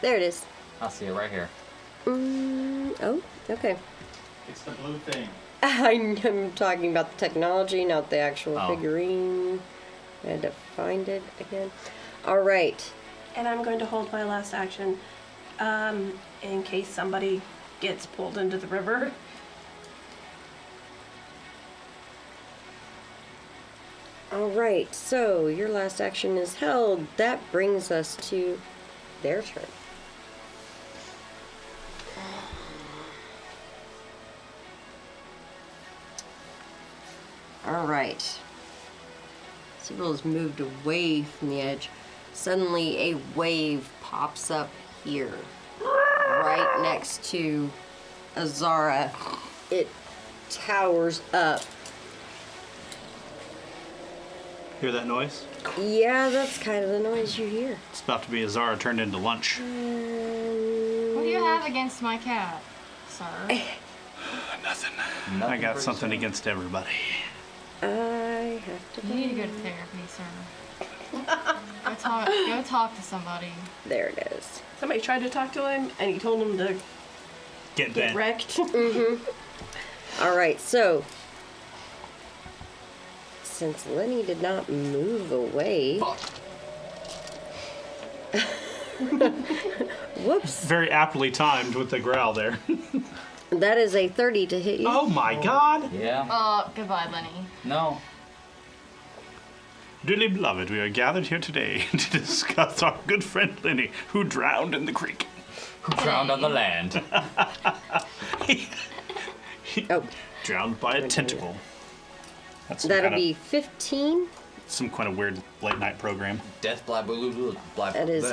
There it is. I'll see it right here. Oh, okay. It's the blue thing. I'm talking about the technology, not the actual Oh. figurine. I had to find it again. All right. And I'm going to hold my last action in case somebody gets pulled into the river. All right. So your last action is held. That brings us to their turn. All right. Sybil has moved away from the edge. Suddenly, a wave pops up here, right next to Azara. It towers up. Hear that noise? Yeah, that's kind of the noise you hear. It's about to be Azara turned into lunch. What do you have against my cat, sir? Nothing. Nothing I got pretty something soon. against everybody. I have to. You need to go to therapy, sir. Go talk to somebody. There it is. Somebody tried to talk to him, and he told him to Get get bent. wrecked. All right, so since Lenny did not move away, whoops, Very aptly timed with the growl there. that is a 30 to hit you. Oh my god! Yeah. Goodbye, Lenny. No. Dearly beloved, we are gathered here today to discuss our good friend Lenny, who drowned in the creek. Who drowned on the land? Oh, Drowned by a tentacle. That's some that'll kind be 15. of, some kind of weird late night program. Death by blue That is-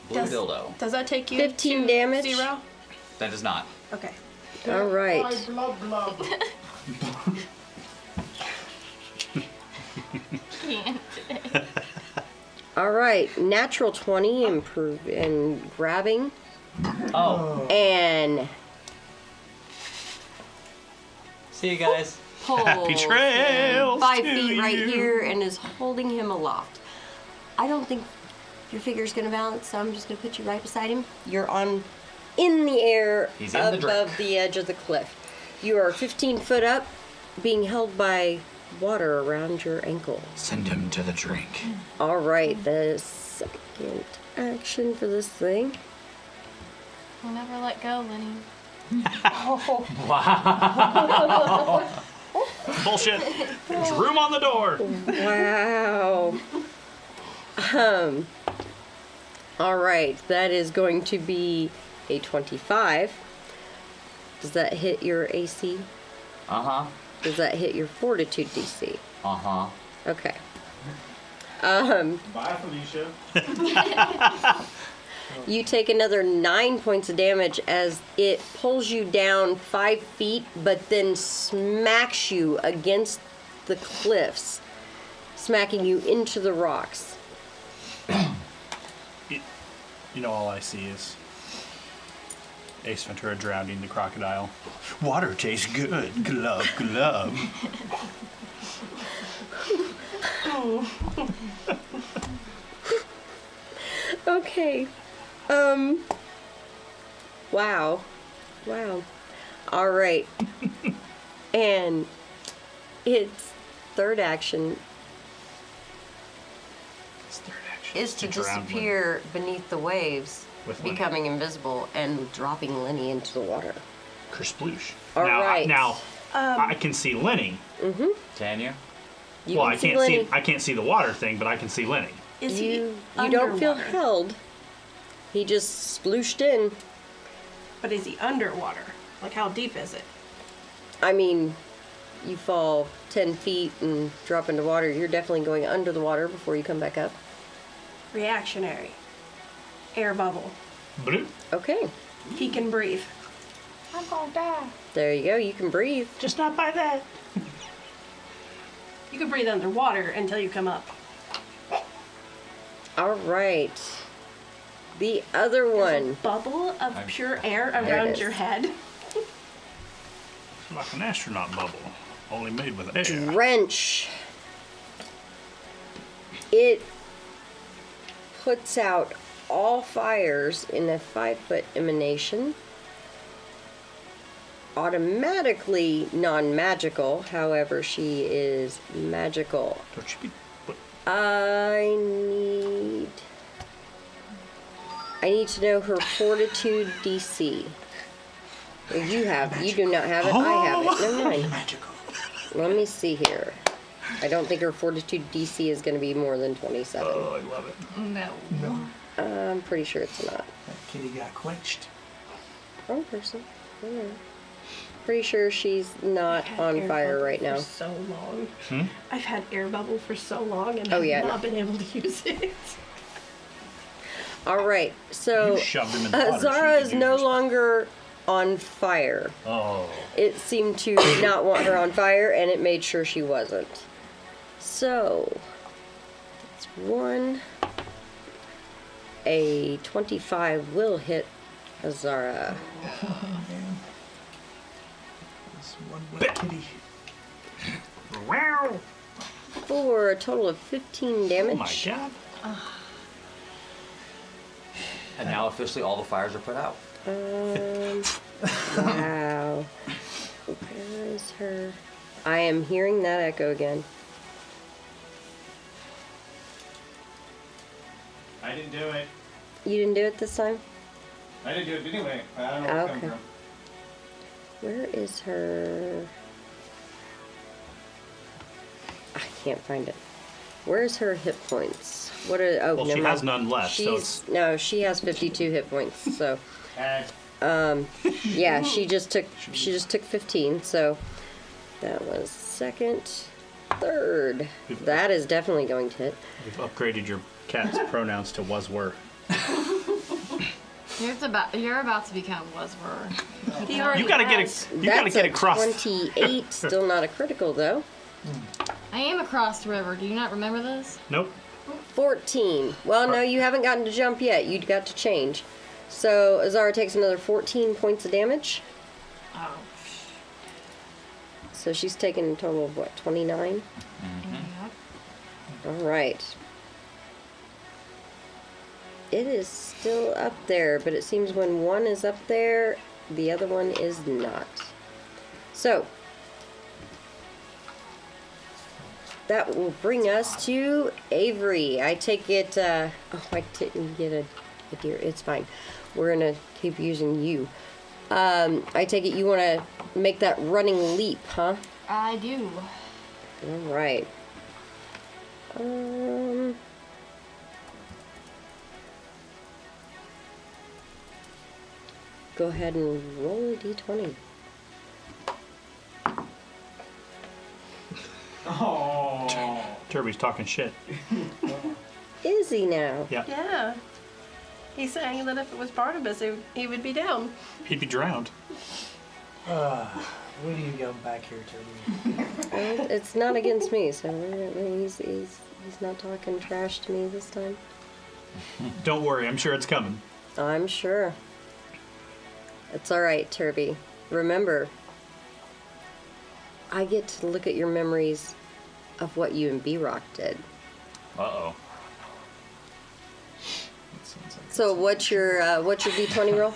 blue dildo. Does that take you 15 to damage? 0? That does not. Okay. All right. Blub, blub. Can't. All right. Natural 20 improve in grabbing Oh. and See you guys. pulls Happy him trails 5 to feet right you. here and is holding him aloft. I don't think your figure's gonna balance, so I'm just gonna put you right beside him. You're in the air He's in the above drink. the edge of the cliff. You are 15 foot up, being held by water around your ankle. Send him to the drink. All right, the second action for this thing. We'll never let go, Lenny. Bullshit. There's room on the door. Wow. All right, that is going to be a 25. Does that hit your AC? Uh-huh. Does that hit your fortitude DC? Uh-huh. Okay. Bye, Felicia. You take another 9 points of damage as it pulls you down 5 feet, but then smacks you against the cliffs, smacking you into the rocks. You know, all I see is Ace Ventura drowning the crocodile. Water tastes good. Glub, glub. Okay. Wow. Wow. All right. And its third action is to drown disappear beneath the waves, With Lenny. becoming invisible and dropping Lenny into the water. Kersploosh. All right. Now, I can see Lenny. Can you? You Well, can I see can't Lenny. see. I can't see the water thing, but I can see Lenny. Is he You don't feel underwater? held. He just splooshed in. But is he underwater? Like, how deep is it? I mean, you fall 10 feet and drop into water. You're definitely going under the water before you come back up. Reactionary. Air bubble. Bloop. Okay. He can breathe. I'm gonna die. There you go. You can breathe. Just not by that. You can breathe underwater until you come up. All right. The other one. Bubble of pure air There it around is. your head. It's like an astronaut bubble, only made with air. Drench. It puts out all fires in a 5-foot emanation. Automatically non-magical, however, she is magical. Don't you be. What? I need to know her fortitude DC. Well, you do not have it. I have it. Never mind. Magical. Let me see here. I don't think her fortitude DC is going to be more than 27. Oh, I love it. No. No, I'm pretty sure it's not. that kitty got quenched. Wrong person. I don't know. Pretty sure she's not I've had on air fire bubble right now. For so long. I've had air bubble for so long and Oh, have yeah, not been able to use it. All right, so You shoved him in the water. so Zara you is could no use your- longer on fire. Oh. It seemed to not want her on fire, and it made sure she wasn't. So, it's one. A 25 will hit Azara. This one wet kitty. Wow. For a total of 15 damage. Oh my god. And now officially all the fires are put out. Wow. Where is her? I am hearing that echo again. I didn't do it. You didn't do it this time? I didn't do it anyway. I don't know where it's Okay. coming from. Where is her? I can't find it. Where's her hit points? What are? Oh, Well, never she mind. has none left, so She's no, she has 52 hit points. So, And yeah, she just took 15. So that was second, third. That is definitely going to hit. You've upgraded your cat's pronouns to was were. You're about to become Weswer. He already You gotta get has. it. You gotta That's get a across. 28. Still not a critical though. I am across the river. Do you not remember this? Nope. 14. Well, no, you haven't gotten to jump yet. You got to change. So Azara takes another 14 points of damage. Oh. So she's taken a total of what, 29? Yep. All right. It is still up there, but it seems when one is up there, the other one is not. So that will bring us to Avery. I take it. Oh, I didn't get a deer. It's fine. We're gonna keep using you. I take it you want to make that running leap, huh? I do. All right. Go ahead and roll a d20. oh, Turby's talking shit. Is he now? Yeah. Yeah. He's saying that if it was Barnabas, he would be down. He'd be drowned. What are you yelling back here, Toby? It's not against me, so he's not talking trash to me this time. Don't worry, I'm sure it's coming. I'm sure. It's all right, Turby. Remember, I get to look at your memories of what you and B-Rock did. Uh-oh. So what's your D20 roll?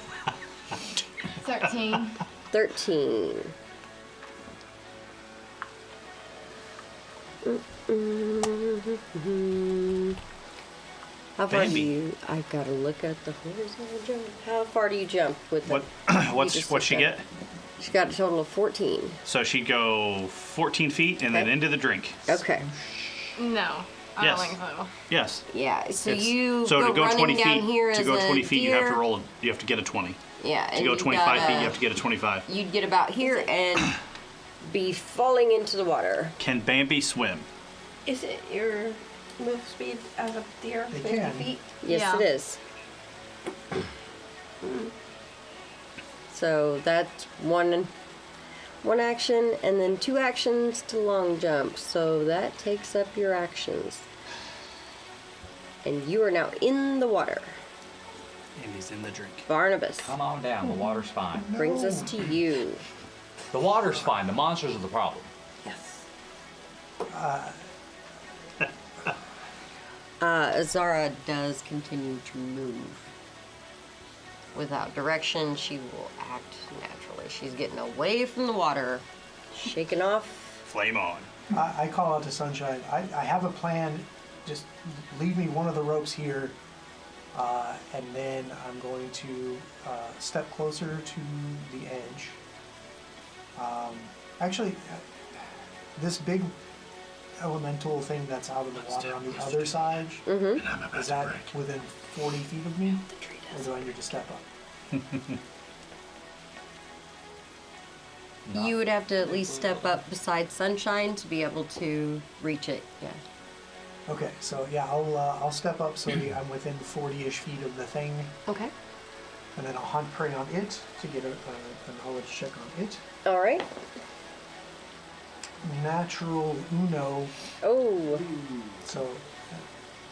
13. 13. How far do you? I've got to look at the horizontal jump. How far do you jump with What? What's she get? She got a total of 14. So she'd go 14 feet and then Okay. into the drink. Okay. No, I Yes. don't think so. Yes. Yeah. So It's- you so go to go running 20 down feet, here to as go a 20 feet, you have to deer. roll. You have to get a 20. Yeah. To and go you've 25 got, feet, you have to get a 25. You'd get about here and be falling into the water. Can Bambi swim? Is it your move speed as a deer, They 50 can. feet? Yes, Yeah. it is. So that's one action, and then 2 actions to long jump. So that takes up your actions. And you are now in the water. And he's in the drink. Barnabas Come on down. The water's fine. brings us to you. The water's fine. The monsters are the problem. Yes. Azara does continue to move. Without direction, she will act naturally. She's getting away from the water, shaking off. Flame on. I call out to Sunshine. I have a plan. Just leave me one of the ropes here, and then I'm going to step closer to the edge. Actually, this big elemental thing that's out in the water on the other side, is that within 40 feet of me? Or do I need to step up? You would have to at least step up beside Sunshine to be able to reach it. Yeah. Okay, so yeah, I'll step up so I'm within 40-ish feet of the thing, Okay. and then I'll hunt prey on it to get a knowledge check on it. All right. Natural Uno, Oh. so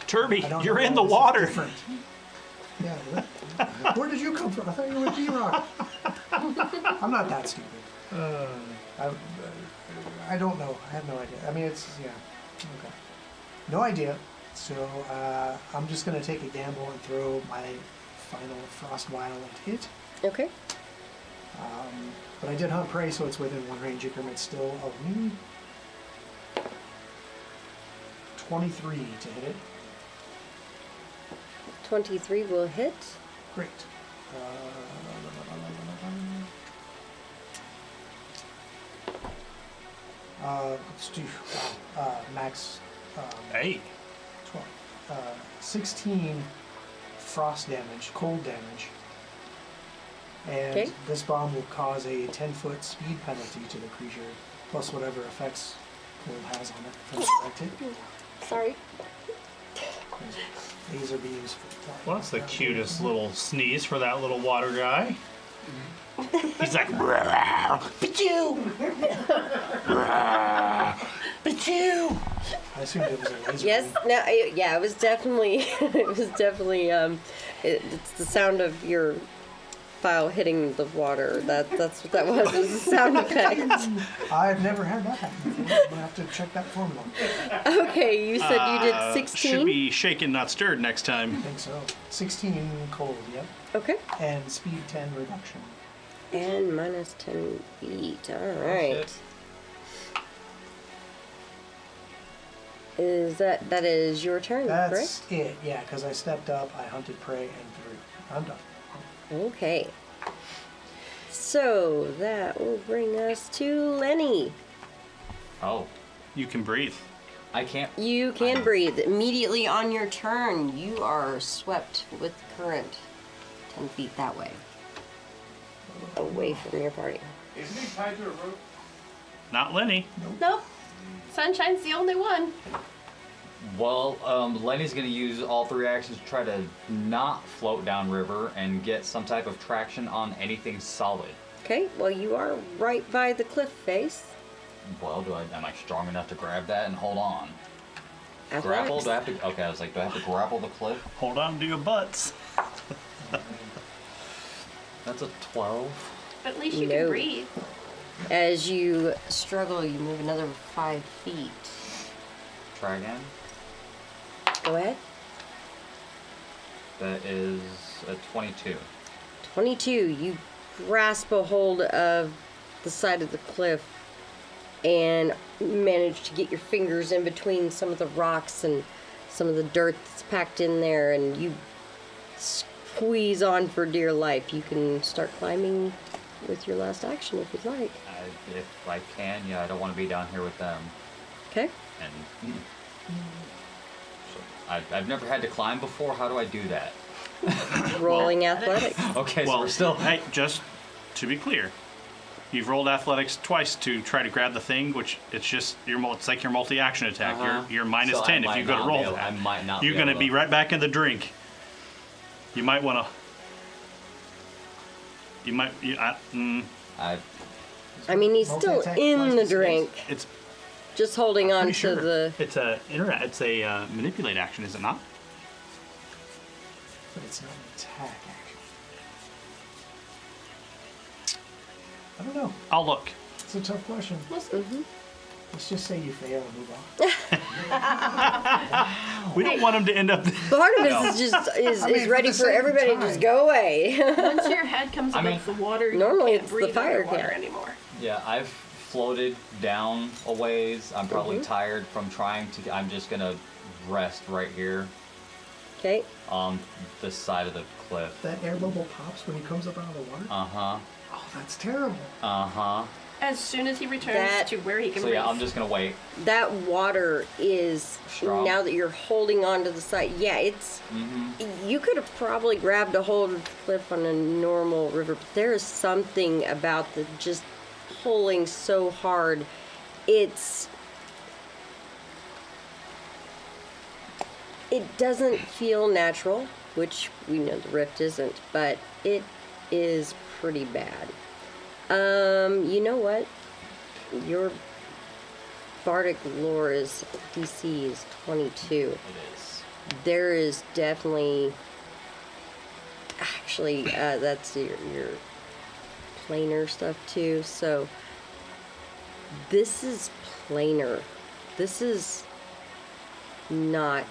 Turby, I don't you're know in why the this is water. different. Yeah. Where did you come from? I thought you were with D-Rock. I'm not that stupid. I don't know. I have no idea. I mean, it's, yeah. Okay. No idea. So I'm just going to take a gamble and throw my final Frost Vial at it. Okay. But I did hunt prey, so it's within 1 range increment still of me. 23 to hit it. 23 will hit. Great. Let's do max Hey. 12. 16 frost damage, cold damage. And Okay. this bomb will cause a 10-foot speed penalty to the creature, plus whatever effects cold has on it from affected. Sorry. Laser beams. Well, that's the cutest little sneeze for that little water guy. He's like, Pachoo! Pachoo! I assumed it was a laser Yes. beam. No. Yeah. It was definitely. It was definitely. It's the sound of your file hitting the water. That's what that was. It was a sound effect. I've never had that happen before. I'm gonna have to check that formula. Okay. You said you did should 16. be shaken, not stirred next time. I think so. 16 cold, yep. Okay. And speed 10 reduction. And minus 10 feet. All right. Is that is your turn, That's correct? it, yeah, because I stepped up, I hunted prey, and threw. I'm done. Okay. So that will bring us to Lenny. Oh, You can breathe. I can't. You can breathe. Immediately on your turn, you are swept with current 10 feet that way. Away from your party. Isn't he tied to a rope? Not Lenny. Nope. Sunshine's the only one. Well, Lenny's going to use all 3 actions to try to not float downriver and get some type of traction on anything solid. Okay, well, you are right by the cliff face. Well, am I strong enough to grab that and hold on? Grapple? Athletics. Do I have to? Okay, I was like, do I have to grapple the cliff? Hold on to your butts. That's a 12. At least you No. can breathe. As you struggle, you move another 5 feet. Try again. Go ahead. That is a 22. 22. You grasp a hold of the side of the cliff and manage to get your fingers in between some of the rocks and some of the dirt that's packed in there, and you squeeze on for dear life. You can start climbing with your last action if you'd like. If I can, yeah, I don't want to be down here with them. Okay. And so I've never had to climb before. How do I do that? Rolling athletics. Okay, so Well, we're still. hey, just to be clear, you've rolled athletics twice to try to grab the thing, which it's just it's like your multi-action attack. Uh-huh. You're minus So I 10 if might you go to not roll be able- that. I might not You're be going to able be to- right back in the drink. You might want to. You might. I mean, he's still Multi-attack in twice the the drink, It's just holding on pretty to sure the. it's a manipulate action, is it not? But it's not an attack action. I don't know. I'll look. It's a tough question. Mhm. Let's just say you fail and move on. We don't want him to end up. Barnabas is just is I mean, ready at the for same everybody to time. just go away. Once your head comes I above mean, the water, normally you it's can't the breathe fire underwater can. anymore. Yeah, I've floated down a ways. I'm probably tired from trying to. I'm just gonna rest right here Okay. on this side of the cliff. That air bubble pops when he comes up out of the water? Uh huh. Oh, that's terrible. Uh huh. As soon as he returns That- to where he can So breathe. yeah, I'm just gonna wait. That water is Strong. now that you're holding on to the side. Yeah, it's. Mm-hmm. You could have probably grabbed a hold of the cliff on a normal river, but there is something about the just pulling so hard. It doesn't feel natural, which we know the rift isn't, but it is pretty bad. You know what? Your bardic lore is DC is 22. It is. There is definitely, actually, that's your planar stuff too. So this is planar. This is not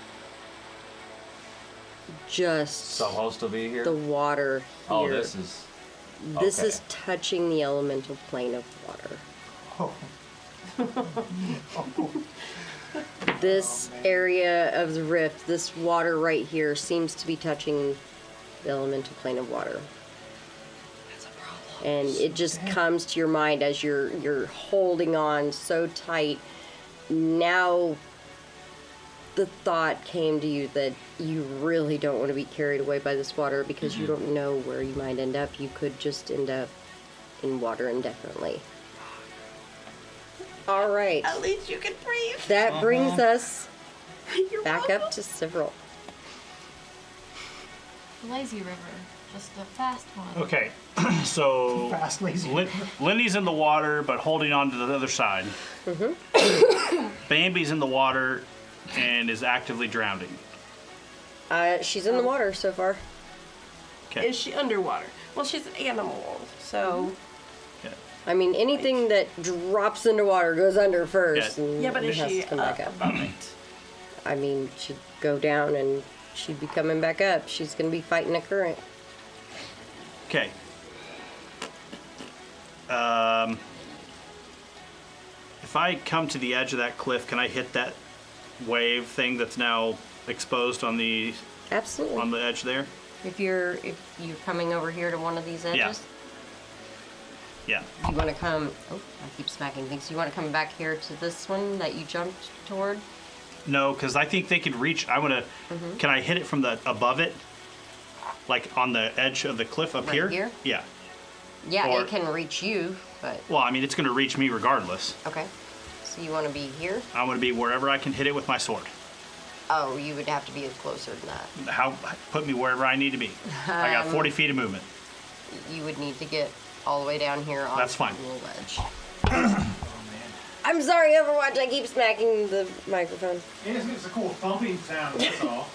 just Supposed to be here. the water here. Oh, this is. This okay. is touching the elemental plane of water. Oh. This area of the rift, this water right here, seems to be touching the elemental plane of water. That's a problem. And it just comes to your mind as you're holding on so tight. Now the thought came to you that you really don't want to be carried away by this water because you don't know where you might end up. You could just end up in water indefinitely. All right. At least you can breathe. That brings us You're back welcome. up to Several. Lazy river, just a fast one. Okay, so Fast, lazy. Lindy's in the water, but holding on to the other side. Bambi's in the water and is actively drowning. She's in the water so far. Okay. Is she underwater? Well, she's an animal, so. Okay. I mean, anything that drops into water goes under first. Yeah. And Yeah, but is has she to come back up. above it? I mean, she'd go down and she'd be coming back up. She's going to be fighting a current. Okay. If I come to the edge of that cliff, can I hit that wave thing that's now exposed on the Absolutely. edge there? If you're coming over here to one of these edges, Yeah. you want to come. Oh, I keep smacking things. You want to come back here to this one that you jumped toward? No, because I think they could reach. I want to. Can I hit it from the above it, like on the edge of the cliff up Right here? here? Yeah. Yeah, Or- it can reach you, but Well, I mean, it's going to reach me regardless. okay. So you want to be here? I want to be wherever I can hit it with my sword. Oh, you would have to be closer than that. How put me wherever I need to be. I got 40 feet of movement. You would need to get all the way down here on That's fine. the ledge. Oh man. I'm sorry, Overwatch. I keep smacking the microphone. It's a cool thumping sound, that's all.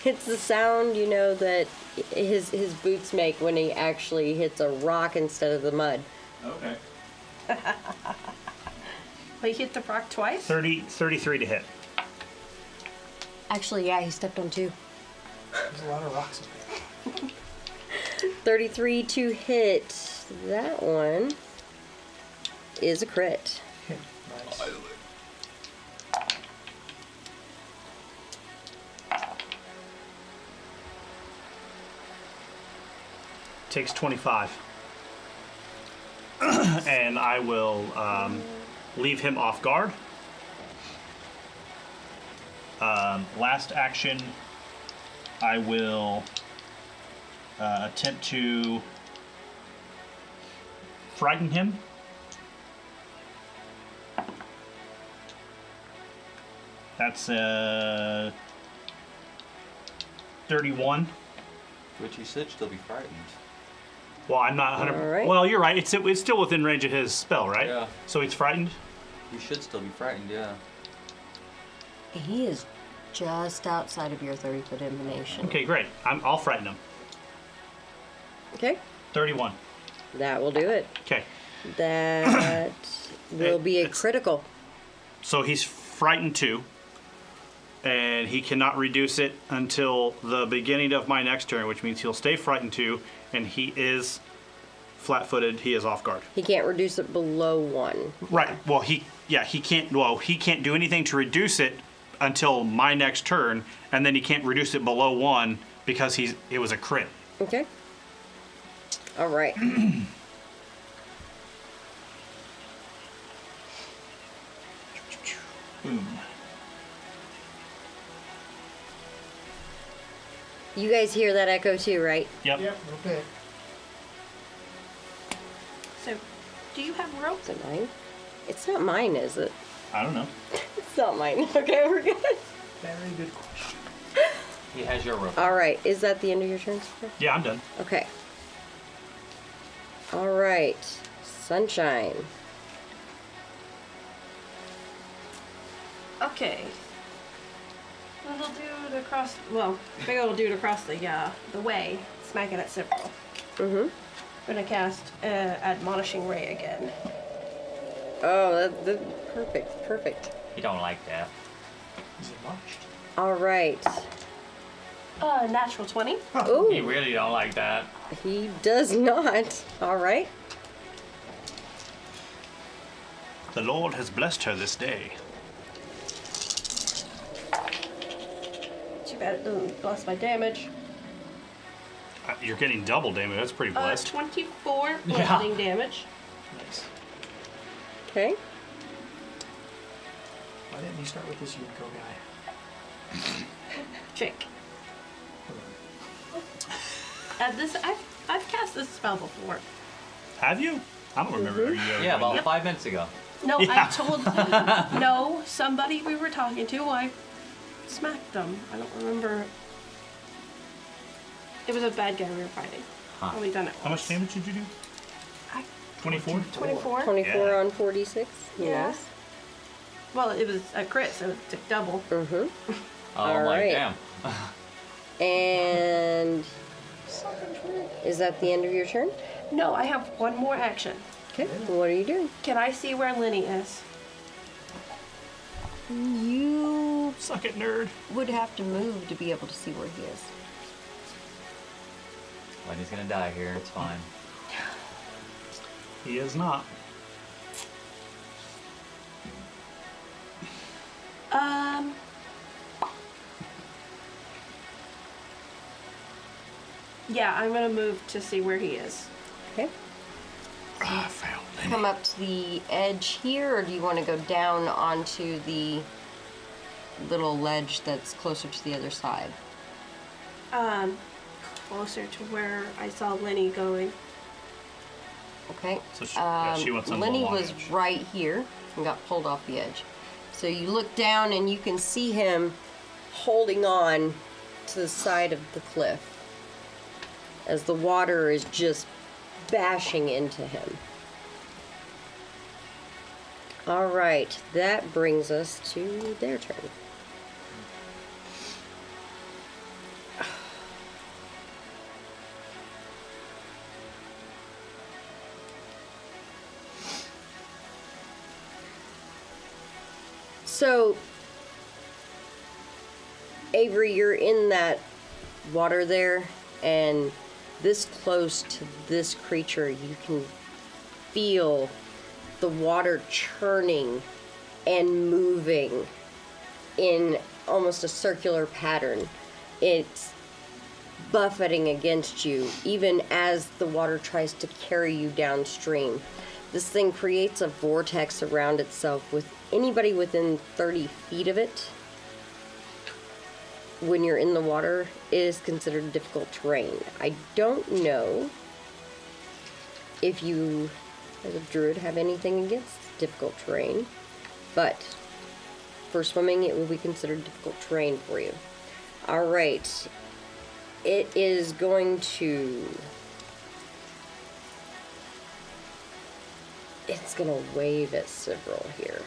It's the sound, you know, that his boots make when he actually hits a rock instead of the mud. Okay. He hit the rock twice? 33 to hit. Actually, yeah, he stepped on 2. There's a lot of rocks in there. 33 to hit. That one is a crit. Nice. Takes 25. And I will leave him off guard. Last action, I will attempt to frighten him. That's 31. Which you should still be frightened. Well, I'm not 100. All right. Well, you're right. It's still within range of his spell, right? Yeah. So he's frightened. You should still be frightened, yeah. He is just outside of your 30-foot emanation. Okay, great. I'll frighten him. Okay, 31. that will do it. Okay. That will be a critical. So he's frightened too, and he cannot reduce it until the beginning of my next turn, which means he'll stay frightened too, and he is flat-footed. He is off guard. He can't reduce it below 1. Right. Well, he can't. Well, he can't do anything to reduce it until my next turn, and then he can't reduce it below 1 because it was a crit. Okay. All right. Boom. You guys hear that echo too, right? Yep. Yep. Okay. So, do you have rope? Is it mine? It's not mine, is it? I don't know. It's not mine. Okay, we're good. Very good question. He has your rope. All right. Is that the end of your turn, sir? Yeah, I'm done. Okay. All right. Sunshine. Okay. Little dude across, well, big old dude across the way, smacking at several. Mm-hmm. Gonna cast Admonishing Ray again. Oh, that's perfect. Perfect. He don't like that. Is it launched? All right. Natural 20. He Ooh, really don't like that. he does not. All right. The Lord has blessed her this day. Too bad it doesn't bless my damage. You're getting double damage. That's pretty blessed. 24 Yeah. bludgeoning damage. Nice. Okay. Why didn't you start with this Unico guy? Chick. I've cast this spell before. Have you? I don't remember. You Yeah, about 5 minutes ago. No, Yeah. I told no, somebody we were talking to, I smacked them. I don't remember. It was a bad guy we were fighting. Huh. Only done it How much once. damage did you do? I- 24? 24. 24 Yeah. on 46. Yeah. Nice. Well, it was a crit, so it's a double. Mm-hmm. Oh, All I'm like, right. damn. And is that the end of your turn? No, I have one more action. Okay. What are you doing? Can I see where Lenny is? You Suck it, nerd. would have to move to be able to see where he is. Lenny's gonna die here, it's fine. He is not. Yeah, I'm gonna move to see where he is. Okay. I found Lenny. Come up to the edge here, or do you want to go down onto the little ledge that's closer to the other side? Closer to where I saw Lenny going. Okay. So she wants on the Lenny long was edge. right here and got pulled off the edge. So you look down and you can see him holding on to the side of the cliff as the water is just bashing into him. All right, that brings us to their turn. So, Avery, you're in that water there, and this close to this creature, you can feel the water churning and moving in almost a circular pattern. It's buffeting against you, even as the water tries to carry you downstream. This thing creates a vortex around itself with anybody within 30 feet of it. When you're in the water, it is considered difficult terrain. I don't know if you, as a druid, have anything against difficult terrain, but for swimming, it will be considered difficult terrain for you. All right. It is going to... It's going to wave at several here.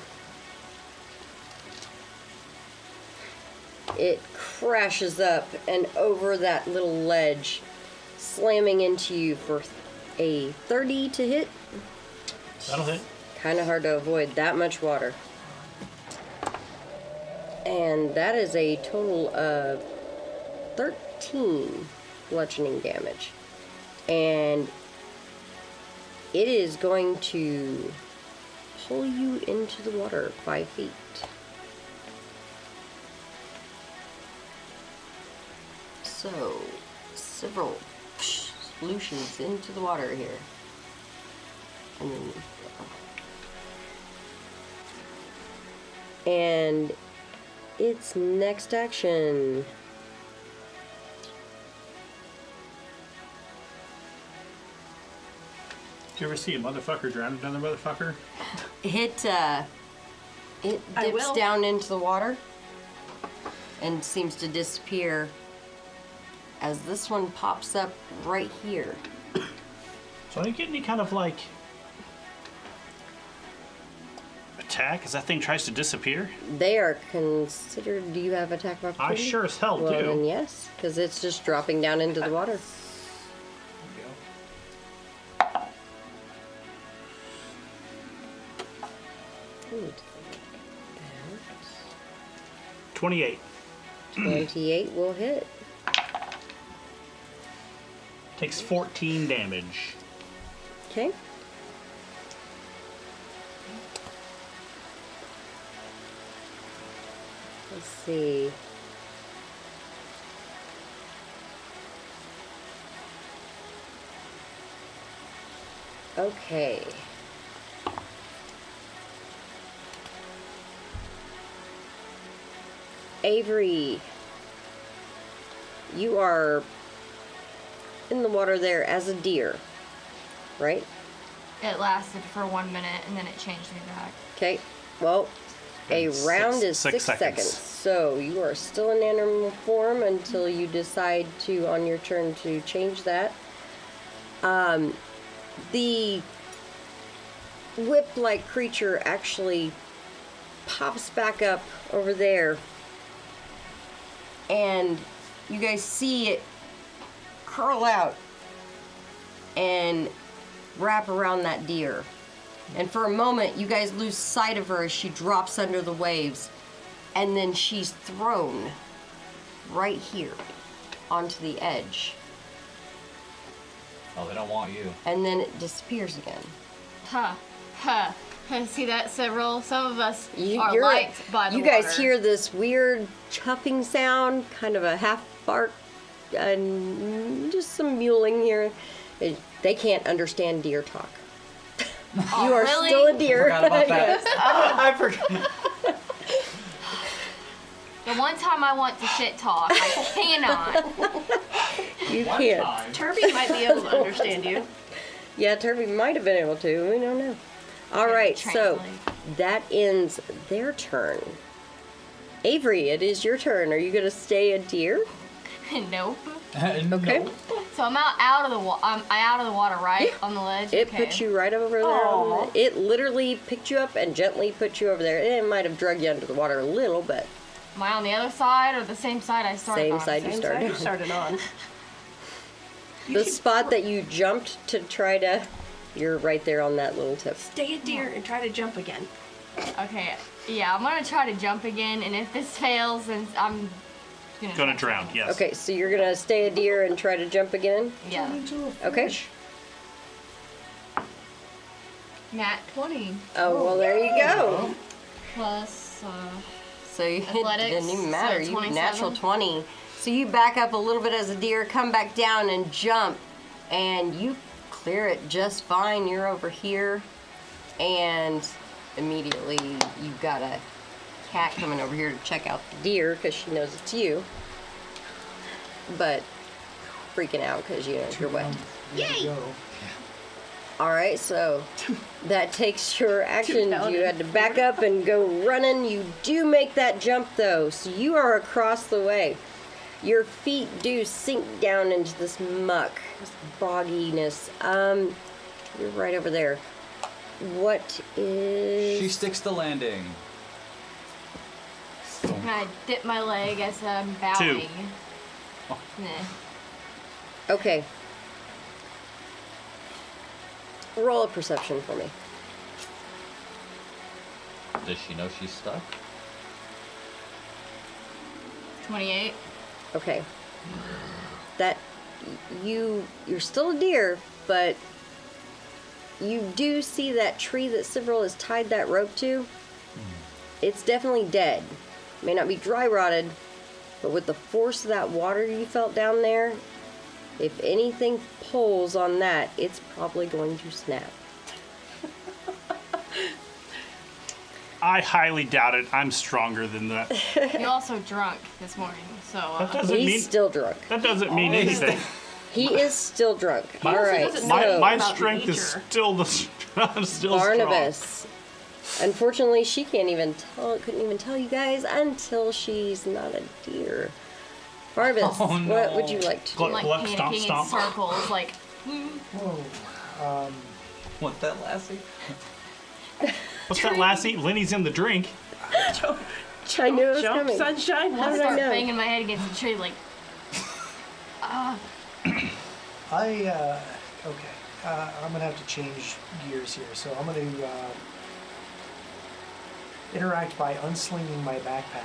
It crashes up and over that little ledge, slamming into you for a 30 to hit. That'll hit. Kind of hard to avoid that much water. And that is a total of 13 bludgeoning damage. And it is going to pull you into the water 5 feet. So, several solutions into the water here. And its next action. Did you ever see a motherfucker drown another motherfucker? It dips down into the water and seems to disappear as this one pops up right here. So I didn't get any kind of like attack as that thing tries to disappear. They are considered. Do you have attack of opportunity? I sure as hell well, do. Then yes, because it's just dropping down into the water. Ooh, 28. 28 will hit. Takes 14 damage. Okay. Let's see. Okay. Avery, you are in the water there as a deer, right? It lasted for 1 minute and then it changed me back. Okay, well, a round is 6 seconds. So you are still in animal form until you decide to, on your turn, to change that. The whip-like creature actually pops back up over there, and you guys see it curl out and wrap around that deer. And for a moment, you guys lose sight of her as she drops under the waves, and then she's thrown right here onto the edge. Oh, they don't want you. And then it disappears again. Huh. Huh. See that, Several? Some of us are You're- liked by the You water. guys hear this weird chuffing sound, kind of a half bark, and just some mewling here. They can't understand deer talk. Oh, You are really? still a deer. Forgot about that. Yes. I forgot. The one time I want to shit talk, I cannot. You can't. Turby might be able to understand you. Yeah, Turby might have been able to. We don't know. All right, so Translate. that ends their turn. Avery, it is your turn. Are you going to stay a deer? Nope. Okay. So So I'm out of the I'm out of the water, right? Yeah. On the ledge. It Okay. put you right over there. Aw. It literally picked you up and gently put you over there. It might have drug you under the water a little bit. Am I on the other side or the same side I started Same on? side you Same started side you on. started on. The spot that you jumped to try to, you're right there on that little tip. Stay a deer and try to jump again. Okay. Yeah, I'm gonna try to jump again, and if this fails, then I'm Gonna drown, yes. Okay, so you're gonna stay a deer and try to jump again? Yeah. Okay. Nat 20 Oh, well, there you go. plus. So you Athletics, didn't even matter. so You 27. natural 20. So you back up a little bit as a deer, come back down and jump, and you clear it just fine. You're over here, and immediately you've got a cat coming over here to check out the deer because she knows it's you, but freaking out because you know you're wet. Yay! All right, so that takes your action. pounded. You had to back up and go running. You do make that jump though, so you are across the way. Your feet do sink down into this muck, this bogginess. You're right over there. What is? She sticks the landing. Can I dip my leg as I'm bowing? Nah. Okay. Roll a perception for me. Does she know she's stuck? 28. Okay. That you're still a deer, but you do see that tree that Sivril has tied that rope to. It's definitely dead. May not be dry rotted, but with the force of that water you felt down there, if anything pulls on that, it's probably going to snap. I highly doubt it. I'm stronger than that. You also drunk this morning, so. That doesn't He's mean still drunk. that doesn't mean anything. He is still drunk. All right, doesn't know so My about strength is nature. still the. I'm still Barnabas. Unfortunately, she couldn't even tell you guys until she's not a deer. Barnabas, Oh, no. what would you like to do? Gluck, like gluck, panicking stomp, in stomp. circles, like. Whoa. Want that, lassie? What's that lassie? Lenny's in the drink. I knew it was Jump, coming. sunshine. How I'll did I start know? banging my head against the tree, like. Okay. I'm gonna have to change gears here. So I'm gonna interact by unslinging my backpack,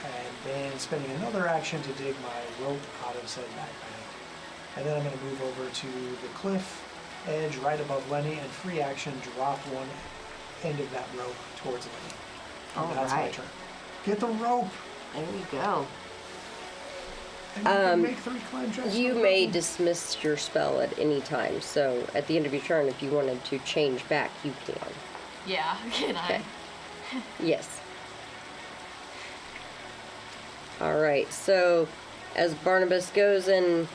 and then spending another action to dig my rope out of said backpack. And then I'm gonna move over to the cliff edge right above Lenny, and free action drop one end of that rope towards Lenny. And All that's my right. turn. Get the rope. There you go. And you can make 3 climb checks. You no may problem. dismiss your spell at any time. So at the end of your turn, if you wanted to change back, you can. Yeah, can I? Okay. Yes. All right. So as Barnabas goes and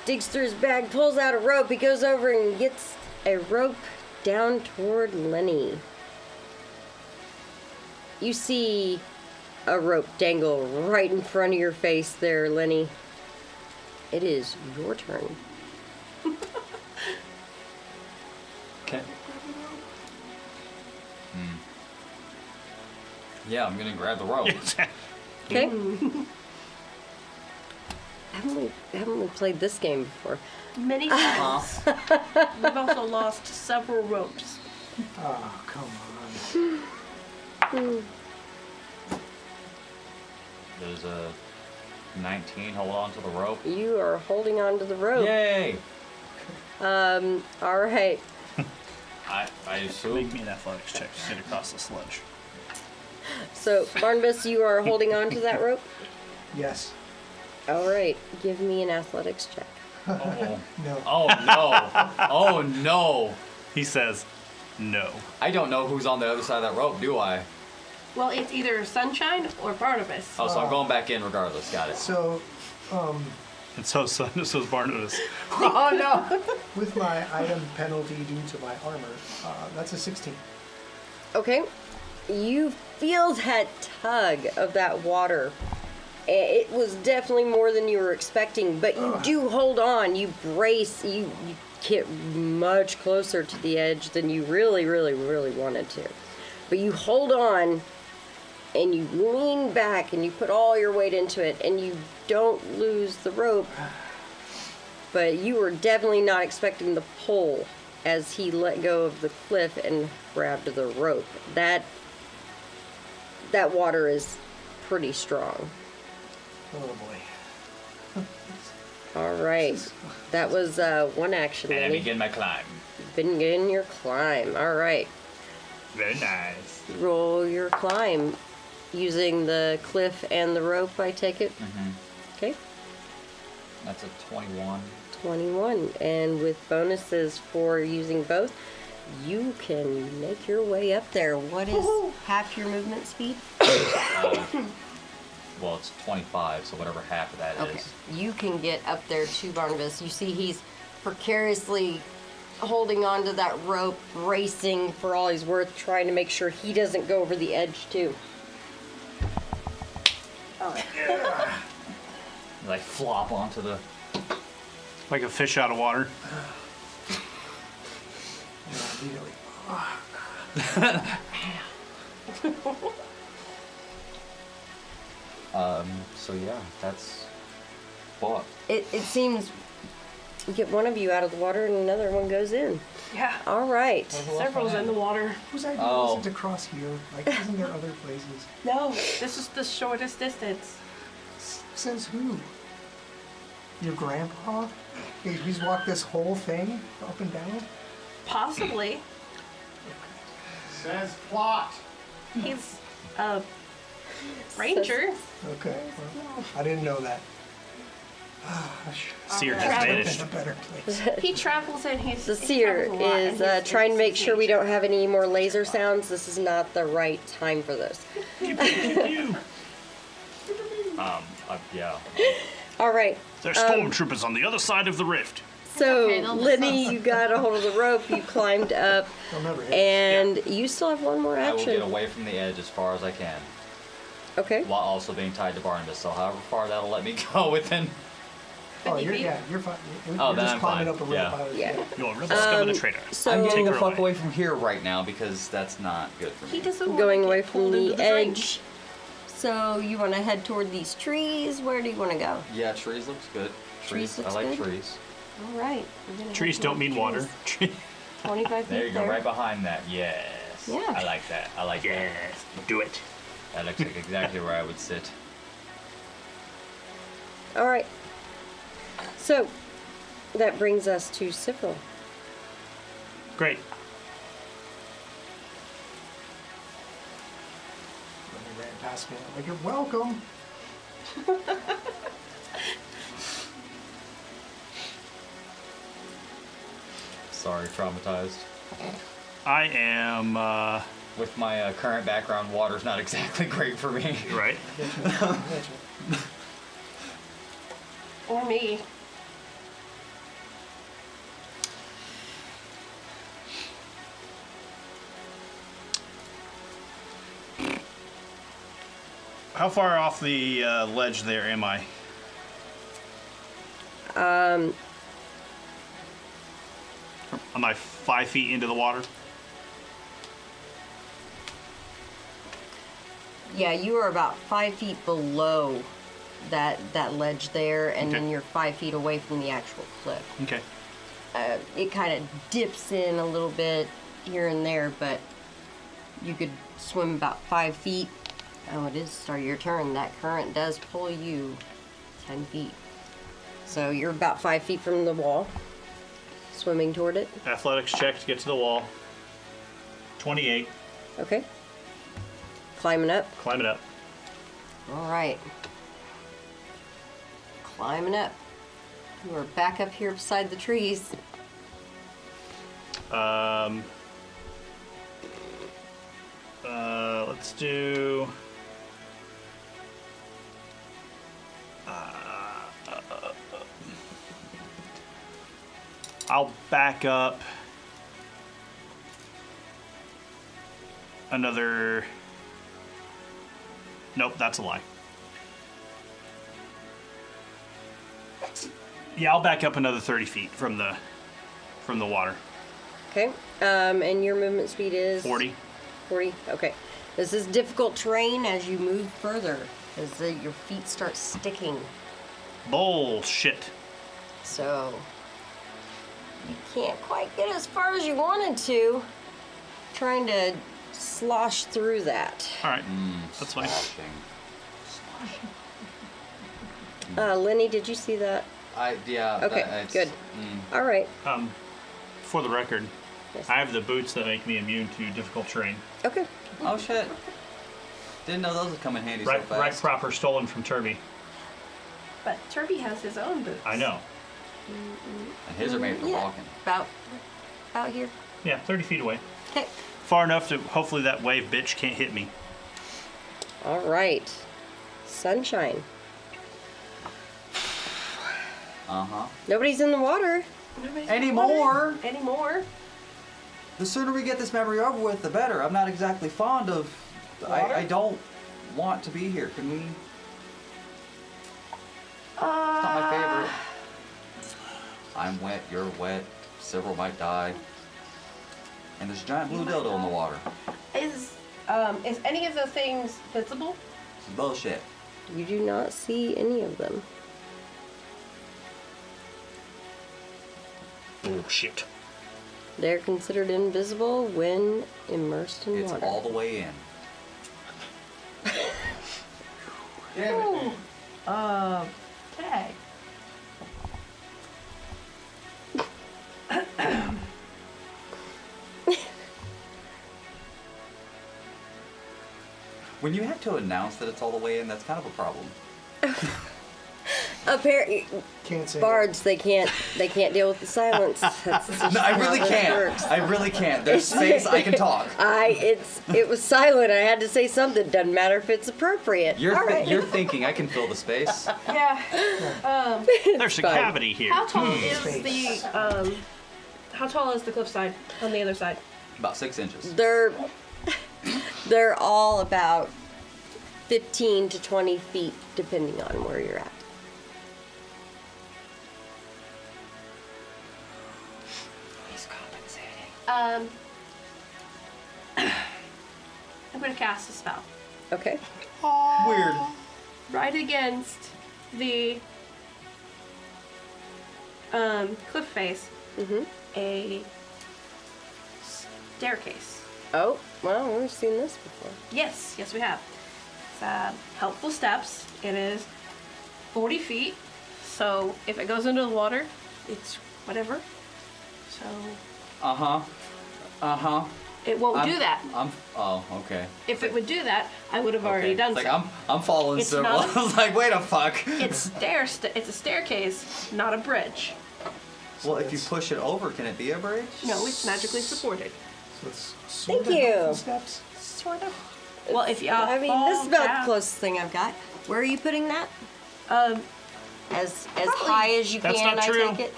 digs through his bag, pulls out a rope, he goes over and gets a rope down toward Lenny. You see a rope dangle right in front of your face there, Lenny. It is your turn. Okay. Yeah, I'm gonna grab the rope. Okay? Haven't we played this game before? Many times. We've also lost several ropes. Oh, come on. There's a 19. Hold on to the rope. You are holding on to the rope. Yay! All right. I assume. Make me an athletics check to get across the sludge. So, Barnabas, you are holding on to that rope? Yes. All right. Give me an athletics check. Oh No. oh no! Oh no! He says, no. I don't know who's on the other side of that rope, do I? Well, it's either Sunshine or Barnabas. Oh, so I'm going back in regardless. Got it. So, And so's Barnabas. Oh, no. with my item penalty due to my armor, that's a 16. Okay. You feel that tug of that water. It was definitely more than you were expecting, but you do hold on. You brace. You get much closer to the edge than you really, really, really wanted to. But you hold on, and you lean back, and you put all your weight into it, and you don't lose the rope. But you were definitely not expecting the pull as he let go of the cliff and grabbed the rope. That water is pretty strong. Oh boy. All right. That was one action. And I Lenny. begin my climb. Begin your climb. All right. Very nice. Roll your climb using the cliff and the rope, I take it? Mm-hmm. Okay. That's a 21. 21. And with bonuses for using both, you can make your way up there. What is half your movement speed? Well, it's 25, so whatever half of that Okay. is. You can get up there to Barnabas. You see he's precariously holding on to that rope, bracing for all he's worth, trying to make sure he doesn't go over the edge too. Like flop onto the. Like a fish out of water. So yeah, that's bought. It seems you get one of you out of the water and another one goes in. Yeah. All right. Several's in the water. Whose idea Oh. was it to cross here? Like, isn't there other places? No, this is the shortest distance. Says who? Your grandpa? He's walked this whole thing up and down? Possibly. Says plot. He's a ranger. Okay. Well, I didn't know that. Seer has Travel. vanished. In a better place. He travels and he's The he seer travels a lot, is and he's trying to make sure we nature. don't have any more laser sounds. This is not the right time for those. Yeah. All right. There's stormtroopers on the other side of the rift. So, Okay, they'll miss Lenny, us. you got a hold of the rope. You climbed up, They'll never hit. and you still have one more I will get action. away from the edge as far as I can, Okay. while also being tied to Barnabas. So however far that'll let me go within. Oh, 50 feet. you're fine. You're Oh, then just I'm climbing fine. up a rope. Yeah. I was- Yeah. You'll discover the traitor. So, I'm getting the her fuck away. away from here right now because that's not good for me. He doesn't want going to away get from pulled into the drink. edge. So, you want to head toward these trees? Where do you want to go? Yeah, trees looks good. Trees looks I like good? trees. All right. We're gonna head Trees don't toward mean the water. trees. 25 feet There you go, there. right behind that. Yes. Yeah. I like that. I like Yes, do it. that. That looks like exactly where I would sit. All right. So, that brings us to Sifril. Great. When he ran past me, I'm like, you're welcome. Sorry, traumatized. I am, With my current background, water's not exactly great for me. right? Or me. How far off the ledge there am I? Am I 5 feet into the water? Yeah, you are about 5 feet below that ledge there, and Okay. then you're 5 feet away from the actual cliff. Okay. It kind of dips in a little bit here and there, but you could swim about 5 feet. Oh, it is start your turn. That current does pull you 10 feet. So you're about 5 feet from the wall, swimming toward it. Athletics check to get to the wall. 28. Okay. Climbing up. Climb it up. All right. Climbing up. We're back up here beside the trees. Let's do. I'll back up another. Nope, that's a lie. Yeah, I'll back up another 30 feet from the water. Okay. And your movement speed is 40. 40. Okay. This is difficult terrain as you move further, as your feet start sticking. Bullshit. So you can't quite get as far as you wanted to. Trying to slosh through that. All right, that's fine. Lenny, did you see that? Yeah. Okay, good. All right. For the record, Yes. I have the boots that make me immune to difficult terrain. Okay. Oh shit. Didn't know those would come in handy so Right, fast. right, proper, stolen from Turby. But Turby has his own boots. I know. And his are made for Yeah. walking. About here. Yeah, 30 feet away. Okay. Far enough to hopefully that wave bitch can't hit me. All right. Sunshine. Uh-huh. Nobody's in the water. Anymore? Anymore. The sooner we get this memory over with, the better. I'm not exactly fond of... I don't want to be here. Can we... It's not my favorite. I'm wet, you're wet, several might die. And there's a giant blue dildo in the water. Is any of the things visible? This is bullshit. You do not see any of them. Bullshit. They're considered invisible when immersed in It's water. all the way in. Damn it, dude. Tag. When you have to announce that it's all the way in, that's kind of a problem. Apparently, Can't say bards they can't deal with the silence. That's just No, I how really this can't. works. I really can't. There's space, I can talk. It was silent. I had to say something. Doesn't matter if it's appropriate. You're, All right. you're thinking I can fill the space. Yeah. There's a fine. cavity here. How tall is Space. the how tall is the cliffside on the other side? About 6 inches. They're all about 15 to 20 feet, depending on where you're at. He's compensating. I'm gonna cast a spell Okay. Weird. right against the cliff face. Mm-hmm. A staircase. Oh, well, we've seen this before. Yes, we have. It's helpful steps. It is 40 feet, so if it goes into the water, it's whatever. So it won't do that. Oh, okay. If it would do that, I would have already Okay. done It's so. like I'm following It's several. not- I was like, wait a fuck. It's it's a staircase, not a bridge. Well, if you push it over, can it be a bridge? No, it's magically supported. So it's sort Thank of you. helpful steps. Sort of. Well, if you I mean, this is about down, the closest thing I've got. Where are you putting that? Um, As Probably- high as you That's can, not I true. take it.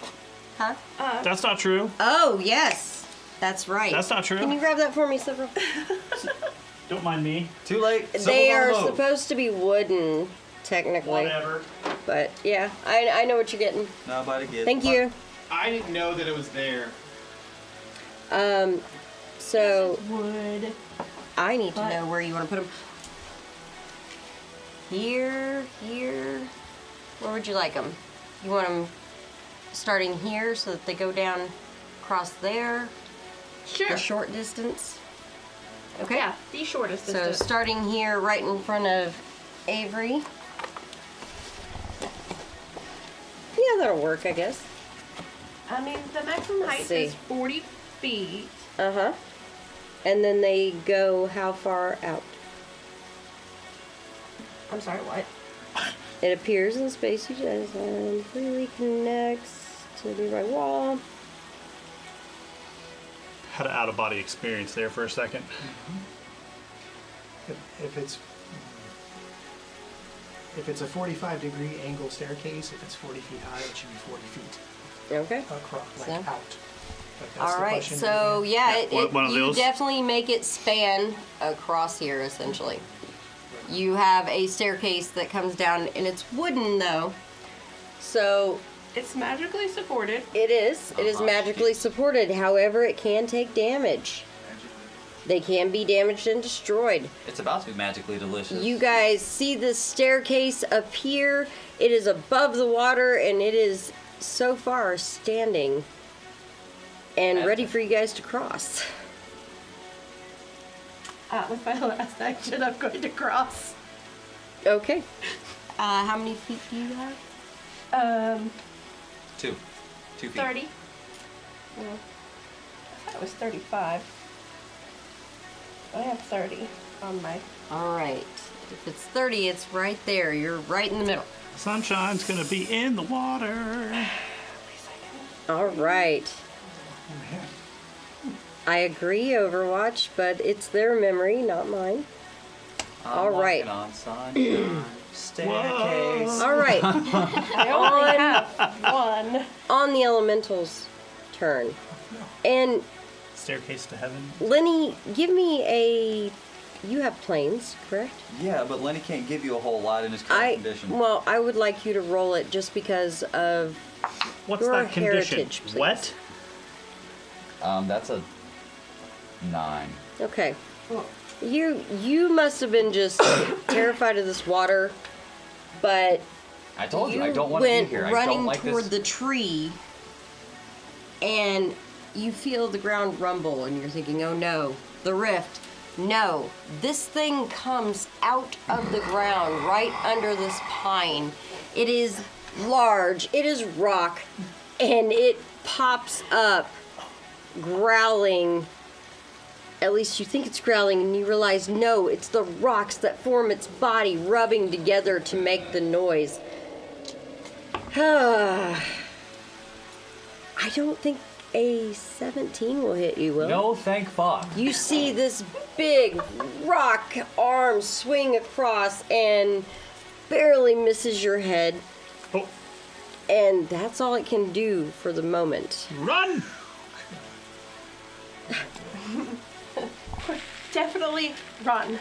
Huh? That's not true. Oh yes, that's right. That's not true. Can you grab that for me, several? Don't mind me. Too late. They Someone's on are the move. supposed to be wooden, technically. Whatever. But yeah, I know what you're getting. Nobody gets. Thank you. I didn't know that it was there. So wood. I need to But- know where you want to put them. Here. Where would you like them? You want them starting here so that they go down across there, Sure. the short distance? Okay. Yeah, the shortest So distance. starting here, right in front of Avery. Yeah, that'll work, I guess. I mean, the maximum height see. is 40 feet. Uh-huh. And then they go how far out? I'm sorry, what? It appears in space you just and freely connects to the nearby wall. Had an out-of-body experience there for a second. If it's a 45-degree angle staircase, if it's 40 feet high, it should be 40 feet Okay. across, like So? out. But that's All the right. question So again. yeah, one of you those? definitely make it span across here essentially. You have a staircase that comes down, and it's wooden though. So It's magically supported. It is. It is magically supported. However, it can take damage. They can be damaged and destroyed. It's about to be magically delicious. You guys see this staircase appear. It is above the water, and it is so far standing and ready for you guys to cross. With my last action, I'm going to cross. Okay. How many feet do you have? 2 feet. 30. Well, I thought it was 35. I have 30 on my... All right. If it's 30, it's right there. You're right in the middle. Sunshine's gonna be in the water. All right. I agree, Overwatch, but it's their memory, not mine. All right. On sunshine, staircase. All right. I only have one. On the elemental's turn. And Staircase to heaven. Lenny, give me a... You have planes, correct? Yeah, but Lenny can't give you a whole lot in his current condition. Well, I would like you to roll it just because of What's your that condition? heritage, please. Wet? That's a 9. Okay. You must have been just terrified of this water, but I told you, I you don't want to be went here. I running don't like toward this. the tree, and you feel the ground rumble, and you're thinking, "Oh no, the rift." No, this thing comes out of the ground right under this pine. It is large. It is rock, and it pops up, growling. At least you think it's growling, and you realize, no, it's the rocks that form its body rubbing together to make the noise. I don't think a 17 will hit you, Will. No, thank fuck. You see this big rock arm swing across and barely misses your head. Oh, And that's all it can do for the moment. run! Definitely run.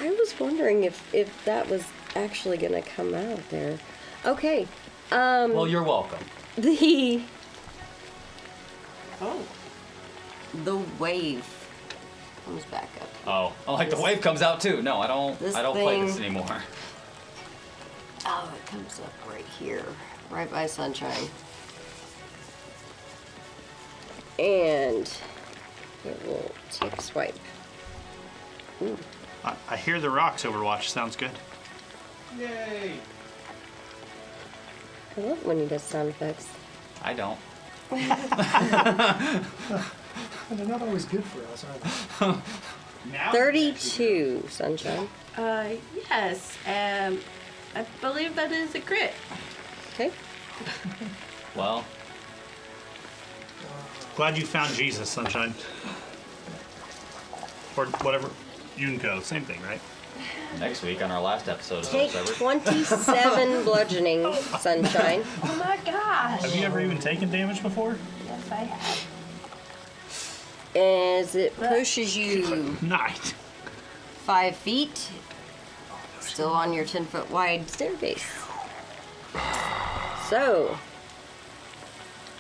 I was wondering if that was actually going to come out there. Okay. Well, you're welcome. The Oh. wave comes back up. Oh, like the wave comes out too. No, I don't This play this thing- anymore. Oh, it comes up right here, right by Sunshine. And it will take a swipe. Ooh. I hear the rocks, Overwatch. Sounds good. Yay! I love when he does sound effects. I don't. And they're not always good for us, are they? Now 32, Sunshine. Yes. I believe that is a crit. Okay. Well, Glad you found Jesus, Sunshine. Or whatever. Yunko, same thing, right? next week on our last episode of Take Soul Severed. 27 bludgeoning, Sunshine. Oh my gosh. Have you ever even taken damage before? Yes, I have. As it pushes you Night. 5 feet, still on your 10-foot wide staircase. So,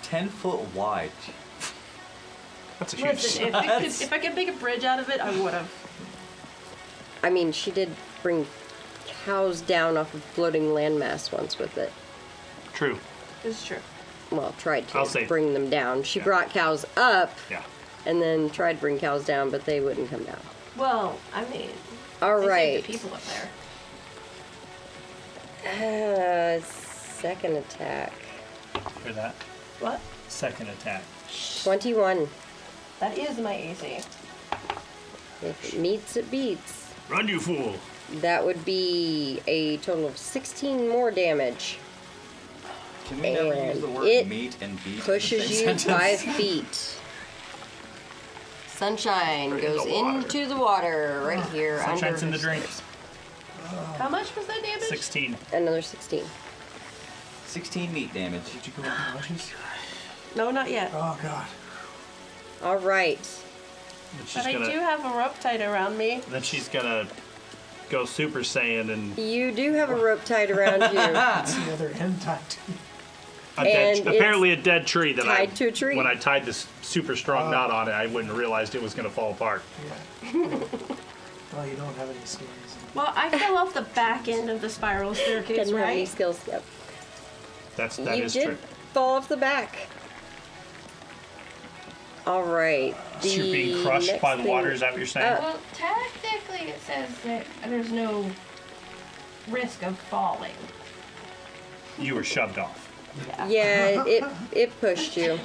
10 foot wide. That's a huge. Listen, if I could make a bridge out of it, I would have. I mean, she did bring cows down off of floating landmass once with it. True. It's true. Well, tried I'll to say- bring them down. She Yeah. brought cows up Yeah. and then tried to bring cows down, but they wouldn't come down. Well, I mean, All they right. saved the people up there. Second attack. Hear that? What? Second attack. 21. That is my AC. If it meets, it beats. Run, you fool! That would be a total of 16 more damage. Can we never use the And word it meat and beat? in the Pushes same you sentence? 5 feet. Sunshine Right in goes the water. into the water right here under Sunshine's in the her drink. stairs. How much was that damage? 16. Another 16. 16 meat damage. Did you go with the lushes? No, not yet. Oh god. All right. And she's But I gonna, do have a rope tied around me. then she's gonna go Super Saiyan and You do have a rope tied around you. That's the other end tied to you. Apparently a dead tree that tied to a tree. When I tied this super strong knot on it, I wouldn't have realized it was going to fall apart. Yeah. Well, you don't have any skills. Well, I fell off the back end of the spiral staircase, Didn't have any right? skills. Yep. That You is did true. fall off the back. All right. So you're being crushed next by the water, thing- is that what you're saying? Well, technically it says that there's no risk of falling. You were shoved off. Yeah, it pushed you.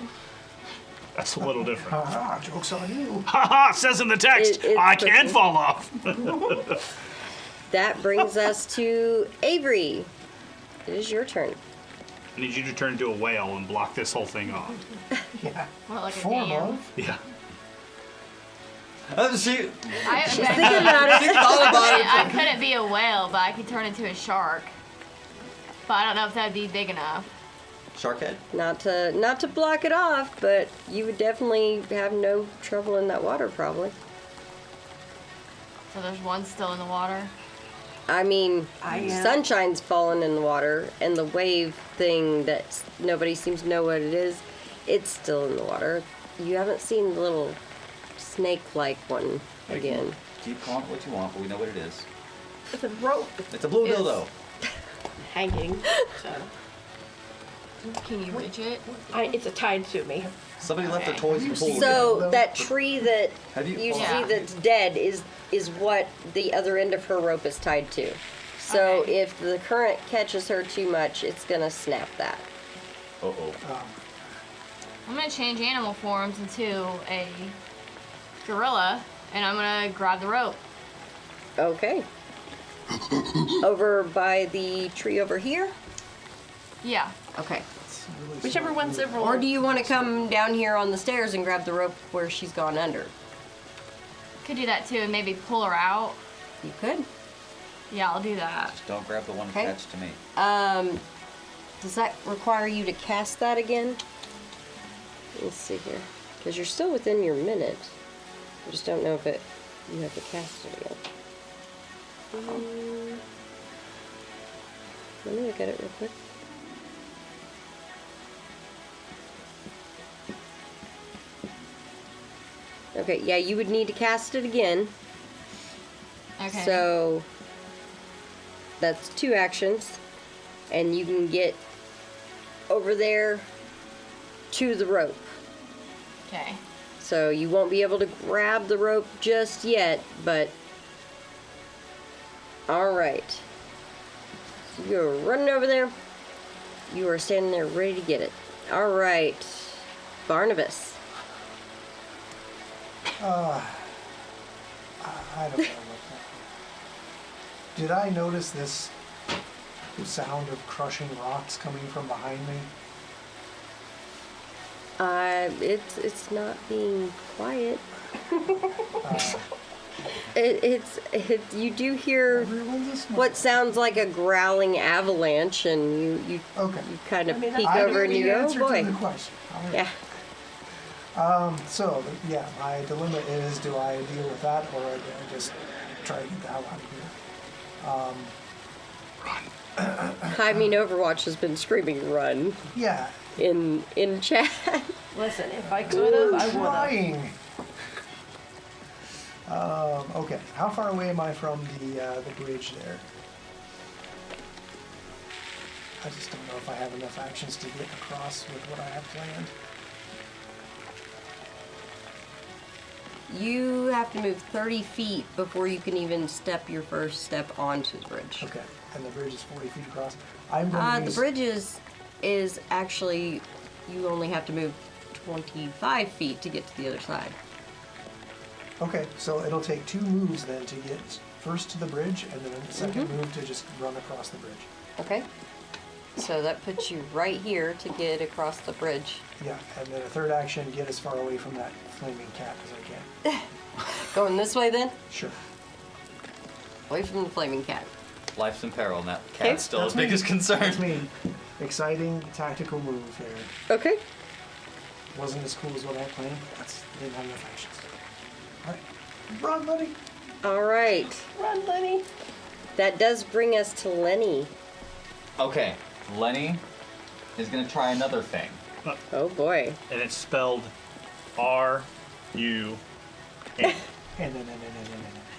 That's a little different. Ah, joke's on you. Haha, says in the text, It's I can pushing. fall off. That brings us to Avery. It is your turn. I need you to turn into a whale and block this whole thing off. Yeah. What, like a Form dam? of. Yeah. She I, She's thinking about it. thought about it. I couldn't be a whale, but I could turn into a shark. But I don't know if that'd be big enough. Shark head. Not to block it off, but you would definitely have no trouble in that water, probably. So there's one still in the water. I mean, I am. sunshine's fallen in the water, and the wave thing that nobody seems to know what it is, it's still in the water. You haven't seen the little snake-like one again. Keep calling it what you want, but we know what it is. It's a rope It's a blue Is- dildo. hanging. So Can you reach it? it's a tied to me. Somebody left their toys in the pool. So that tree that Have you- you Yeah. see that's dead is what the other end of her rope is tied to. So Okay. if the current catches her too much, it's gonna snap that. Uh-oh. I'm gonna change animal forms into a gorilla, and I'm gonna grab the rope. Okay. Over by the tree over here? Yeah. Okay. It's really Whichever smart. one's the Or do you want to come down here on the stairs and grab the rope where she's gone under? Could do that too, and maybe pull her out. You could. Yeah, I'll do that. Just don't grab the one Okay. attached to me. Does that require you to cast that again? Let's see here. Because you're still within your minute. I just don't know if you have to cast it again. Let me look at it real quick. Okay, yeah, you would need to cast it again. Okay. So that's 2 actions, and you can get over there to the rope. Okay. So you won't be able to grab the rope just yet, but all right. So you're running over there. You are standing there ready to get it. All right, Barnabas. I don't know what that. Did I notice this sound of crushing rocks coming from behind me? It's not being quiet. Uh, You do hear everyone's a smart. what sounds like a growling avalanche, and you Okay. kind of I mean, peek I over knew and you the go, oh answer boy. to the question. All right. Yeah. So, yeah, my dilemma is, do I deal with that, or do I just try to get the hell out of here? I mean, Overwatch has been screaming "run" Yeah, in chat. Listen, if I could have, I would have. trying. Okay, how far away am I from the bridge there? I just don't know if I have enough actions to get across with what I have planned. You have to move 30 feet before you can even step your first step onto the bridge. Okay, and the bridge is 40 feet across. I'm going to The use... bridge is actually, you only have to move 25 feet to get to the other side. Okay, so it'll take 2 moves then to get first to the bridge, and then a 2nd move to just run across the bridge. Okay. So that puts you right here to get across the bridge. Yeah, and then a 3rd action, get as far away from that flaming cat as I can. Going this way then? Sure. Away from the flaming cat. Life's in peril, and that Okay, cat's still his that's me. biggest concern. That's me. Exciting tactical move there. Okay. Wasn't as cool as what I planned. Didn't have enough actions. Alright. Run, buddy! All right. Run, Lenny. That does bring us to Lenny. Okay, Lenny is going to try another thing. Oh boy. And it's spelled R-U-N.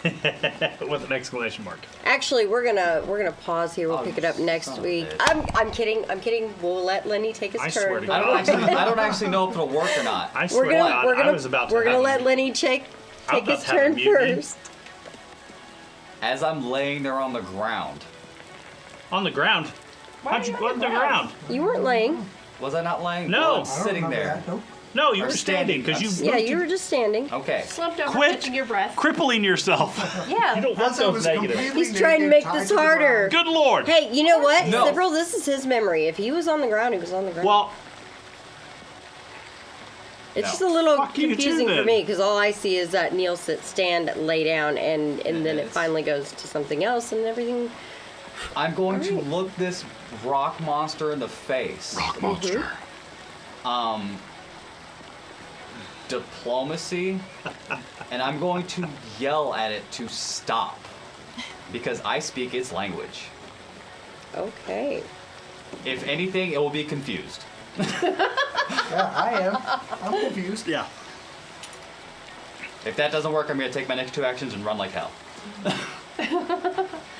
With an exclamation mark. Actually, we're gonna pause here. We'll Oh, pick it up next son of a week. bitch. I'm kidding. We'll let Lenny take his I turn. swear to I God. don't actually know if it'll work or not. I swear We're to gonna God, we're I was gonna about to we're gonna have let a- Lenny I'm take about his to have a turn mutiny. first. As I'm laying there on the ground, On the ground. How'd you go on the ground? You weren't laying. was I not laying? No. Well, I'm I I don't sitting remember there. that. Nope. No, you Or were standing because you standing. Yeah, moved you were just standing. Okay. Slumped over, Quit catching your breath. crippling yourself. Yeah. You don't want As I those was negatives. completely He's trying to naked, make tied this to the harder. ground. Good Lord. Hey, you know what? No. Cyril, this is his memory. If he was on the ground, he was on the ground. Well, it's no. just a little Fuck you too, confusing for then. me because all I see is that Neil sit, stand, lay down, and then it is. finally goes to something else and everything. I'm going to look this rock monster in the face. Rock monster. Diplomacy, and I'm going to yell at it to stop because I speak its language. Okay. If anything, it will be confused. Yeah, I am. I'm confused. yeah. If that doesn't work, I'm going to take my next 2 actions and run like hell.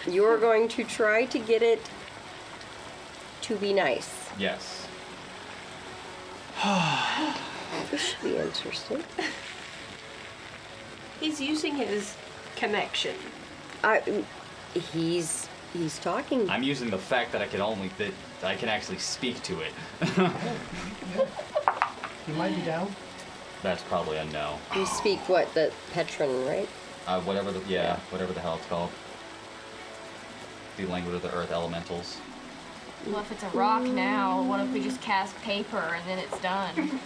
You're going to try to get it to be nice. Yes. This should be interesting. He's using his connection. He's talking. I'm using the fact that that I can actually speak to it. You might be down. That's probably a no. You speak what? The Petron, right? Whatever the hell it's called. The language of the earth elementals. Well, if it's a rock now, what if we just cast paper and then it's done?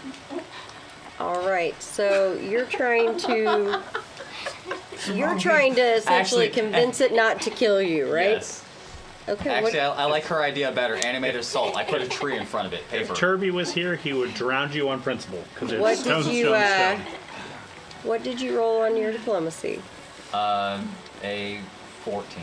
All right. So you're trying to essentially Actually, convince it not to kill you, right? Yes. Okay. Actually, I like her idea better. Animated assault. I put a tree in front of it. Paper. If Turby was here, he would drown you on principle because What there's did stone, you, stone. what did you roll on your diplomacy? A 14.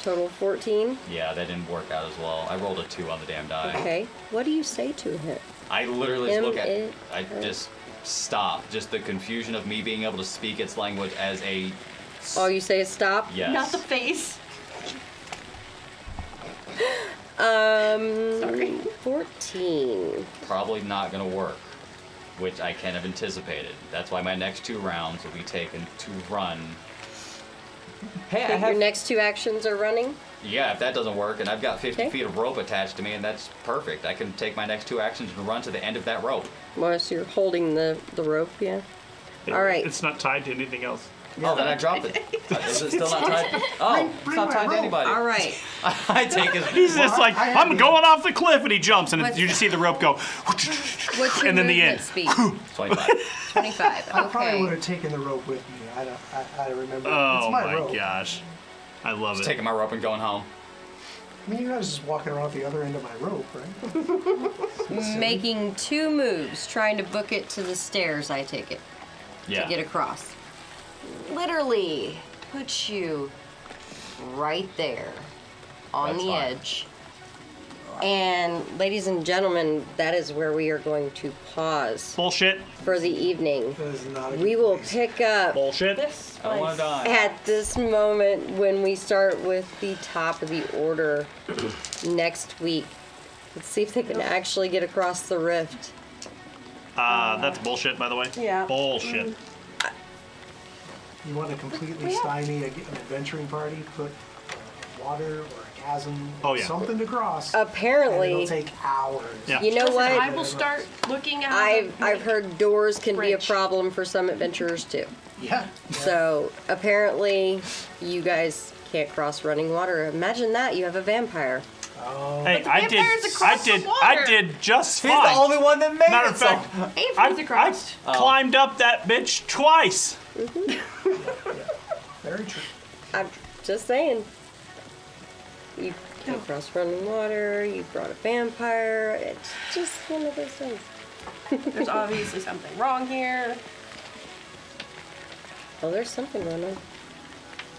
Total 14. Yeah, that didn't work out as well. I rolled a 2 on the damn die. Okay. What do you say to him? I literally just look at it. I just stop. Just the confusion of me being able to speak its language as a. All you say is stop. Yes. Not the face. Sorry. 14. Probably not gonna work, which I kind of anticipated. That's why my next 2 rounds will be taken to run. Hey, I Your have. next 2 actions are running. Yeah, if that doesn't work, and I've got 50 Okay. feet of rope attached to me, and that's perfect. I can take my next 2 actions and run to the end of that rope. Well, so you're holding the rope, yeah. All right. It's not tied to anything else. Oh, then I drop it. Is it still not tied? Oh, it's bring not my tied to rope. anybody. All right. I take it. He's just like, I had I'm to- going off the cliff, and he jumps, and What's- you just see the rope go. What's your And then the movement end. speed? 25. 25. I probably would Okay. have taken the rope with me. I remember. Oh it's my my rope. gosh. I love Just it. taking my rope and going home. I mean, you guys just walking around the other end of my rope, right? Making 2 moves, trying to book it to the stairs, I take it, Yeah. to get across. Literally puts you right there on That's the fine. edge. And ladies and gentlemen, that is where we are going to pause Bullshit. for the evening. That is not a We good will place. pick up Bullshit. This I don't want to place. die. at this moment when we start with the top of the order next week. Let's see if they can actually get across the rift. That's bullshit, by the way. Yeah. Bullshit. You want to completely stymie an adventuring party? Put water or a chasm, Oh, yeah. something to cross. Apparently, and it'll take hours. Yeah. you know Listen, what? I will start looking at. I've heard doors can be a Bridge. problem for some adventurers too. Yeah. So apparently, you guys can't cross running water. Imagine that you have a vampire. Oh, Hey, the I vampires did. across the I water. did just He's fine. the only one that made Matter it. of fact, Avery's across. I climbed up that bitch twice. very true. I'm just saying. You can't cross running water. You brought a vampire. It's just one of those things. There's obviously something wrong here. Oh, there's something going on.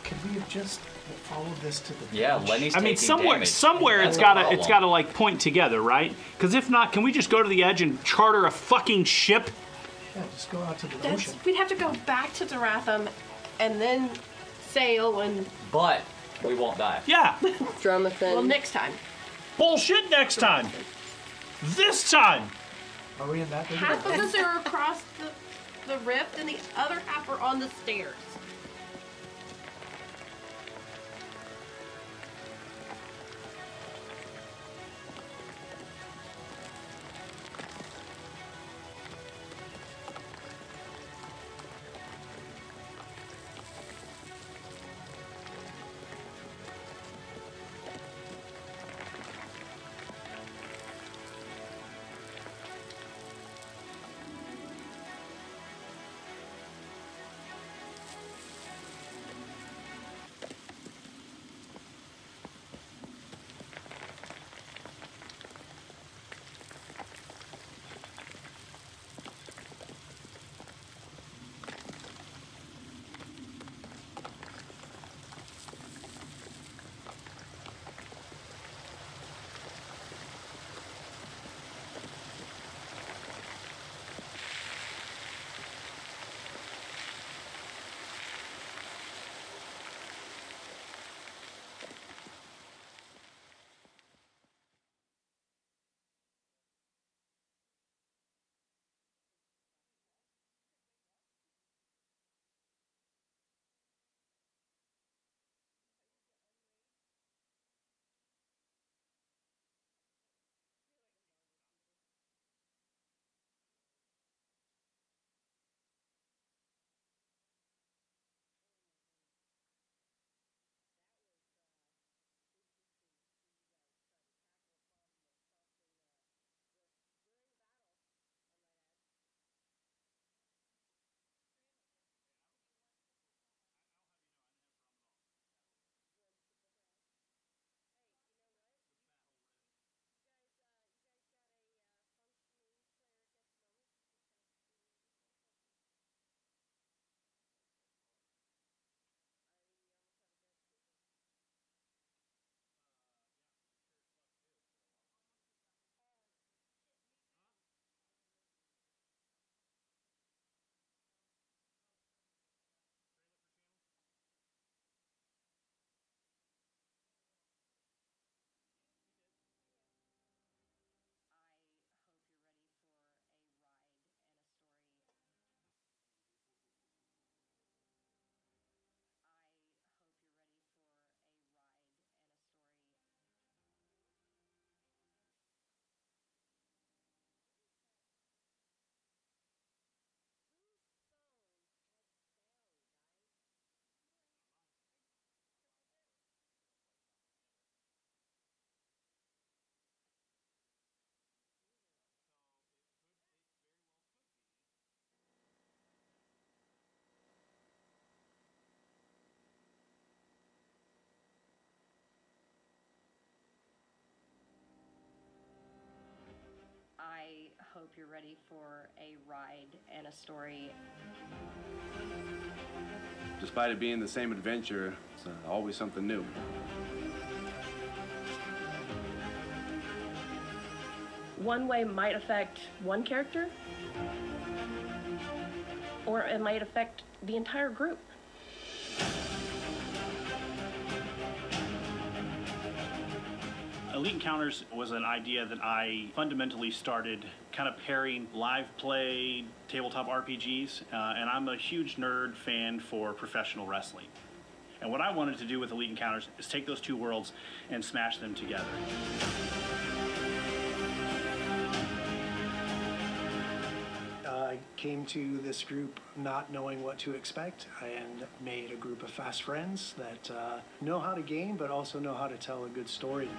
Could we have just Follow this to the Yeah, Lenny's I mean, taking somewhere damage. it's That's gotta the it's problem. gotta like point together, right? Because if not, can we just go to the edge and charter a fucking ship? Yeah, just go out to the That's, ocean. we'd have to go back to Daratham and then sail and, But we won't die. Yeah. Dromathan. well, next time. Bullshit next time. This time. Are we in that big Half of of a us are across the rift and the other half are on the stairs. I hope you're ready for a ride and a story. Despite it being the same adventure, it's always something new. One way might affect one character, or it might affect the entire group. Elite Encounters was an idea that I fundamentally started kind of pairing live play tabletop RPGs, and I'm a huge nerd fan for professional wrestling. And what I wanted to do with Elite Encounters is take those two worlds and smash them together. I came to this group not knowing what to expect and made a group of fast friends that know how to game but also know how to tell a good story.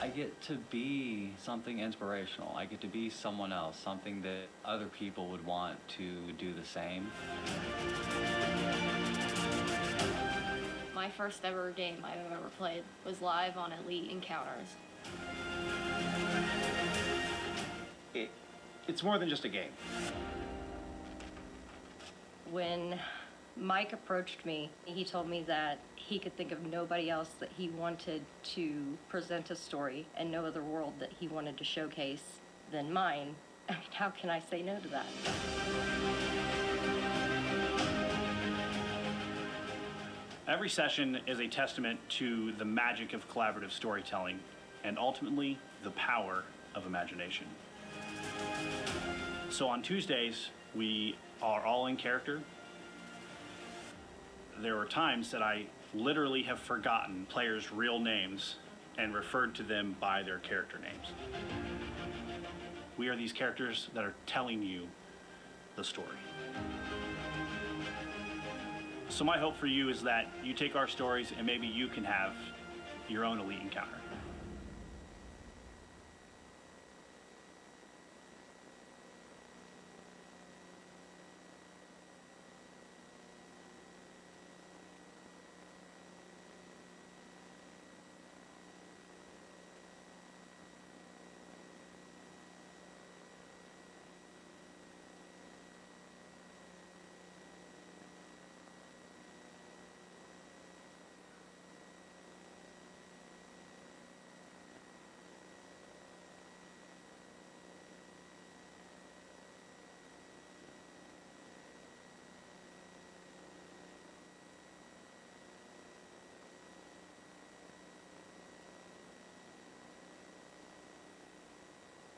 I get to be something inspirational. I get to be someone else, something that other people would want to do the same. My first ever game I've ever played was live on Elite Encounters. It's more than just a game. When Mike approached me, he told me that he could think of nobody else that he wanted to present a story and no other world that he wanted to showcase than mine. I mean, how can I say no to that? Every session is a testament to the magic of collaborative storytelling and ultimately the power of imagination. So on Tuesdays, we are all in character. There were times that I literally have forgotten players' real names and referred to them by their character names. We are these characters that are telling you the story. So my hope for you is that you take our stories and maybe you can have your own elite encounter.